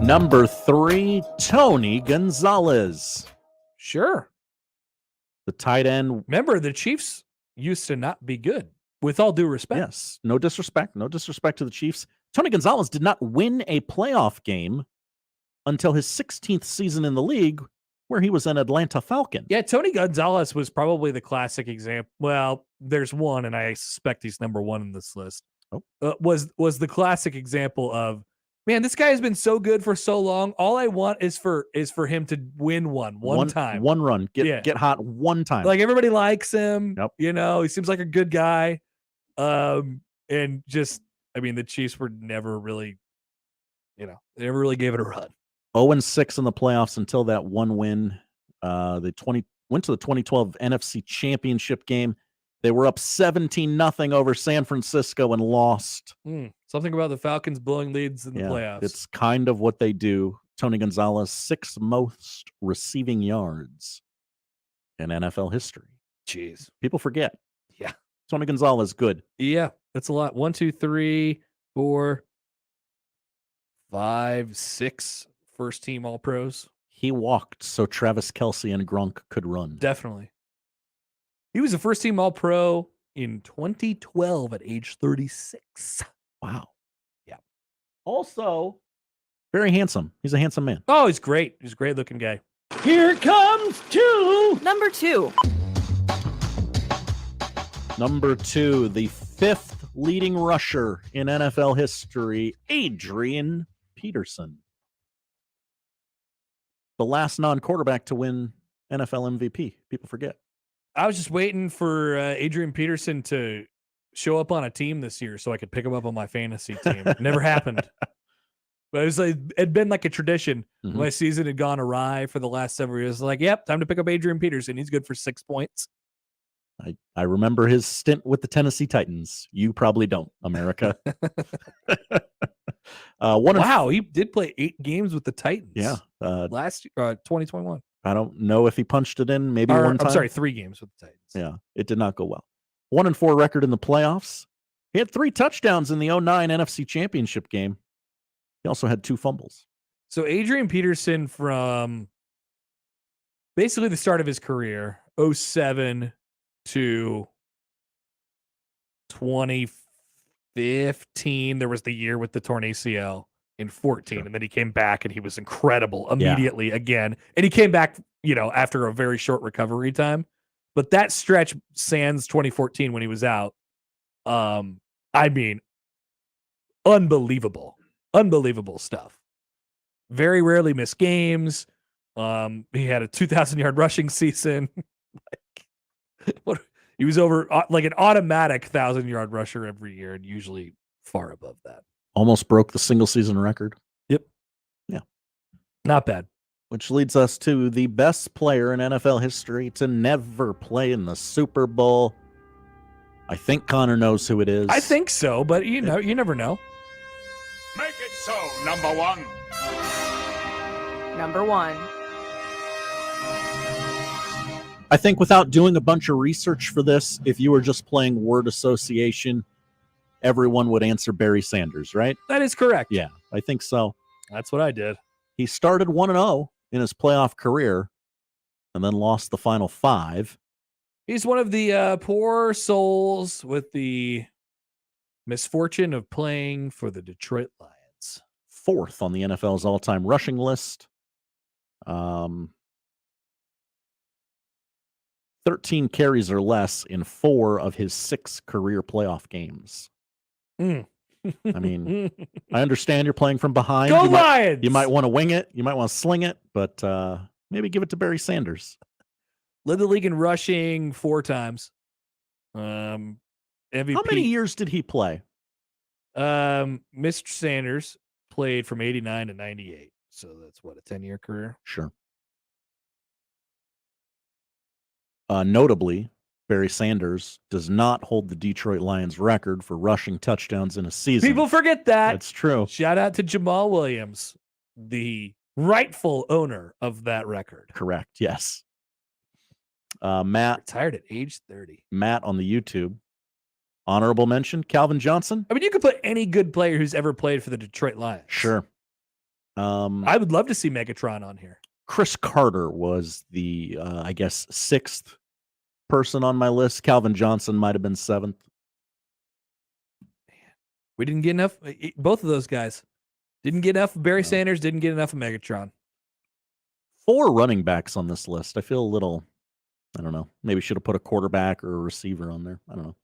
Number 3, Tony Gonzalez. Sure. The tight end. Remember, the Chiefs used to not be good, with all due respect. Yes. No disrespect. No disrespect to the Chiefs. Tony Gonzalez did not win a playoff game until his 16th season in the league, where he was an Atlanta Falcon. Yeah, Tony Gonzalez was probably the classic example. Well, there's one, and I suspect he's number 1 in this list. Was the classic example of, man, this guy has been so good for so long. All I want is for him to win one time. One run. Get hot one time. Like, everybody likes him. Yep. He seems like a good guy. And just, I mean, the Chiefs were never really, they never really gave it a run. 0-6 in the playoffs until that one win. They went to the 2012 NFC Championship game. They were up 17-0 over San Francisco and lost. Something about the Falcons blowing leads in the playoffs. It's kind of what they do. Tony Gonzalez, 6th most receiving yards in NFL history. Jeez. People forget. Yeah. Tony Gonzalez, good. Yeah, that's a lot. 1, 2, 3, 4, 5, 6 first team All Pros. He walked so Travis Kelce and Gronk could run. Definitely. He was a first team All Pro in 2012 at age 36. Wow. Yeah. Also, very handsome. He's a handsome man. Oh, he's great. He's a great looking guy. Here comes 2. Number 2. Number 2, the 5th leading rusher in NFL history, Adrian Peterson. The last non-quarterback to win NFL MVP. People forget. I was just waiting for Adrian Peterson to show up on a team this year so I could pick him up on my fantasy team. It never happened. But it was like, it'd been like a tradition. My season had gone awry for the last several years. Like, yep, time to pick up Adrian Peterson. He's good for 6 points. I remember his stint with the Tennessee Titans. You probably don't, America. Wow, he did play 8 games with the Titans. Yeah. Last year, 2021. I don't know if he punched it in maybe one time. I'm sorry, 3 games with the Titans. Yeah, it did not go well. 1-4 record in the playoffs. He had 3 touchdowns in the 2009 NFC Championship game. He also had 2 fumbles. So Adrian Peterson, from basically the start of his career, 2007 to 2015, there was the year with the torn ACL in 14, and then he came back and he was incredible immediately again. And he came back, after a very short recovery time. But that stretch, sans 2014 when he was out, I mean, unbelievable stuff. Very rarely missed games. He had a 2,000-yard rushing season. He was over like an automatic 1,000-yard rusher every year, and usually far above that. Almost broke the single season record. Yep. Yeah. Not bad. Which leads us to the best player in NFL history to never play in the Super Bowl. I think Connor knows who it is. I think so, but you never know. Make it so, number 1. Number 1. I think without doing a bunch of research for this, if you were just playing word association, everyone would answer Barry Sanders, right? That is correct. Yeah, I think so. That's what I did. He started 1-0 in his playoff career and then lost the final 5. He's one of the poor souls with the misfortune of playing for the Detroit Lions. 4th on the NFL's all-time rushing list. 13 carries or less in 4 of his 6 career playoff games. I mean, I understand you're playing from behind. Go Lions! You might want to wing it. You might want to sling it, but maybe give it to Barry Sanders. Led the league in rushing 4 times. MVP. How many years did he play? Mr. Sanders played from 89 to 98. So that's what, a 10-year career? Sure. Notably, Barry Sanders does not hold the Detroit Lions record for rushing touchdowns in a season. People forget that. That's true. Shout out to Jamal Williams, the rightful owner of that record. Correct. Yes. Matt retired at age 30. Matt on the YouTube. Honorable mention, Calvin Johnson. I mean, you could put any good player who's ever played for the Detroit Lions. Sure. I would love to see Megatron on here. Chris Carter was the, I guess, 6th person on my list. Calvin Johnson might have been 7th. Man, we didn't get enough. Both of those guys didn't get enough of Barry Sanders, didn't get enough of Megatron. 4 running backs on this list. I feel a little, I don't know, maybe should have put a quarterback or a receiver on there. I don't know.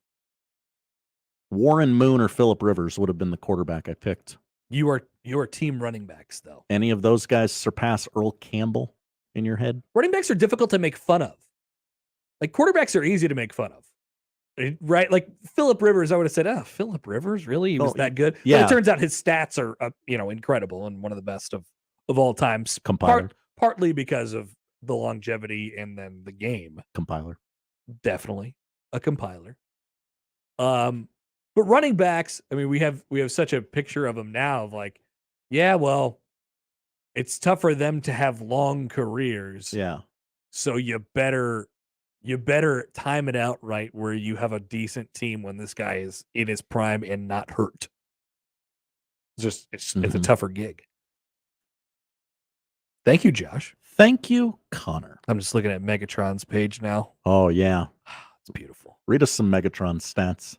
Warren Moon or Phillip Rivers would have been the quarterback I picked. You are team running backs, though. Any of those guys surpass Earl Campbell in your head? Running backs are difficult to make fun of. Like, quarterbacks are easy to make fun of. Right? Like, Phillip Rivers, I would have said, Phillip Rivers? Really? He was that good? Yeah. But it turns out his stats are, incredible and one of the best of all times. Compiler. Partly because of the longevity and then the game. Compiler. Definitely a compiler. But running backs, I mean, we have such a picture of them now of like, yeah, well, it's tough for them to have long careers. Yeah. So you better time it out right where you have a decent team when this guy is in his prime and not hurt. It's a tougher gig. Thank you, Josh. Thank you, Connor. I'm just looking at Megatron's page now. Oh, yeah. It's beautiful. Read us some Megatron stats.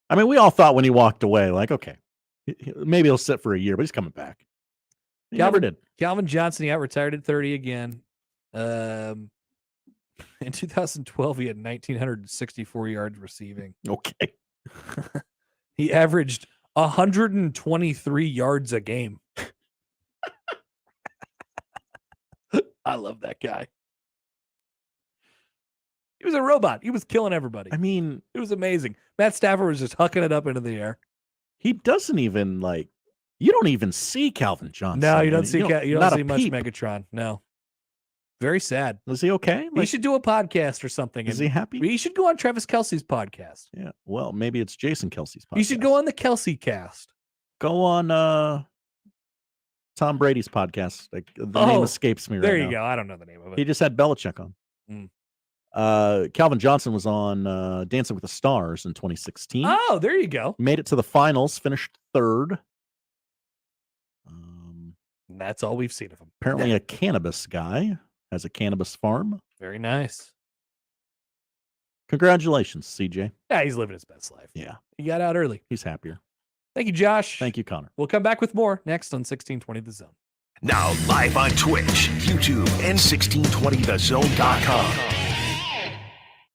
I mean, we all thought when he walked away, like, okay, maybe he'll sit for a year, but he's coming back. He never did. Calvin Johnson, he got retired at 30 again. In 2012, he had 1,964 yards receiving. Okay. He averaged 123 yards a game. I love that guy. He was a robot. He was killing everybody. I mean, it was amazing. Matt Stafford was just hucking it up into the air. He doesn't even you don't even see Calvin Johnson. No, you don't see much peep. Megatron. No. Very sad. Is he okay? He should do a podcast or something. Is he happy? He should go on Travis Kelce's podcast. Yeah. Well, maybe it's Jason Kelce's podcast. He should go on the Kelce cast. Go on Tom Brady's podcast. The name escapes me right now. There you go. I don't know the name of it. He just had Belichick on. Calvin Johnson was on Dancing with the Stars in 2016. Oh, there you go. Made it to the finals, finished 3rd. That's all we've seen of him. Apparently a cannabis guy. Has a cannabis farm. Very nice. Congratulations, CJ. Yeah, he's living his best life. Yeah. He got out early. He's happier. Thank you, Josh. Thank you, Connor. We'll come back with more next on 1620 The Zone. Now live on Twitch, YouTube, and 1620thezone.com.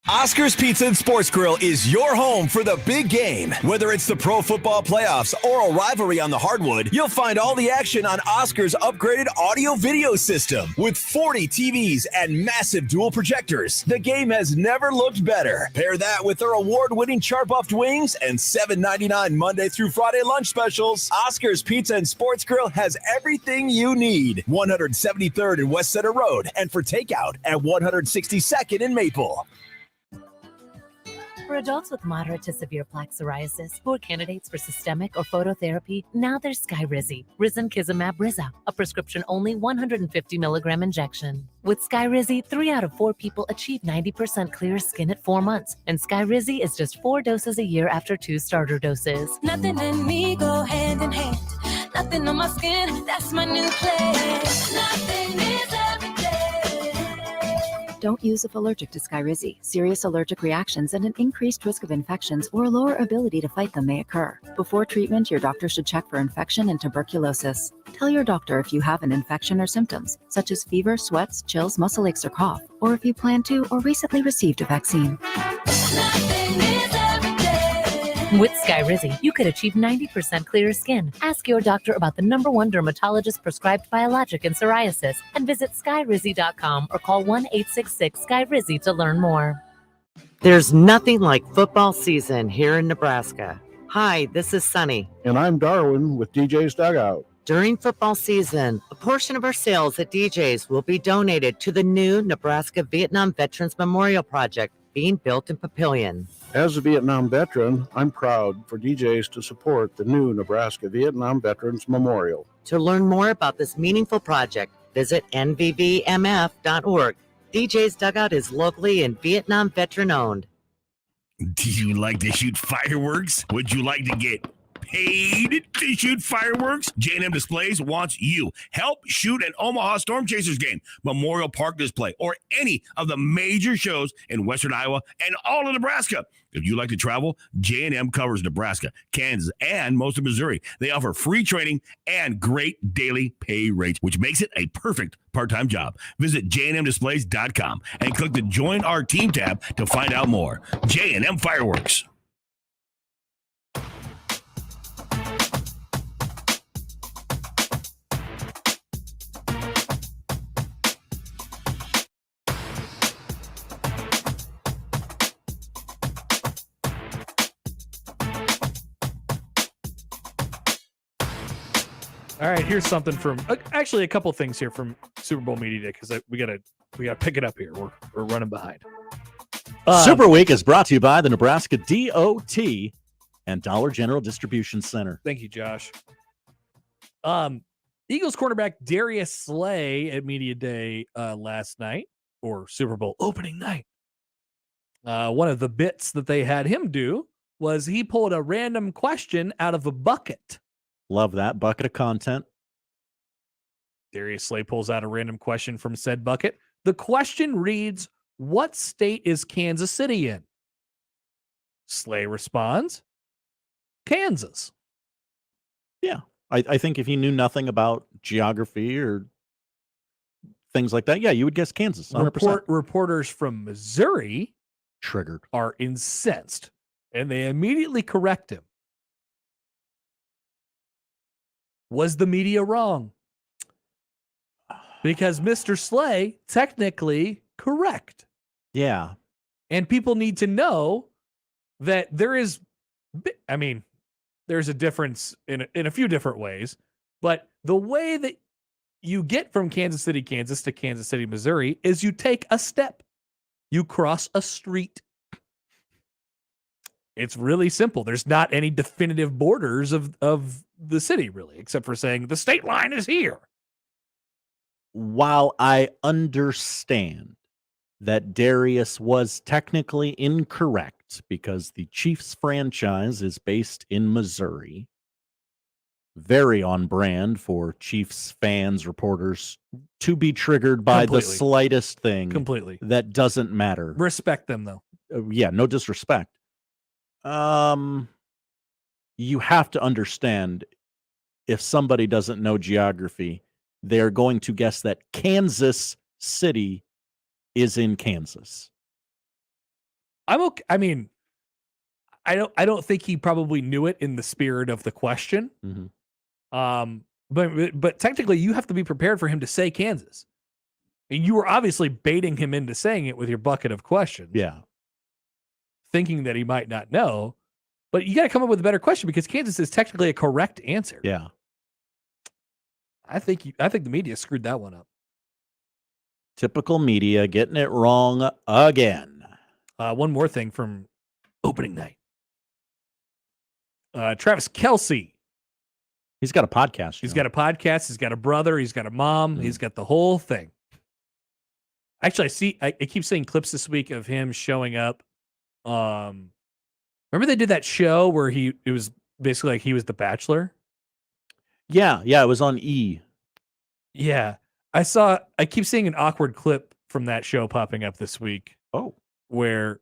Oscar's Pizza and Sports Grill is your home for the big game. Whether it's the pro football playoffs or a rivalry on the hardwood, you'll find all the action on Oscar's upgraded audio-video system. With 40 TVs and massive dual projectors, the game has never looked better. Pair that with their award-winning char-buffed wings and $7.99 Monday through Friday lunch specials. Oscar's Pizza and Sports Grill has everything you need. 173rd and West Center Road, and for takeout at 162nd in Maple. For adults with moderate to severe plaque psoriasis who are candidates for systemic or phototherapy, now there's Skyrizi, Risankizumab Riza, a prescription-only 150 milligram injection. With Skyrizi, 3 out of 4 people achieve 90% clear skin at 4 months, and Skyrizi is just 4 doses a year after 2 starter doses. Nothing in me go hand in hand. Nothing on my skin, that's my new plan. Nothing is every day. Don't use if allergic to Skyrizi. Serious allergic reactions and an increased risk of infections or lower ability to fight them may occur. Before treatment, your doctor should check for infection and tuberculosis. Tell your doctor if you have an infection or symptoms, such as fever, sweats, chills, muscle aches, or cough, or if you plan to or recently received a vaccine. With Skyrizi, you could achieve 90% clearer skin. Ask your doctor about the #1 dermatologist prescribed biologic in psoriasis and visit skyrizi.com or call 1-866-SKYRIZI to learn more. There's nothing like football season here in Nebraska. Hi, this is Sunny. And I'm Darwin with DJ's Dugout. During football season, a portion of our sales at DJ's will be donated to the new Nebraska Vietnam Veterans Memorial Project being built in Papillion. As a Vietnam veteran, I'm proud for DJ's to support the new Nebraska Vietnam Veterans Memorial. To learn more about this meaningful project, visit nvvmf.org. DJ's Dugout is locally and Vietnam veteran owned. Do you like to shoot fireworks? Would you like to get paid to shoot fireworks? J&M Displays wants you. Help shoot an Omaha Storm Chasers game, Memorial Park display, or any of the major shows in western Iowa and all of Nebraska. If you like to travel, J&M covers Nebraska, Kansas, and most of Missouri. They offer free training and great daily pay rates, which makes it a perfect part-time job. Visit jnmdisplays.com and click the Join Our Team tab to find out more. J&M Fireworks. All right, here's something from actually a couple things here from Super Bowl Media Day because we gotta pick it up here. We're running behind. Super Week is brought to you by the Nebraska DOT and Dollar General Distribution Center. Thank you, Josh. Eagles cornerback Darius Slay at Media Day last night, or Super Bowl opening night. One of the bits that they had him do was he pulled a random question out of a bucket. Love that bucket of content. Darius Slay pulls out a random question from said bucket. The question reads, what state is Kansas City in? Slay responds, Kansas. Yeah. I think if you knew nothing about geography or things like that, yeah, you would guess Kansas. 100%. Reporters from Missouri triggered are incensed, and they immediately correct him. Was the media wrong? Because Mr. Slay technically correct. Yeah. And people need to know that there's a difference in a few different ways, but the way that you get from Kansas City, Kansas to Kansas City, Missouri is you take a step. You cross a street. It's really simple. There's not any definitive borders of the city, really, except for saying the state line is here. While I understand that Darius was technically incorrect because the Chiefs franchise is based in Missouri, very on brand for Chiefs fans, reporters to be triggered by the slightest thing that doesn't matter. Respect them, though. Yeah, no disrespect. You have to understand, if somebody doesn't know geography, they're going to guess that Kansas City is in Kansas. I'm okay. I mean, I don't think he probably knew it in the spirit of the question. Mm-hmm. But technically, you have to be prepared for him to say Kansas. And you were obviously baiting him into saying it with your bucket of questions. Yeah. Thinking that he might not know. But you got to come up with a better question because Kansas is technically a correct answer. Yeah. I think the media screwed that one up. Typical media getting it wrong again. One more thing from opening night. Travis Kelce. He's got a podcast. He's got a podcast. He's got a brother. He's got a mom. He's got the whole thing. Actually, I keep seeing clips this week of him showing up. Remember they did that show where it was basically like he was the Bachelor? Yeah, it was on E. Yeah. I keep seeing an awkward clip from that show popping up this week. Oh, where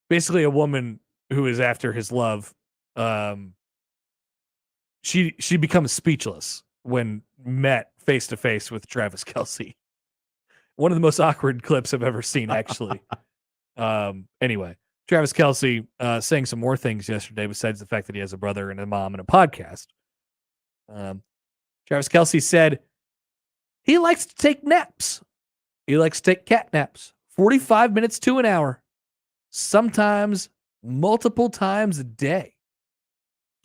basically a woman who is after his love, she becomes speechless when met face to face with Travis Kelce. One of the most awkward clips I've ever seen, actually. Anyway, Travis Kelce saying some more things yesterday besides the fact that he has a brother and a mom and a podcast. Travis Kelce said he likes to take naps. He likes to take cat naps, 45 minutes to an hour, sometimes multiple times a day.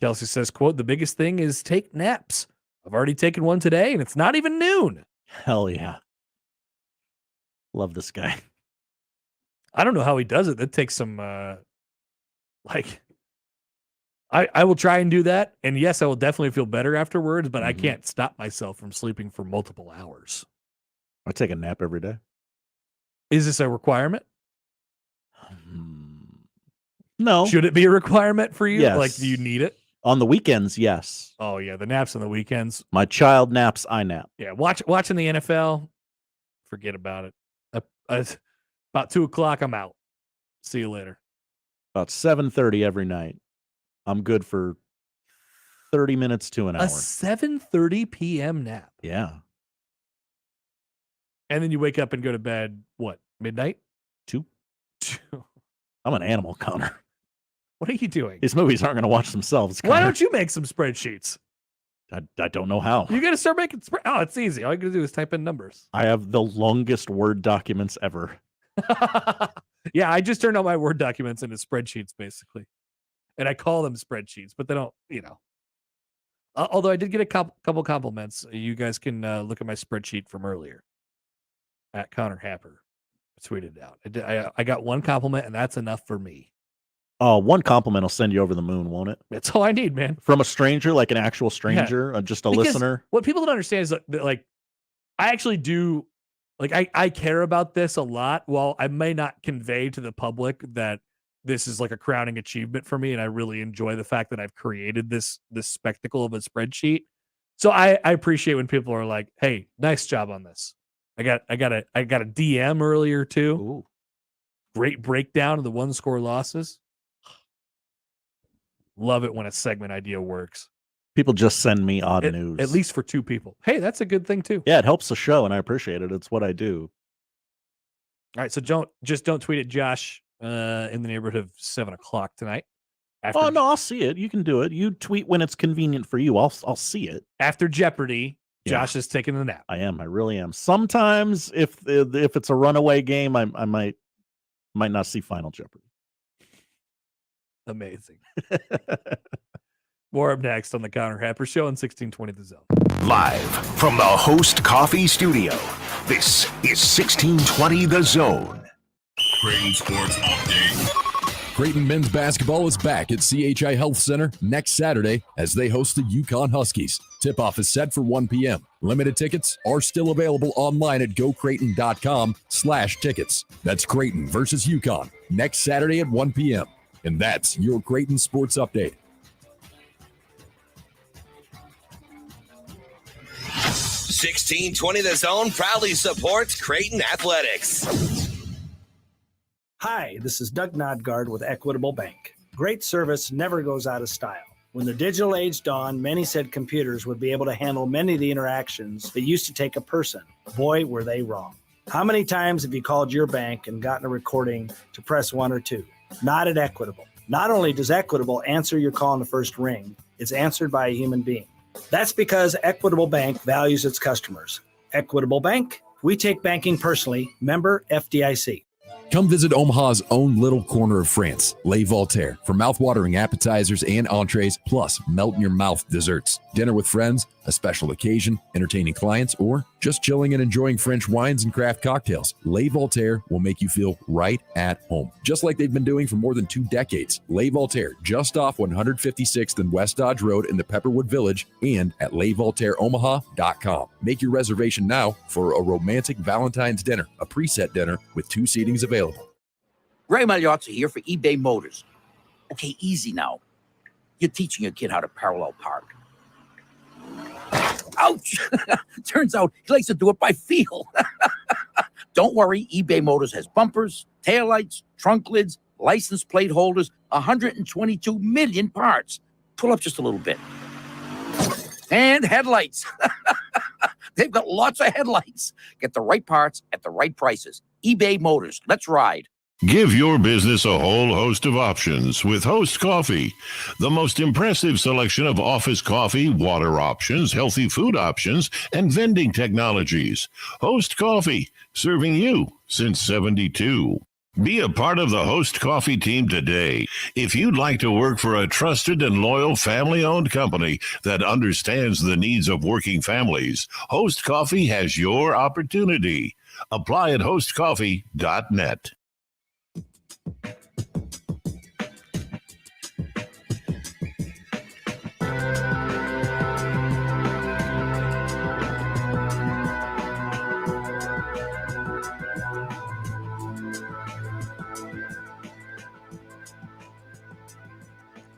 Kelce says, quote, "The biggest thing is take naps. I've already taken one today, and it's not even noon." Hell yeah. Love this guy. I don't know how he does it. That takes some, I will try and do that. And yes, I will definitely feel better afterwards, but I can't stop myself from sleeping for multiple hours. I take a nap every day. Is this a requirement? No. Should it be a requirement for you? Yes. Like, do you need it? On the weekends, yes. Oh, yeah. The naps on the weekends. My child naps, I nap. Yeah. Watching the NFL, forget about it. About 2:00, I'm out. See you later. About 7:30 every night. I'm good for 30 minutes to an hour. A 7:30 p.m. nap. Yeah. And then you wake up and go to bed, what, midnight? 2. I'm an animal, Connor. What are you doing? These movies aren't going to watch themselves. Why don't you make some spreadsheets? I don't know how. You got to start making Oh, it's easy. All you got to do is type in numbers. I have the longest Word documents ever. Yeah, I just turned all my Word documents into spreadsheets, basically. And I call them spreadsheets, but they don't, although I did get a couple compliments. You guys can look at my spreadsheet from earlier at Connor Happer. I tweeted it out. I got one compliment, and that's enough for me. Oh, one compliment will send you over the moon, won't it? That's all I need, man. From a stranger, like an actual stranger, just a listener. What people don't understand is that, like, I actually do, like, I care about this a lot. While I may not convey to the public that this is like a crowning achievement for me, and I really enjoy the fact that I've created this spectacle of a spreadsheet. So I appreciate when people are like, "Hey, nice job on this." I got a DM earlier too. Ooh. Great breakdown of the one score losses. Love it when a segment idea works. People just send me odd news. At least for 2 people. Hey, that's a good thing too. Yeah, it helps the show, and I appreciate it. It's what I do. All right, so don't tweet at Josh in the neighborhood of 7:00 tonight. Oh no, I'll see it. You can do it. You tweet when it's convenient for you. I'll see it. After Jeopardy, Josh is taking a nap. I am. I really am. Sometimes, if it's a runaway game, I might not see Final Jeopardy. Amazing. More up next on the Connor Happer Show on 1620 The Zone. Live from the Host Coffee Studio, this is 1620 The Zone. Creighton Sports Update. Creighton men's basketball is back at CHI Health Center next Saturday as they host the UConn Huskies. Tip-off is set for 1 p.m. Limited tickets are still available online at gocreighton.com/tickets. That's Creighton versus UConn next Saturday at 1 p.m. And that's your Creighton Sports Update. 1620 The Zone proudly supports Creighton Athletics. Hi, this is Doug Nodgard with Equitable Bank. Great service never goes out of style. When the digital age dawned, many said computers would be able to handle many of the interactions that used to take a person. Boy, were they wrong. How many times have you called your bank and gotten a recording to press 1 or 2? Not at Equitable. Not only does Equitable answer your call in the first ring, it's answered by a human being. That's because Equitable Bank values its customers. Equitable Bank, we take banking personally. Member FDIC. Come visit Omaha's own little corner of France, Les Voltaire, for mouth-watering appetizers and entrees, plus melt-in-your-mouth desserts. Dinner with friends, a special occasion, entertaining clients, or just chilling and enjoying French wines and craft cocktails. Les Voltaire will make you feel right at home, just like they've been doing for more than 2 decades. Les Voltaire, just off 156th and West Dodge Road in the Pepperwood Village, and at LesVoltaireOmaha.com. Make your reservation now for a romantic Valentine's dinner, a preset dinner with 2 seatings available. Ray Magliozzi here for eBay Motors. Okay, easy now. You're teaching your kid how to parallel park. Ouch! Turns out he likes to do it by feel. Don't worry, eBay Motors has bumpers, taillights, trunk lids, license plate holders, 122 million parts. Pull up just a little bit. And headlights. They've got lots of headlights. Get the right parts at the right prices. eBay Motors. Let's ride. Give your business a whole host of options with Host Coffee. The most impressive selection of office coffee, water options, healthy food options, and vending technologies. Host Coffee, serving you since 72. Be a part of the Host Coffee team today. If you'd like to work for a trusted and loyal family-owned company that understands the needs of working families, Host Coffee has your opportunity. Apply at hostcoffee.net.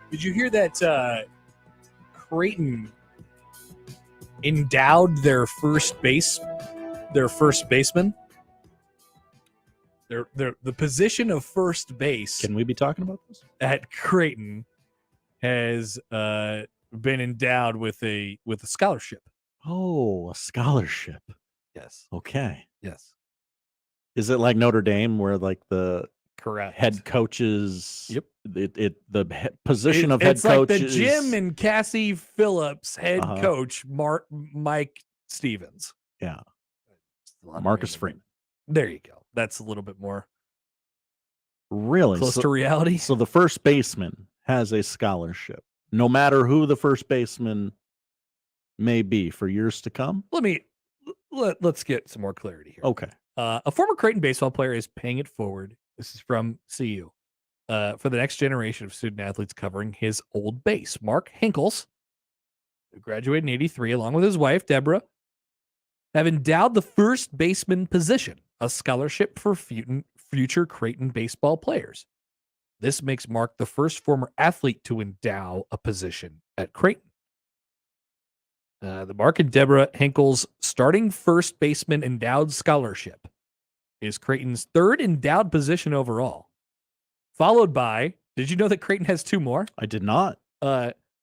Did you hear that Creighton endowed their first baseman? The position of first base. Can we be talking about this? At Creighton has been endowed with a scholarship. Oh, a scholarship. Yes. Okay. Yes. Is it like Notre Dame where like the correct head coaches? Yep. Position of head coach. It's like the Jim and Cassie Phillips head Uh-huh. coach, Mike Stevens. Yeah. Marcus Freeman. There you go. That's a little bit more Really? close to reality. So the first baseman has a scholarship, no matter who the first baseman may be for years to come? Let's get some more clarity here. Okay. A former Creighton baseball player is paying it forward. This is from CU. For the next generation of student athletes covering his old base. Mark Hinkles, who graduated in 83, along with his wife, Deborah, have endowed the first baseman position, a scholarship for future Creighton baseball players. This makes Mark the first former athlete to endow a position at Creighton. The Mark and Deborah Hinkles starting first baseman endowed scholarship is Creighton's third endowed position overall. Followed by, did you know that Creighton has two more? I did not.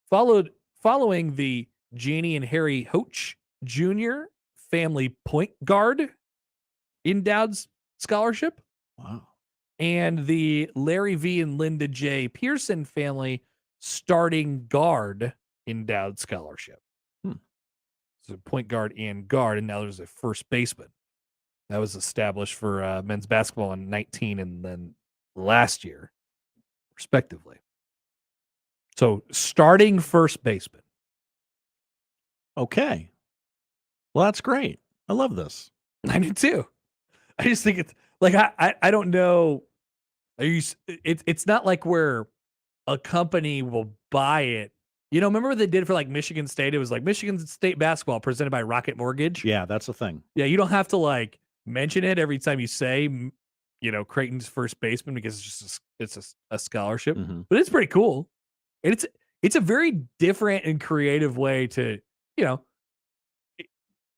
Following the Janie and Harry Hoach Jr. family point guard endowed scholarship. Wow. And the Larry V. and Linda J. Pearson family starting guard endowed scholarship. So point guard and guard, and now there's a first baseman. That was established for men's basketball in 19 and then last year, respectively. So starting first baseman. Okay. Well, that's great. I love this. I do too. I just think it's like I don't know. It's not like where a company will buy it. You know, remember what they did for like Michigan State? It was like Michigan State basketball presented by Rocket Mortgage. Yeah, that's a thing. Yeah, you don't have to like mention it every time you say, you know, Creighton's first baseman because it's just a scholarship. Mm-hmm. But it's pretty cool. And it's a very different and creative way to, you know,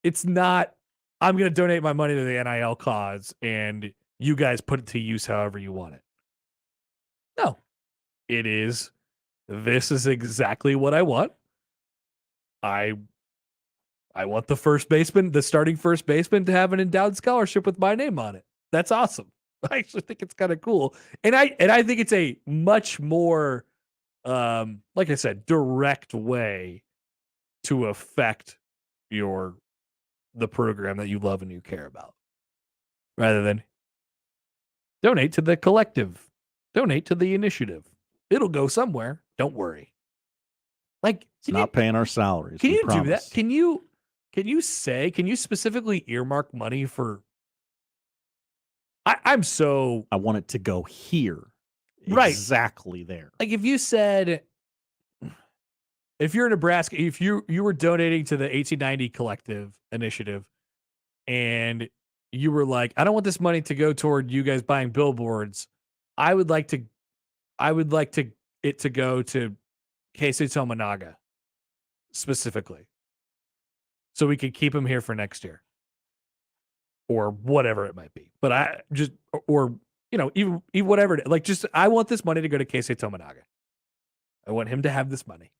it's not, I'm going to donate my money to the NIL cause and you guys put it to use however you want it. No, it is, this is exactly what I want. I want the first baseman, the starting first baseman, to have an endowed scholarship with my name on it. That's awesome. I actually think it's kind of cool. And I think it's a much more, like I said, direct way to affect the program that you love and you care about, rather than donate to the collective, donate to the initiative. It'll go somewhere. Don't worry. Like, it's not paying our salaries. Can you do that? Can you specifically earmark money for? I want it to go here. Right. Exactly there. Like if you said, if you're in Nebraska, if you were donating to the 1890 collective initiative and you were like, I don't want this money to go toward you guys buying billboards. I would like it to go to Casey Tominaga specifically, so we could keep him here for next year. or whatever it might be. But I just, or, even whatever, I want this money to go to Keisei Tominaga. I want him to have this money.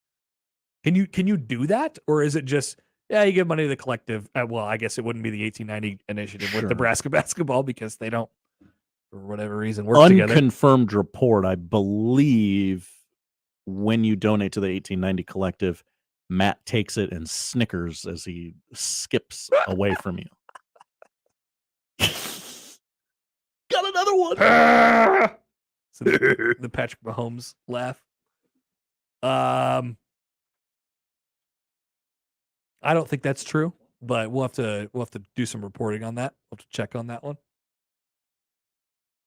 Can you do that? Or is it just, you give money to the collective? Well, I guess it wouldn't be the 1890 initiative with Nebraska basketball because they don't, for whatever reason, work together. Unconfirmed report, I believe, when you donate to the 1890 collective, Matt takes it and snickers as he skips away from you. Got another one. So the Patrick Mahomes laugh. I don't think that's true, but we'll have to do some reporting on that. We'll have to check on that one.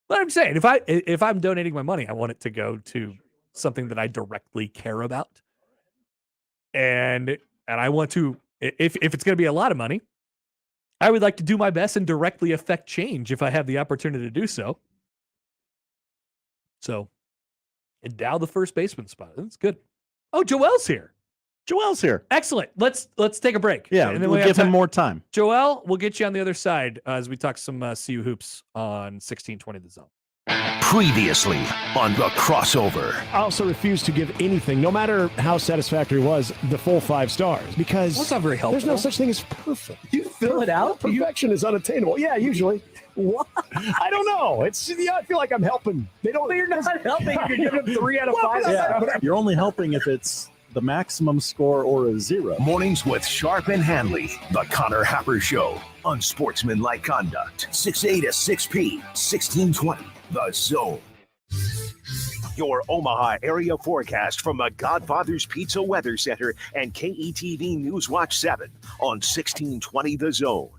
But I'm saying, if I'm donating my money, I want it to go to something that I directly care about, and I want to. If it's going to be a lot of money, I would like to do my best and directly affect change if I have the opportunity to do so. So, endow the first baseman spot. That's good. Oh, Joel's here. Excellent. Let's take a break. Yeah, and then we'll give him more time. Joel, we'll get you on the other side as we talk some CU hoops on 1620 The Zone. Previously on The Crossover. I also refuse to give anything, no matter how satisfactory it was, the full 5 stars, because that's not very helpful. There's no such thing as perfect. You fill it out? Perfection is unattainable. Yeah, usually. What? I don't know. I feel like I'm helping. They don't. But you're not helping. You're giving them 3 out of 5. Yeah, you're only helping if it's the maximum score or a 0. Mornings with Sharp and Hanley. The Connor Happer Show. Unsportsmanlike conduct. 6A to 6P. 1620. The Zone. Your Omaha area forecast from the Godfather's Pizza Weather Center and KETV News Watch 7 on 1620 The Zone.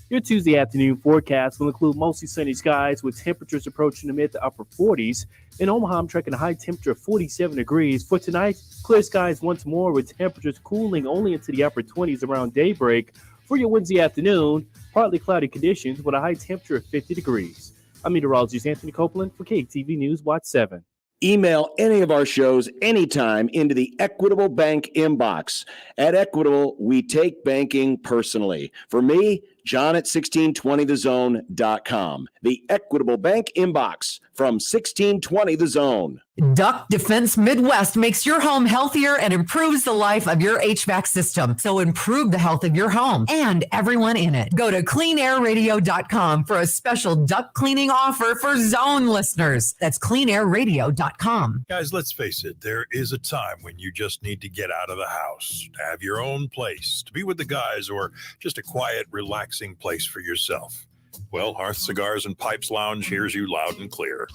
Your Tuesday afternoon forecast will include mostly sunny skies with temperatures approaching the mid to upper 40s. In Omaha, I'm tracking a high temperature of 47 degrees. For tonight, clear skies once more with temperatures cooling only into the upper 20s around daybreak. For your Wednesday afternoon, partly cloudy conditions with a high temperature of 50 degrees. I'm meteorologist Anthony Copeland for KTV News Watch 7. Email any of our shows anytime into the Equitable Bank inbox. At Equitable, we take banking personally. For me, John at 1620thezone.com. The Equitable Bank inbox from 1620 The Zone. Duck Defense Midwest makes your home healthier and improves the life of your HVAC system. So improve the health of your home and everyone in it. Go to cleanairradio.com for a special duct cleaning offer for Zone listeners. That's cleanairradio.com. Guys, let's face it, there is a time when you just need to get out of the house, to have your own place, to be with the guys, or just a quiet, relaxing place for yourself. Well, Hearth Cigars and Pipes Lounge hears you loud and clear.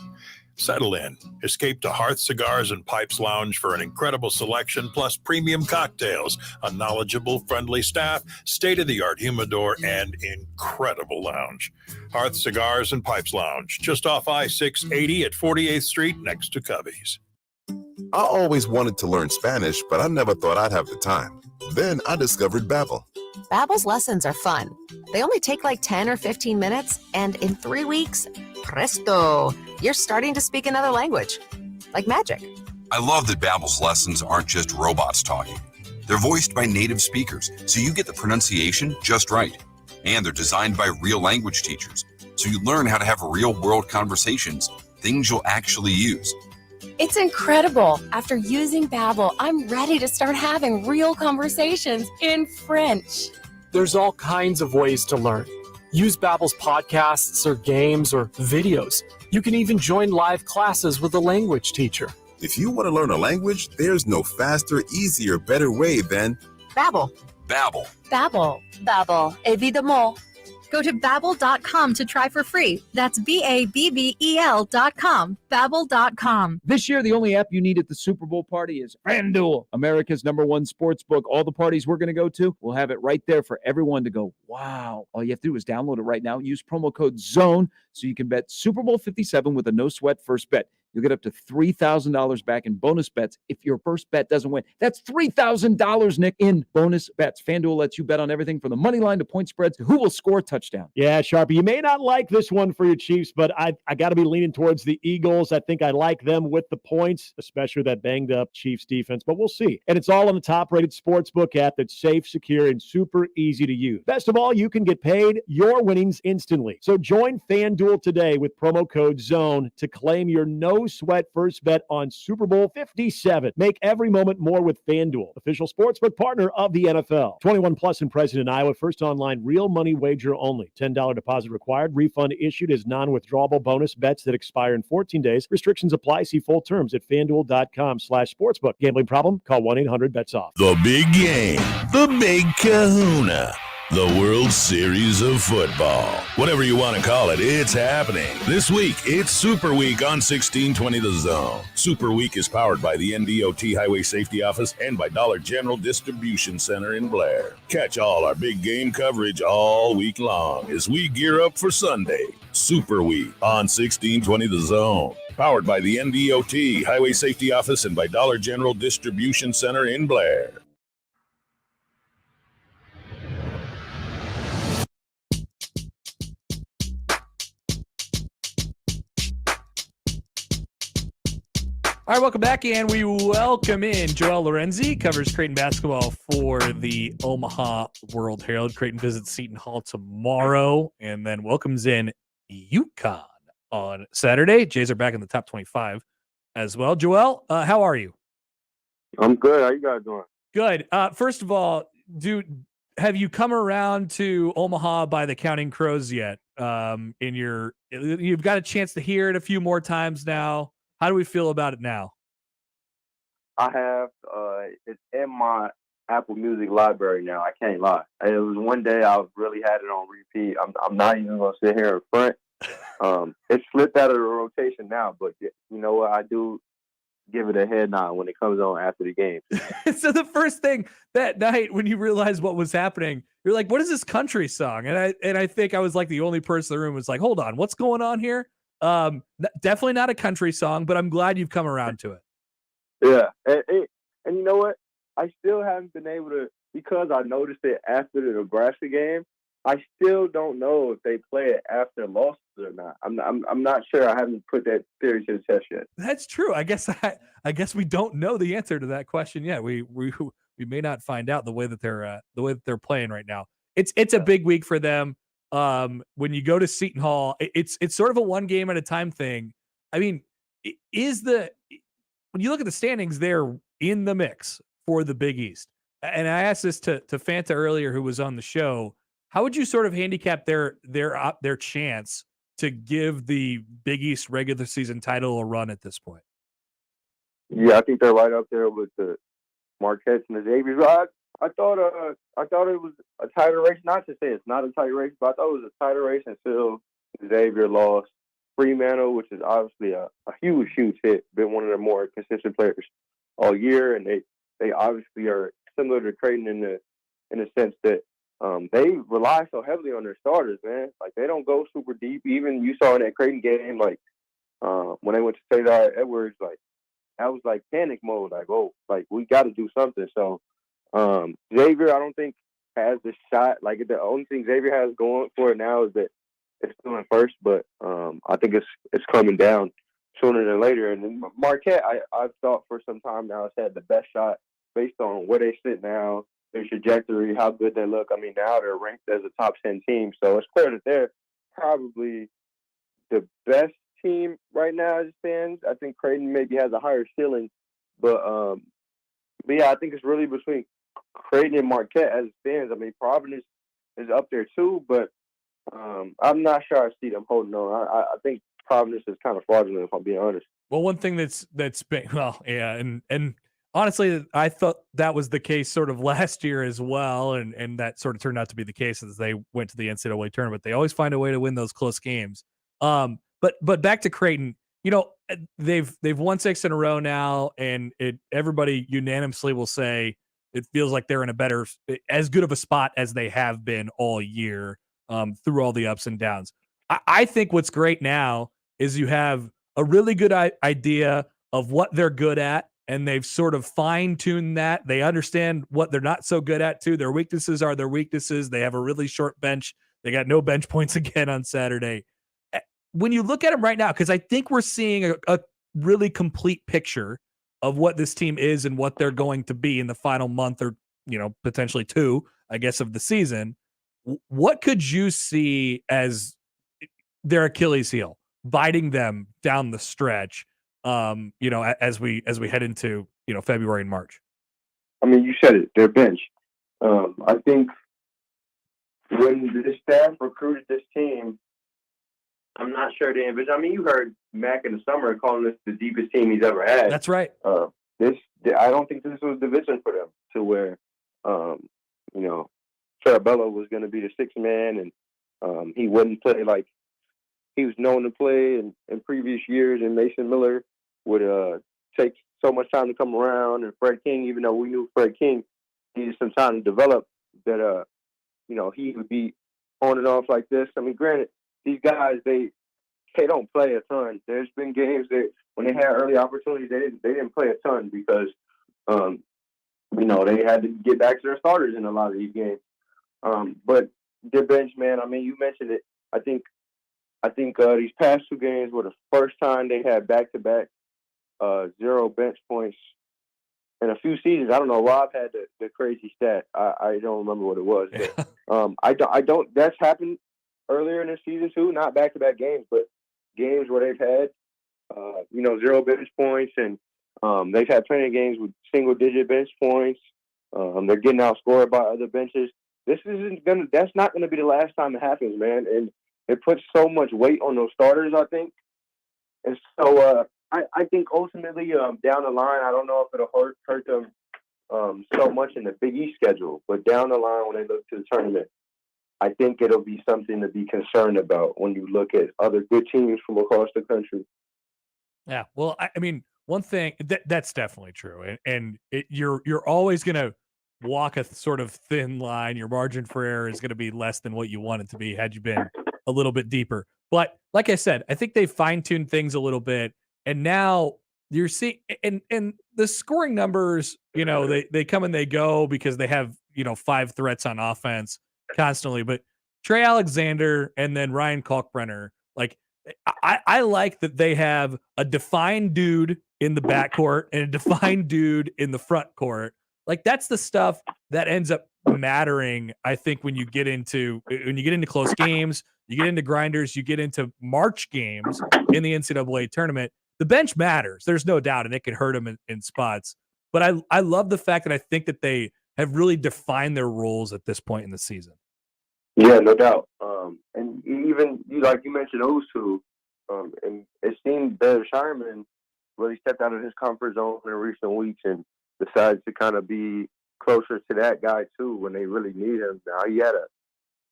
Settle in. Escape to Hearth Cigars and Pipes Lounge for an incredible selection plus premium cocktails, a knowledgeable, friendly staff, state-of-the-art humidor, and incredible lounge. Hearth Cigars and Pipes Lounge, just off I-680 at 48th Street next to Cubby's. I always wanted to learn Spanish, but I never thought I'd have the time. Then I discovered Babbel. Babbel's lessons are fun. They only take like 10 or 15 minutes, and in 3 weeks, presto, you're starting to speak another language. Like magic. I love that Babbel's lessons aren't just robots talking. They're voiced by native speakers, so you get the pronunciation just right. And they're designed by real language teachers, so you learn how to have real-world conversations, things you'll actually use. It's incredible. After using Babbel, I'm ready to start having real conversations in French. There's all kinds of ways to learn. Use Babbel's podcasts or games or videos. You can even join live classes with a language teacher. If you want to learn a language, there's no faster, easier, better way than Babbel. Babbel. Babbel. Babbel. Évidemment. Go to Babbel.com to try for free. That's Babbel.com. Babbel.com. This year, the only app you need at the Super Bowl party is FanDuel, America's #1 sports book. All the parties we're going to go to, we'll have it right there for everyone to go, wow. All you have to do is download it right now. Use promo code ZONE so you can bet Super Bowl 57 with a no-sweat first bet. You'll get up to $3,000 back in bonus bets if your first bet doesn't win. That's $3,000, Nick, in bonus bets. FanDuel lets you bet on everything from the money line to point spreads to who will score a touchdown. Yeah, Sharpie, you may not like this one for your Chiefs, but I got to be leaning towards the Eagles. I think I like them with the points, especially that banged-up Chiefs defense, but we'll see. And it's all on the top-rated sportsbook app that's safe, secure, and super easy to use. Best of all, you can get paid your winnings instantly. So join FanDuel today with promo code ZONE to claim your no-sweat first bet on Super Bowl 57. Make every moment more with FanDuel, official sportsbook partner of the NFL. 21 plus and present in Iowa. First online real money wager only. $10 deposit required. Refund issued as non-withdrawable bonus bets that expire in 14 days. Restrictions apply. See full terms at FanDuel.com/sportsbook. Gambling problem? Call 1-800-BETS-OFF. The big game, the big kahuna, the World Series of Football. Whatever you want to call it, it's happening. This week, it's Super Week on 1620 The Zone. Super Week is powered by the NDOT Highway Safety Office and by Dollar General Distribution Center in Blair. Catch all our big game coverage all week long as we gear up for Sunday. Super Week on 1620 The Zone. Powered by the NDOT Highway Safety Office and by Dollar General Distribution Center in Blair. All right, welcome back, and we welcome in Joel Lorenzi, covers Creighton basketball for the Omaha World Herald. Creighton visits Seton Hall tomorrow, and then welcomes in UConn on Saturday. Jays are back in the top 25 as well. Joel, how are you? I'm good. How you guys doing? Good. First of all, dude, have you come around to Omaha by the Counting Crows yet? You've got a chance to hear it a few more times now. How do we feel about it now? I have. It's in my Apple Music library now. I can't lie. It was one day I really had it on repeat. I'm not even going to sit here in front. It slipped out of the rotation now, but you know what? I do give it a head nod when it comes on after the game. So the first thing that night when you realized what was happening, you're like, what is this country song? And I think I was like the only person in the room was like, hold on, what's going on here? Definitely not a country song, but I'm glad you've come around to it. Yeah. And you know what? I still haven't been able to, because I noticed it after the Nebraska game, I still don't know if they play it after losses or not. I'm not sure. I haven't put that theory to the test yet. That's true. I guess we don't know the answer to that question yet. We may not find out the way that they're playing right now. It's a big week for them. When you go to Seton Hall, it's sort of a one game at a time thing. I mean, when you look at the standings, they're in the mix for the Big East. And I asked this to Fanta earlier, who was on the show. How would you sort of handicap their chance to give the Big East regular season title a run at this point? Yeah, I think they're right up there with the Marquettes and the Xavier. I thought it was a tighter race. Not to say it's not a tight race, but I thought it was a tighter race until Xavier lost. Fremantle, which is obviously a huge hit, been one of the more consistent players all year, and they obviously are similar to Creighton in the sense that they rely so heavily on their starters, man. Like, they don't go super deep. Even you saw in that Creighton game, like when they went to Cesar Edwards, like that was like panic mode. Like, oh, like we got to do something. So Xavier, I don't think has the shot. Like, the only thing Xavier has going for it now is that it's still in first, but I think it's coming down sooner than later. And then Marquette, I've thought for some time now has had the best shot based on where they sit now, their trajectory, how good they look. I mean, now they're ranked as a top 10 team, so it's clear that they're probably the best team right now as it stands. I think Creighton maybe has a higher ceiling, but yeah, I think it's really between Creighton and Marquette as it stands. I mean, Providence is up there too, but I'm not sure I see them holding on. I think Providence is kind of fraudulent, if I'm being honest. Well, one thing that's been, well, yeah, and honestly, I thought that was the case sort of last year as well, and that sort of turned out to be the case as they went to the NCAA tournament. They always find a way to win those close games. But back to Creighton, you know, they've won 6 in a row now, and everybody unanimously will say it feels like they're in as good of a spot as they have been all year through all the ups and downs. I think what's great now is you have a really good idea of what they're good at, and they've sort of fine-tuned that. They understand what they're not so good at, too. Their weaknesses are their weaknesses. They have a really short bench. They got no bench points again on Saturday. When you look at them right now, because I think we're seeing a really complete picture of what this team is and what they're going to be in the final month or, potentially 2, I guess, of the season. What could you see as their Achilles heel biting them down the stretch, as we head into, February and March? I mean, you said it, their bench. I think when this staff recruited this team, I'm not sure they envisioned. I mean, you heard Mac in the summer calling this the deepest team he's ever had. That's right. I don't think this was the vision for them to where, Farabello was going to be the sixth man, and he wouldn't play like he was known to play in previous years, and Mason Miller would take so much time to come around, and Fred King, even though we knew Fred King needed some time to develop, that he would be on and off like this. I mean, granted, these guys they don't play a ton. There's been games that when they had early opportunities, they didn't play a ton because they had to get back to their starters in a lot of these games. But their bench, man, I mean, you mentioned it. I think these past 2 games were the first time they had back-to-back 0 bench points in a few seasons. I don't know. Rob had the crazy stat. I don't remember what it was. But, I don't. That's happened earlier in the season too. Not back-to-back games, but games where they've had 0 bench points, and they've had plenty of games with single-digit bench points. They're getting outscored by other benches. That's not gonna be the last time it happens, man. And it puts so much weight on those starters, I think. And so I think ultimately down the line, I don't know if it'll hurt them so much in the Big East schedule, but down the line when they look to the tournament, I think it'll be something to be concerned about when you look at other good teams from across the country. Yeah, well, I mean, one thing that's definitely true, and you're always gonna walk a sort of thin line. Your margin for error is going to be less than what you want it to be had you been a little bit deeper. But like I said, I think they fine-tuned things a little bit, and now you're seeing and the scoring numbers, they come and they go because they have 5 threats on offense constantly. But Trey Alexander and then Ryan Kalkbrenner, like I like that they have a defined dude in the backcourt and a defined dude in the front court. Like that's the stuff that ends up mattering, I think, when you get into close games, you get into grinders, you get into March games in the NCAA tournament. The bench matters. There's no doubt, and it could hurt them in spots. But I love the fact that I think that they have really defined their roles at this point in the season. Yeah, no doubt. And even like you mentioned those two, and it seemed that Shireman really stepped out of his comfort zone in recent weeks and decided to kind of be closer to that guy too when they really need him. Now he had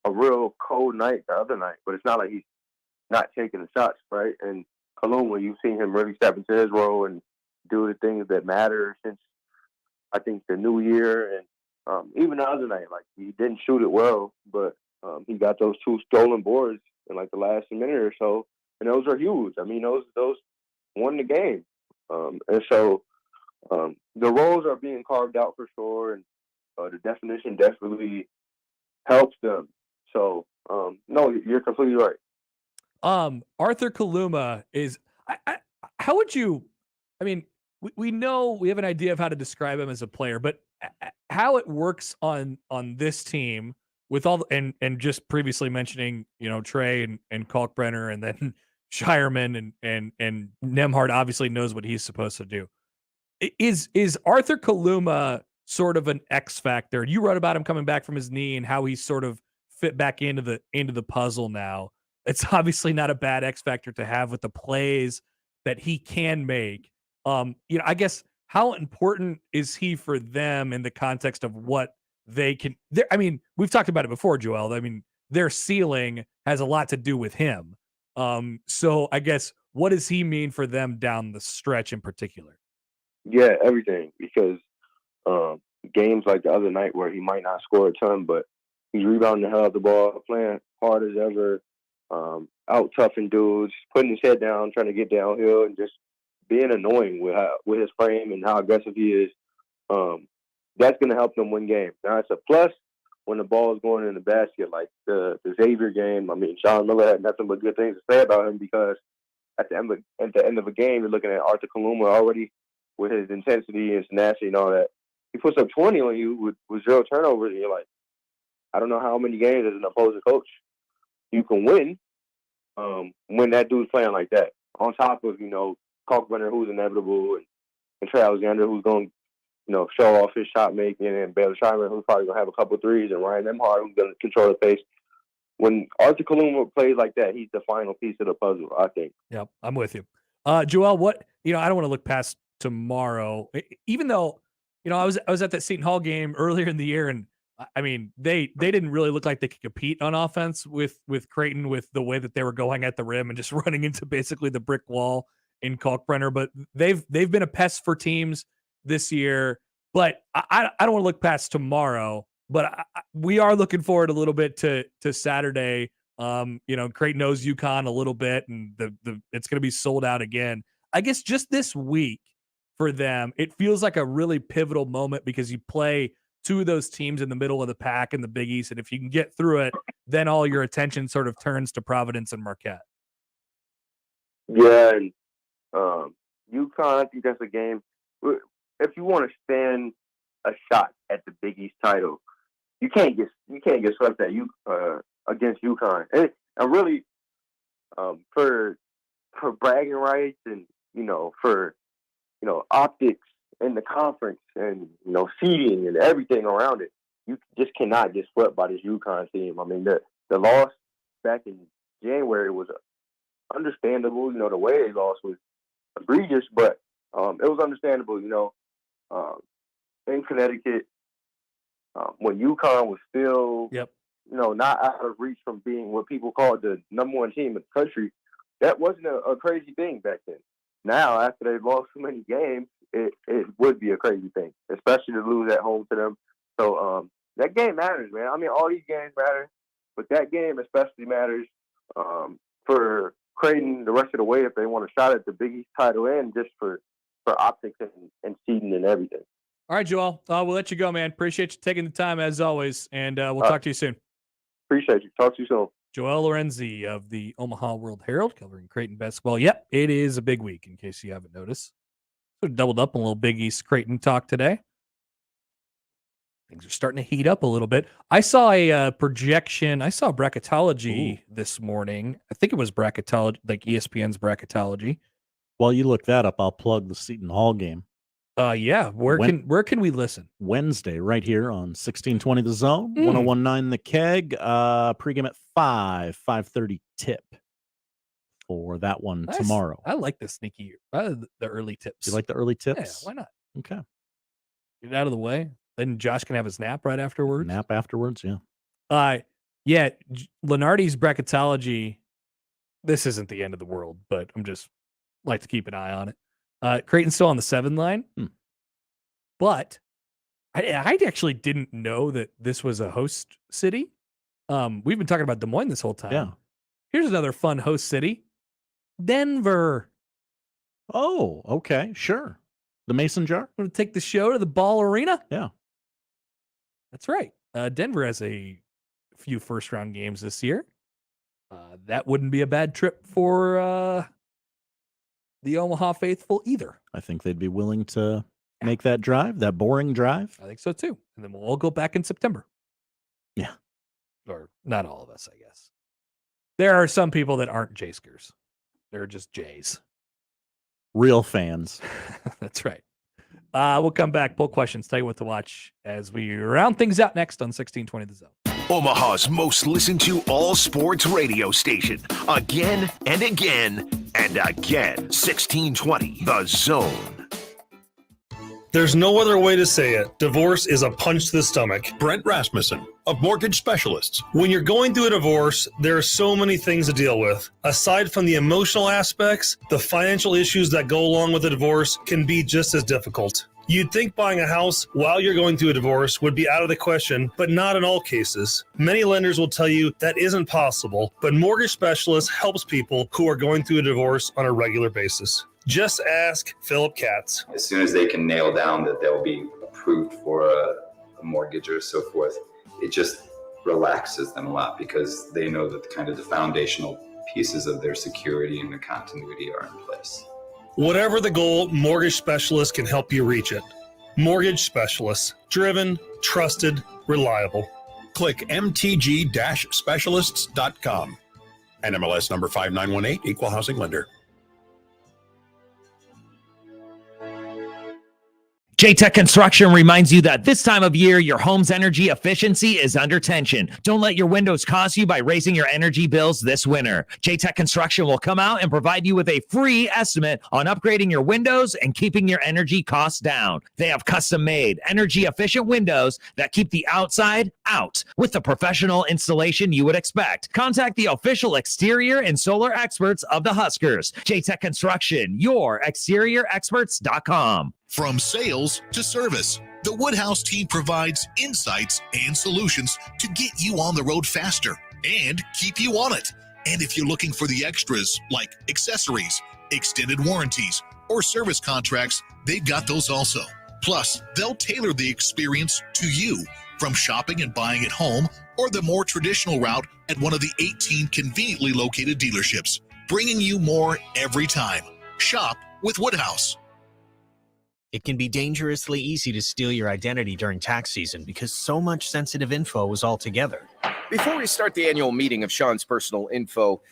a real cold night the other night, but it's not like he's not taking the shots, right? And Kaluma, you've seen him really step into his role and do the things that matter since I think the new year. And even the other night, like he didn't shoot it well, but he got those 2 stolen boards in like the last minute or so, and those are huge. I mean, those won the game. And so the roles are being carved out for sure, and the definition definitely helps them. So, no, you're completely right. Arthur Kaluma is. How would you? I mean, we know we have an idea of how to describe him as a player, but how it works on this team with all and just previously mentioning Trey and Kalkbrenner and then Shireman and Nembhard obviously knows what he's supposed to do. Is Arthur Kaluma sort of an X factor? You wrote about him coming back from his knee and how he's sort of fit back into the puzzle now. It's obviously not a bad X factor to have with the plays that he can make. I guess how important is he for them in the context of what they can? I mean, we've talked about it before, Joel. I mean, their ceiling has a lot to do with him. So I guess what does he mean for them down the stretch in particular? Yeah, everything, because games like the other night where he might not score a ton, but he's rebounding the hell out of the ball, playing hard as ever. out toughing dudes, putting his head down, trying to get downhill, and just being annoying with his frame and how aggressive he is. That's going to help them win games. Now, it's a plus when the ball is going in the basket, like the Xavier game. I mean, Sean Miller had nothing but good things to say about him because at the end of a game, you're looking at Arthur Kaluma already with his intensity and tenacity and all that. He puts up 20 on you with 0 turnovers, and you're like, I don't know how many games as an opposing coach you can win when that dude's playing like that. On top of, Kalkbrenner, who's inevitable, and Trey Alexander, who's going to, show off his shot making, and Baylor Schreiber, who's probably going to have a couple threes, and Ryan Nembhard, who's going to control the pace. When Arthur Kaluma plays like that, he's the final piece of the puzzle, I think. Yep, I'm with you. Joel, what, I don't want to look past tomorrow, even though, I was at that Seton Hall game earlier in the year, and I mean, they didn't really look like they could compete on offense with Creighton, with the way that they were going at the rim and just running into basically the brick wall in Kalkbrenner. But they've been a pest for teams this year. But I don't want to look past tomorrow. But we are looking forward a little bit to Saturday. Creighton knows UConn a little bit, and it's going to be sold out again. I guess just this week for them, it feels like a really pivotal moment because you play two of those teams in the middle of the pack in the Big East, and if you can get through it, then all your attention sort of turns to Providence and Marquette. Yeah, and UConn, I think that's a game. If you want to stand a shot at the Big East title, you can't get swept at against UConn. And really, for bragging rights and for optics in the conference and seeding and everything around it, you just cannot get swept by this UConn team. I mean, the loss back in January was understandable. The way they lost was egregious, but it was understandable. In Connecticut, when UConn was still, not out of reach from being what people called the number one team in the country, that wasn't a crazy thing back then. Now, after they've lost so many games, it would be a crazy thing, especially to lose at home to them. So that game matters, man. I mean, all these games matter, but that game especially matters for Creighton the rest of the way if they want a shot at the Big East title and just for optics and seeding and everything. All right, Joel. We'll let you go, man. Appreciate you taking the time as always, and we'll talk to you soon. Appreciate you. Talk to you soon. Joel Lorenzi of the Omaha World Herald covering Creighton basketball. Yep, it is a big week in case you haven't noticed. So doubled up a little Big East Creighton talk today. Things are starting to heat up a little bit. I saw a projection. I saw bracketology this morning. I think it was bracketology, like ESPN's bracketology. While you look that up, I'll plug the Seton Hall game. Yeah. Where can we listen? Wednesday, right here on 1620 The Zone, 1019 The Keg. Pregame at 5:30 tip for that one tomorrow. I like the sneaky, the early tips. You like the early tips? Yeah, why not? Okay. Get it out of the way. Then Josh can have his nap right afterwards. Nap afterwards, yeah. Yeah, Lenardi's bracketology, this isn't the end of the world, but I'm just like to keep an eye on it. Creighton's still on the 7 line, but I actually didn't know that this was a host city. We've been talking about Des Moines this whole time. Yeah. Here's another fun host city, Denver. Oh, okay, sure. The Mason Jar? I'm going to take the show to the Ball Arena. Yeah. That's right. Denver has a few first-round games this year. That wouldn't be a bad trip for the Omaha faithful either. I think they'd be willing to make that drive, that boring drive. I think so too. And then we'll all go back in September. Yeah. Or not all of us, I guess. There are some people that aren't Jayskers. They're just Jays. Real fans. That's right. We'll come back, pull questions, tell you what to watch as we round things out next on 1620 The Zone. Omaha's most listened to all sports radio station. Again and again and again. 1620 The Zone. There's no other way to say it. Divorce is a punch to the stomach. Brent Rasmussen of Mortgage Specialists. When you're going through a divorce, there are so many things to deal with. Aside from the emotional aspects, the financial issues that go along with the divorce can be just as difficult. You'd think buying a house while you're going through a divorce would be out of the question, but not in all cases. Many lenders will tell you that isn't possible, but Mortgage Specialist helps people who are going through a divorce on a regular basis. Just ask Philip Katz. As soon as they can nail down that they'll be approved for a mortgage or so forth, it just relaxes them a lot because they know that the foundational pieces of their security and their continuity are in place. Whatever the goal, Mortgage Specialist can help you reach it. Mortgage Specialist. Driven, trusted, reliable. Click mtg-specialists.com. NMLS number 5918, Equal Housing Lender. J-Tech Construction reminds you that this time of year, your home's energy efficiency is under tension. Don't let your windows cost you by raising your energy bills this winter. J-Tech Construction will come out and provide you with a free estimate on upgrading your windows and keeping your energy costs down. They have custom-made, energy-efficient windows that keep the outside out with the professional installation you would expect. Contact the official exterior and solar experts of the Huskers. J-Tech Construction, your exteriorexperts.com. From sales to service, the Woodhouse team provides insights and solutions to get you on the road faster and keep you on it. And if you're looking for the extras like accessories, extended warranties, or service contracts, they've got those also. Plus, they'll tailor the experience to you, from shopping and buying at home or the more traditional route at one of the 18 conveniently located dealerships, bringing you more every time. Shop with Woodhouse. It can be dangerously easy to steal your identity during tax season because so much sensitive info is all together. Before we start the annual meeting of Sean's personal info,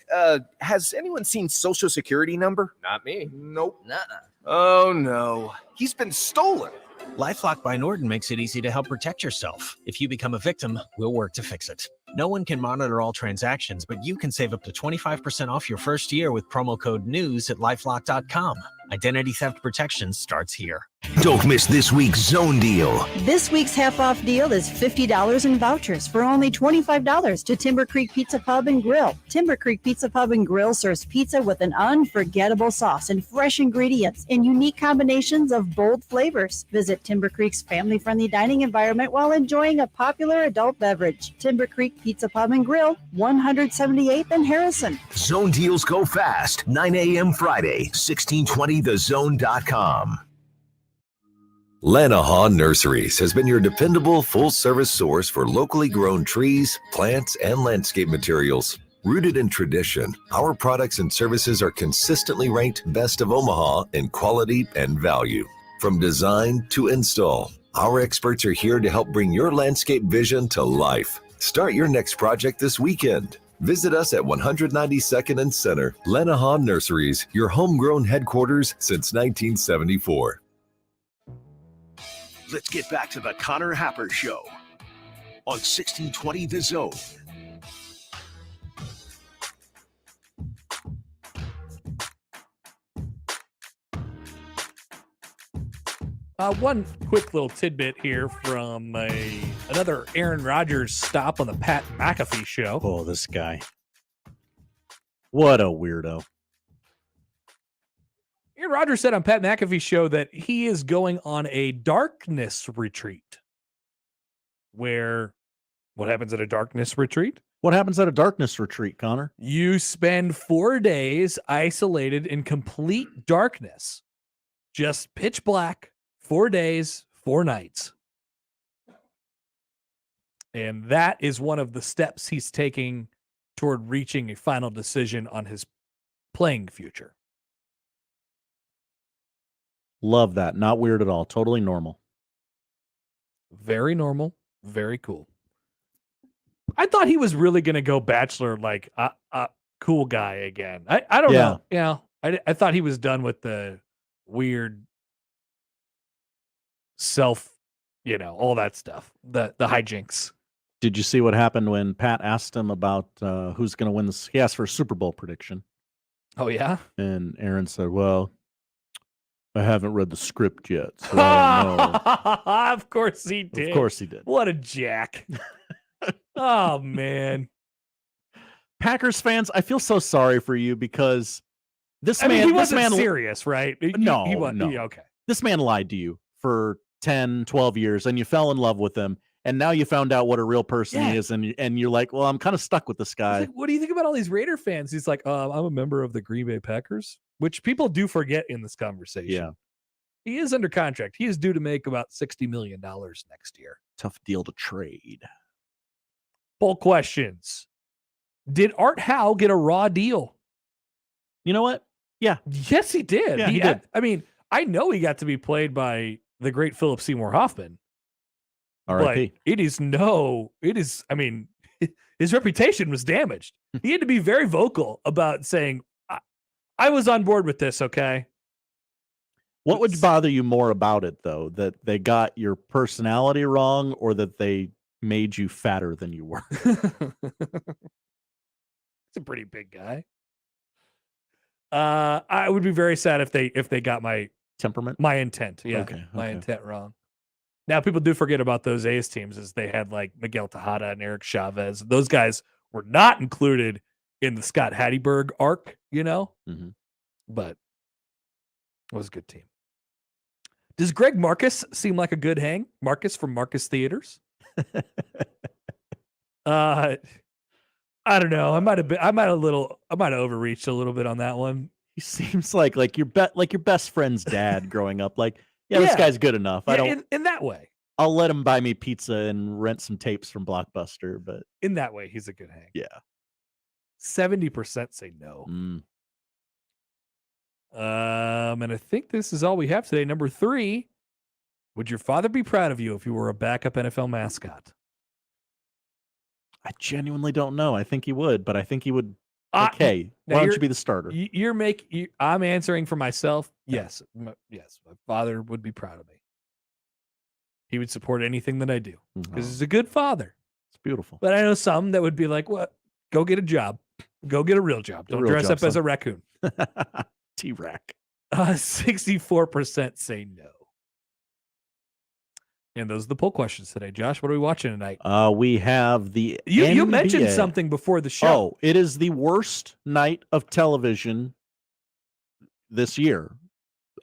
has anyone seen Social Security number? Not me. Nope. Nuh-uh. Oh no, he's been stolen. LifeLock by Norton makes it easy to help protect yourself. If you become a victim, we'll work to fix it. No one can monitor all transactions, but you can save up to 25% off your first year with promo code NEWS at LifeLock.com. Identity theft protection starts here. Don't miss this week's Zone Deal. This week's half-off deal is $50 in vouchers for only $25 to Timber Creek Pizza Pub and Grill. Timber Creek Pizza Pub and Grill serves pizza with an unforgettable sauce and fresh ingredients in unique combinations of bold flavors. Visit Timber Creek's family-friendly dining environment while enjoying a popular adult beverage. Timber Creek Pizza Pub and Grill, 178th and Harrison. Zone deals go fast. 9 a.m. Friday, 1620thezone.com. Lanahaw Nurseries has been your dependable full-service source for locally grown trees, plants, and landscape materials. Rooted in tradition, our products and services are consistently ranked best of Omaha in quality and value. From design to install, our experts are here to help bring your landscape vision to life. Start your next project this weekend. Visit us at 192nd and Center. Lanahaw Nurseries, your homegrown headquarters since 1974. Let's get back to the Connor Happer Show on 1620 The Zone. One quick little tidbit here from another Aaron Rodgers stop on the Pat McAfee show. Oh, this guy. What a weirdo. Aaron Rodgers said on Pat McAfee's show that he is going on a darkness retreat. Where, what happens at a darkness retreat? What happens at a darkness retreat, Connor? You spend 4 days isolated in complete darkness. Just pitch black, 4 days, 4 nights. And that is one of the steps he's taking toward reaching a final decision on his playing future. Love that. Not weird at all. Totally normal. Very normal. Very cool. I thought he was really going to go bachelor, like cool guy again. I don't know. Yeah. I thought he was done with the weird self, all that stuff, the hijinks. Did you see what happened when Pat asked him about who's going to win this? He asked for a Super Bowl prediction. Oh, yeah? And Aaron said, well, I haven't read the script yet, so I don't know. Of course he did. Of course he did. What a jack. Oh, man. Packers fans, I feel so sorry for you because he wasn't serious, right? No, he wasn't. no. Yeah, okay. This man lied to you for 10, 12 years and you fell in love with them. And now you found out what a real person Yeah. he is. And you're like, well, I'm kind of stuck with this guy. Like, what do you think about all these Raider fans? He's like, I'm a member of the Green Bay Packers, which people do forget in this conversation. Yeah. He is under contract. He is due to make about $60 million next year. Tough deal to trade. Poll questions. Did Art Howe get a raw deal? You know what? Yeah. Yes, he did. Yeah, he did. I mean, I know he got to be played by the great Philip Seymour Hoffman. R.I.P. But I mean, his reputation was damaged. He had to be very vocal about saying, I was on board with this, okay? What would bother you more about it, though? That they got your personality wrong or that they made you fatter than you were? He's a pretty big guy. I would be very sad if they got my temperament, my intent. Yeah, my intent wrong. Now people do forget about those A's teams, as they had like Miguel Tejada and Eric Chavez. Those guys were not included in the Scott Hatteberg arc, you know. Mm-hmm. But it was a good team. Does Greg Marcus seem like a good hang? Marcus from Marcus Theaters. I don't know. I might have overreached a little bit on that one. He seems like your best friend's dad growing up. Like, this guy's good enough. Yeah, I don't in that way. I'll let him buy me pizza and rent some tapes from Blockbuster, but in that way, he's a good hang. Yeah. 70% say no. Mm. And I think this is all we have today. Number 3, would your father be proud of you if you were a backup NFL mascot? I genuinely don't know. I think he would, but I think he would. Okay, why don't you be the starter? I'm answering for myself. Yes, yes, my father would be proud of me. He would support anything that I do because he's a good father. It's beautiful. But I know some that would be like, "What? Go get a job. Go get a real job. Don't dress up as a raccoon." T-Rack. 64% say no. And those are the poll questions today. Josh, what are we watching tonight? We have the You mentioned NBA. something before the show. Oh, it is the worst night of television this year.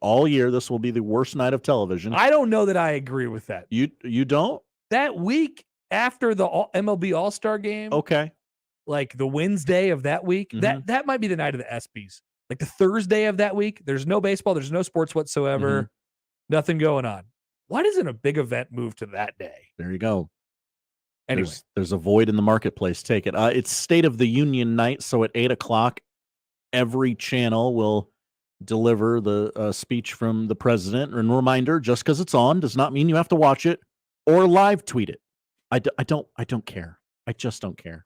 All year, this will be the worst night of television. I don't know that I agree with that. You don't? That week after the MLB All-Star game, Okay. like the Wednesday of that week, that might be the night of the ESPYs. Like the Thursday of that week, there's no baseball, there's no sports whatsoever, nothing going on. Why doesn't a big event move to that day? There you go. Anyway. There's a void in the marketplace. Take it. It's State of the Union night, so at 8:00, every channel will deliver the speech from the president. And reminder: just because it's on does not mean you have to watch it or live tweet it. I don't care. I just don't care.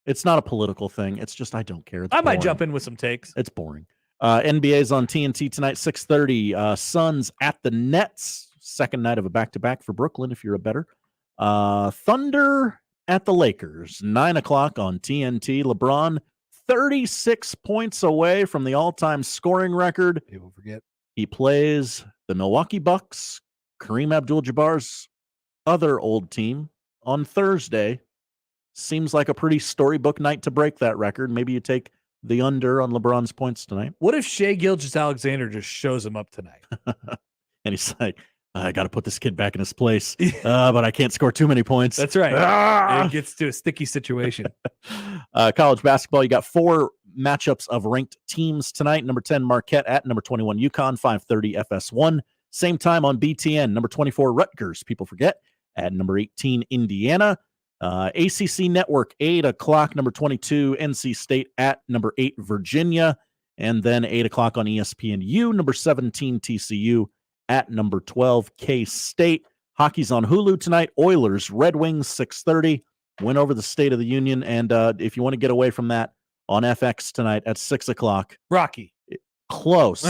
It's not a political thing. It's just I don't care. It's I might boring. jump in with some takes. It's boring. NBA's on TNT tonight, 6:30. Suns at the Nets. Second night of a back-to-back for Brooklyn, if you're a better. Thunder at the Lakers, 9:00 on TNT. LeBron, 36 points away from the all-time scoring record. People forget. He plays the Milwaukee Bucks, Kareem Abdul-Jabbar's other old team, on Thursday. Seems like a pretty storybook night to break that record. Maybe you take the under on LeBron's points tonight. What if Shai Gilgeous-Alexander just shows him up tonight? And he's like, I got to put this kid back in his place, but I can't score too many points. That's right. It gets to a sticky situation. College basketball, you got 4 matchups of ranked teams tonight. Number 10, Marquette at number 21, UConn, 5:30 FS1. Same time on BTN. Number 24, Rutgers, people forget, at number 18, Indiana. ACC Network, 8:00, number 22, NC State at number 8, Virginia. And then 8:00 on ESPNU, number 17, TCU at number 12, K-State. Hockey's on Hulu tonight. Oilers, Red Wings, 6:30. Win over the State of the Union. And if you want to get away from that, on FX tonight at 6:00. Rocky. Close.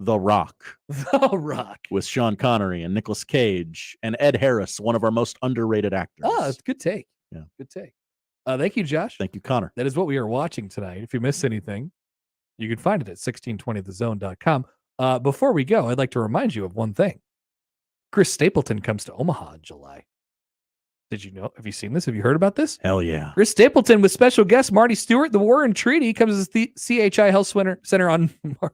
The Rock. The Rock. With Sean Connery and Nicolas Cage and Ed Harris, one of our most underrated actors. Oh, that's a good take. Yeah. Good take. Thank you, Josh. Thank you, Connor. That is what we are watching tonight. If you missed anything, you can find it at 1620thezone.com. Before we go, I'd like to remind you of one thing. Chris Stapleton comes to Omaha in July. Did you know? Have you seen this? Have you heard about this? Hell yeah. Chris Stapleton with special guest Marty Stewart. The War and Treaty comes to the CHI Health Center on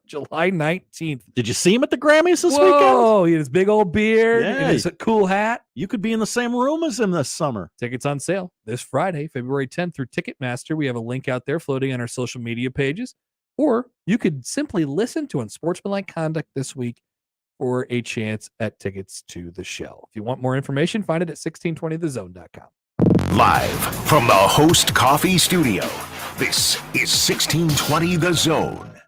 July 19th. Did you see him at the Grammys this weekend? Oh, he had his big old beard Yeah. and his cool hat. You could be in the same room as him this summer. Tickets on sale this Friday, February 10th through Ticketmaster. We have a link out there floating on our social media pages. Or you could simply listen to Unsportsmanlike Conduct this week for a chance at tickets to the show. If you want more information, find it at 1620thezone.com. Live from the Host Coffee Studio, this is 1620 The Zone.